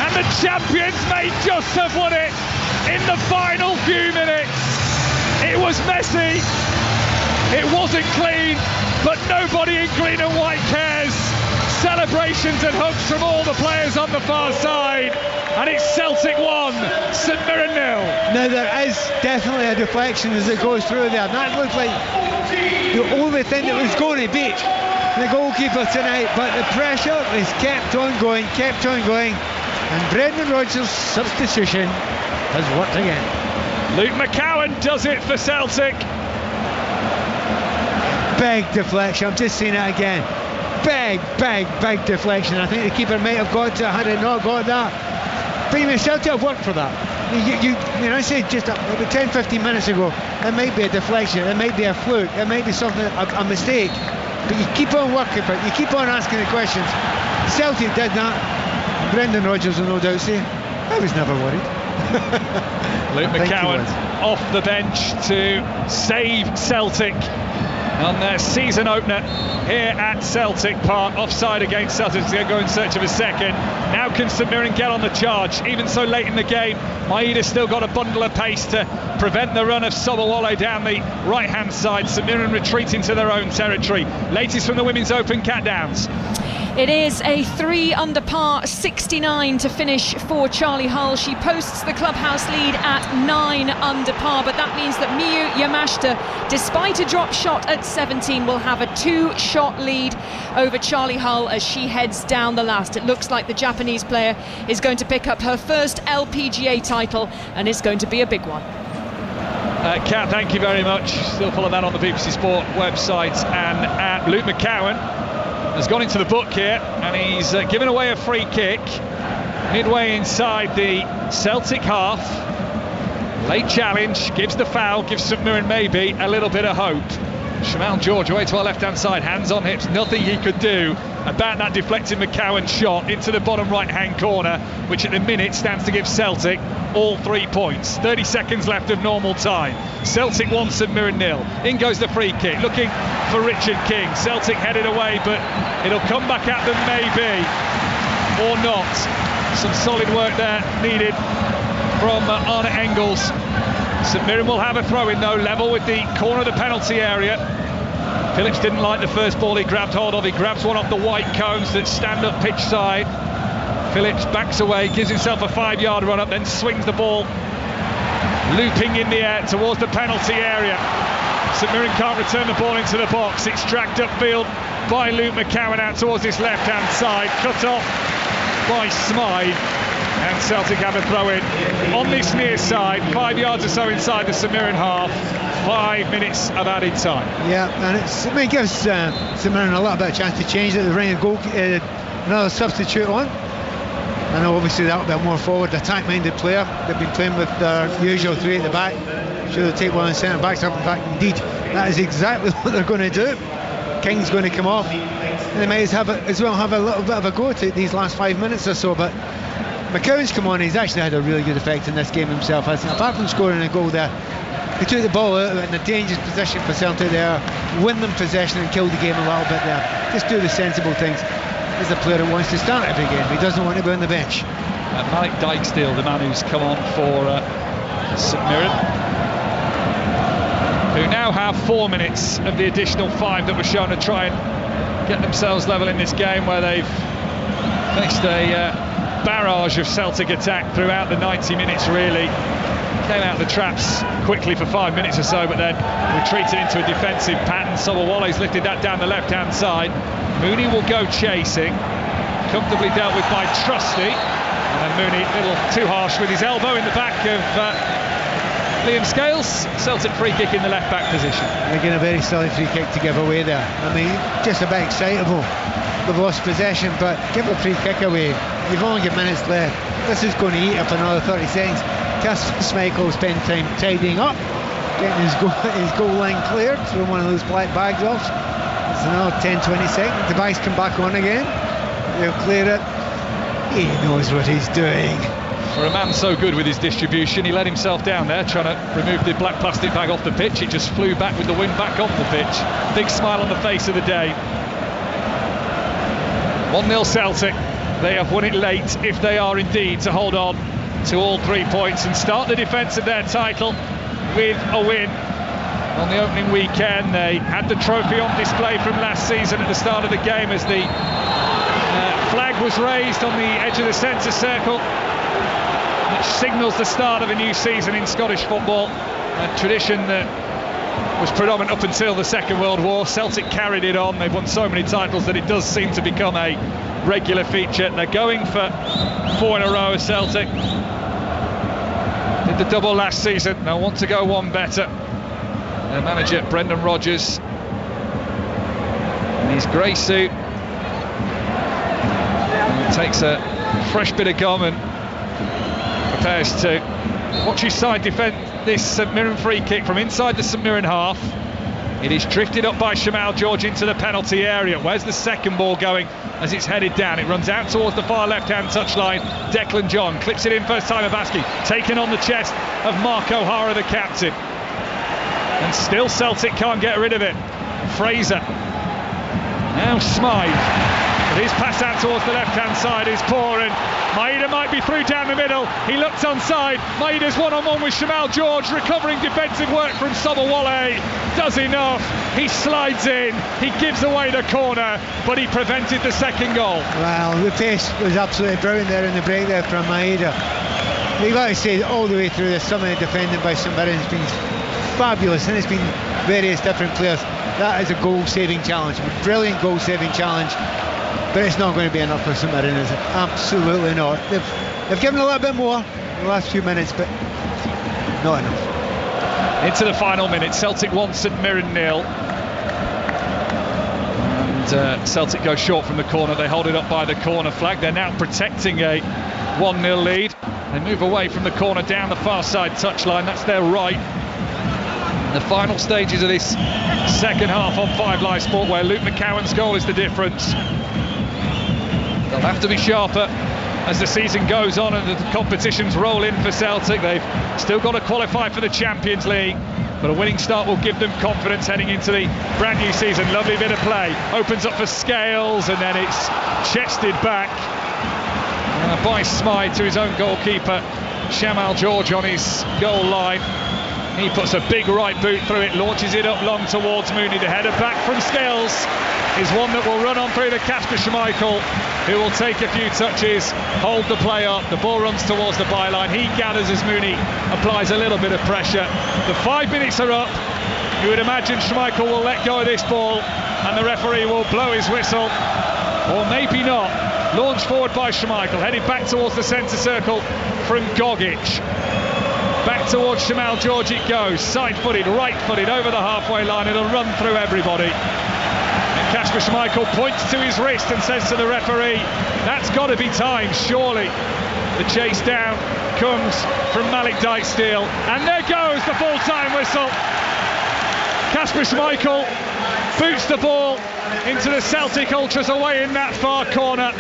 and the champions may just have won it in the final few minutes. It was messy. It wasn't clean, but nobody in green and white cares. Celebrations and hugs from all the players on the far side, and it's Celtic 1, St Mirren 0. Now there is definitely a deflection as it goes through there. That looked like the only thing that was going to beat the goalkeeper tonight, but the pressure is kept on going, and Brendan Rodgers' substitution has worked again. Luke McCowan does it for Celtic. Big deflection, I'm just seeing it again. Big deflection. I think the keeper might have got to, had it not got that. But you mean, Celtic have worked for that. I said just about 10-15 minutes ago, it might be a deflection, it might be a fluke, it might be something, a mistake. But you keep on working for it, you keep on asking the questions. Celtic did that. Brendan Rodgers will no doubt say, I was never worried. Luke McCowan off the bench to save Celtic on their season opener here at Celtic Park. Offside against Celtic, to go in search of a second. Now can St Mirren get on the charge, even so late in the game. Maeda's still got a bundle of pace to prevent the run of Sobowale down the right hand side. St Mirren retreating to their own territory. Latest from the Women's Open, Cat Downs. It is a 3 under par, 69 to finish for Charlie Hull. She posts the clubhouse lead at 9 under par, but that means that Miyu Yamashita, despite a drop shot at 17, will have a 2-shot lead over Charlie Hull as she heads down the last. It looks like the Japanese player is going to pick up her first LPGA title, and it's going to be a big one. Kat, thank you very much. Still follow that on the BBC Sport website and at Luke McCowan has gone into the book here, and he's given away a free kick midway inside the Celtic half. Late challenge, gives the foul, gives St Mirren maybe a little bit of hope. Shamal George away to our left-hand side, hands on hips, nothing he could do about that deflected McCowan shot into the bottom right-hand corner, which at the minute stands to give Celtic all 3 points. 30 seconds left of normal time. Celtic 1, St Mirren 0. In goes the free kick, looking for Richard King. Celtic headed away, but it'll come back at them maybe, or not. Some solid work there needed from Arne Engels. St Mirren will have a throw-in though, level with the corner of the penalty area. Phillips didn't like the first ball he grabbed hold of. He grabs one off the white cones that stand up pitch side. Phillips backs away, gives himself a 5-yard run up, then swings the ball looping in the air towards the penalty area. St Mirren can't return the ball into the box. It's dragged upfield by Luke McCowan out towards his left-hand side, cut off by Smythe. And Celtic have a throw-in on this near side, 5 yards or so inside the St Mirren half. 5 minutes of added time. Yeah, and it gives St Mirren a little bit of chance to change it. They bring another substitute on. I know obviously that'll be a more forward attack-minded player. They've been playing with their usual 3 at the back. Sure, they'll take one of the centre-backs up the back. Indeed, that is exactly what they're going to do. King's going to come off. And they might as well have a little bit of a go to these last 5 minutes or so, but McCowan's come on, he's actually had a really good effect in this game himself, hasn't he? Apart from scoring a goal there, he took the ball out in a dangerous position for Celtic there, win them possession and kill the game a little bit there. Just do the sensible things. He's a player who wants to start every game, he doesn't want to be on the bench. Malik Dykesdale, the man who's come on for St Mirren, who now have 4 minutes of the additional 5 that were shown to try and get themselves level in this game, where they've faced a barrage of Celtic attack throughout the 90 minutes, really. Came out the traps quickly for 5 minutes or so, but then retreated into a defensive pattern. Sobowale's lifted that down the left-hand side. Mooney will go chasing. Comfortably dealt with by Trusty. And then Mooney a little too harsh with his elbow in the back of Liam Scales. Celtic free kick in the left-back position. Again, a very silly free kick to give away there. I mean, just a bit excitable. They've lost possession, but give a free kick away. You've only got minutes left. This is going to eat up another 30 seconds. Schmeichel spend time tidying up, getting his goal line cleared, throwing one of those black bags off. It's another 10-20 seconds. The bikes come back on again. They'll clear it. He knows what he's doing. For a man so good with his distribution, he let himself down there trying to remove the black plastic bag off the pitch. It just flew back with the wind back off the pitch. Big smile on the face of the day. 1-0 Celtic. They have won it late if they are indeed to hold on to all 3 points and start the defence of their title with a win. On the opening weekend, they had the trophy on display from last season at the start of the game as the flag was raised on the edge of the centre circle, which signals the start of a new season in Scottish football, a tradition that was predominant up until the Second World War. Celtic carried it on. They've won so many titles that it does seem to become a regular feature. They're going for 4 in a row, Celtic. Did the double last season. They'll want to go one better. Their manager, Brendan Rodgers, in his grey suit, takes a fresh bit of gum and prepares to watch his side defend this St Mirren free kick from inside the St Mirren half. It is drifted up by Shamal George into the penalty area. Where's the second ball going as it's headed down? It runs out towards the far left-hand touchline. Declan John clips it in first time of Abaski, taken on the chest of Mark O'Hara, the captain. And still Celtic can't get rid of it. Fraser. Now Smythe. But his pass out towards the left-hand side is poor, and Maeda might be through down the middle. He looks onside. Maeda's one-on-one with Shamal George, recovering defensive work from Sobowale. Does enough. He slides in. He gives away the corner, but he prevented the second goal. Well, the pace was absolutely brilliant there in the break there from Maeda. You've got to say, all the way through this, some of the defending by St Mirren has been fabulous, and it's been various different players. That is a goal-saving challenge, a brilliant goal-saving challenge. But it's not going to be enough for St Mirren, is it? Absolutely not. They've given a little bit more in the last few minutes, but not enough. Into the final minute, Celtic 1, St Mirren 0. And Celtic go short from the corner. They hold it up by the corner flag. They're now protecting a 1-0 lead. They move away from the corner down the far side touchline. That's their right. The final stages of this second half on 5 Live Sport, where Luke McCowan's goal is the difference. They'll have to be sharper as the season goes on and the competitions roll in for Celtic. They've still got to qualify for the Champions League, but a winning start will give them confidence heading into the brand new season. Lovely bit of play, opens up for Scales, and then it's chested back by Smythe to his own goalkeeper, Shamal George, on his goal line. He puts a big right boot through it, launches it up long towards Mooney. The header back from Scales is one that will run on through the Kasper Schmeichel, who will take a few touches, hold the play up. The ball runs towards the byline. He gathers as Mooney applies a little bit of pressure. The 5 minutes are up. You would imagine Schmeichel will let go of this ball and the referee will blow his whistle, or maybe not. Launched forward by Schmeichel, headed back towards the centre circle from Gogic. Back towards Shamal George it goes, side-footed, right-footed, over the halfway line. It'll run through everybody. And Kasper Schmeichel points to his wrist and says to the referee, that's got to be time, surely. The chase down comes from Malik Dijksteel, and there goes the full-time whistle. Kasper Schmeichel boots the ball into the Celtic ultras away in that far corner.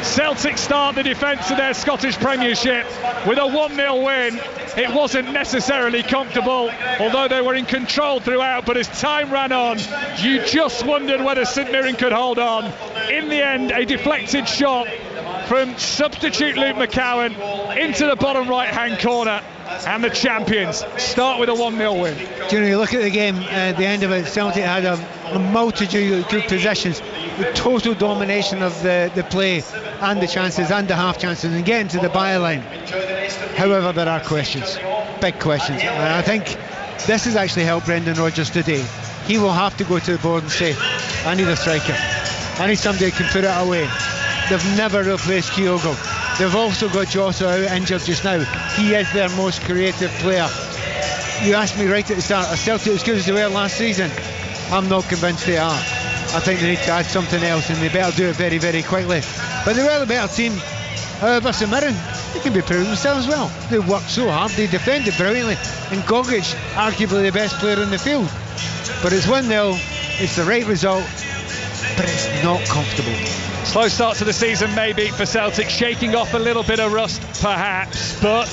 Celtic start the defence of their Scottish Premiership with a 1-0 win. It wasn't necessarily comfortable, although they were in control throughout, but as time ran on, you just wondered whether St Mirren could hold on. In the end, a deflected shot from substitute Luke McCowan into the bottom right-hand corner, and the champions start with a 1-0 win. Do you know, you look at the game at the end of it, Celtic had a multitude of good possessions, with total domination of the play and the chances and the half chances, and getting to the byline. However, there are questions, big questions, and I think this has actually helped Brendan Rodgers today. He will have to go to the board and say, I need a striker, I need somebody who can put it away. They've never replaced Kyogo. They've also got Joshua out injured just now. He is their most creative player. You asked me right at the start, are Celtic as good as they were last season? I'm not convinced they are. I think they need to add something else, and they better do it very, very quickly. But they were the better team. However, St Mirren, they can be proud of themselves well. They worked so hard, they defended brilliantly, and Gogic, arguably the best player in the field. But it's 1-0, it's the right result, but it's not comfortable. Slow start to the season maybe for Celtic, shaking off a little bit of rust perhaps, but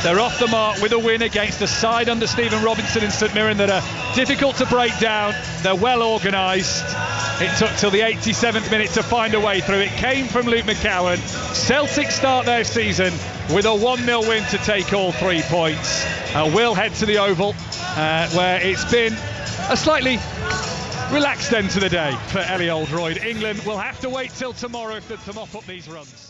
they're off the mark with a win against a side under Stephen Robinson and St Mirren that are difficult to break down. They're well organised. It took till the 87th minute to find a way through. It came from Luke McCowan. Celtic start their season with a 1-0 win to take all 3 points. We'll head to the Oval where it's been a slightly relaxed end to the day for Ellie Oldroyd. England will have to wait till tomorrow to mop up these runs.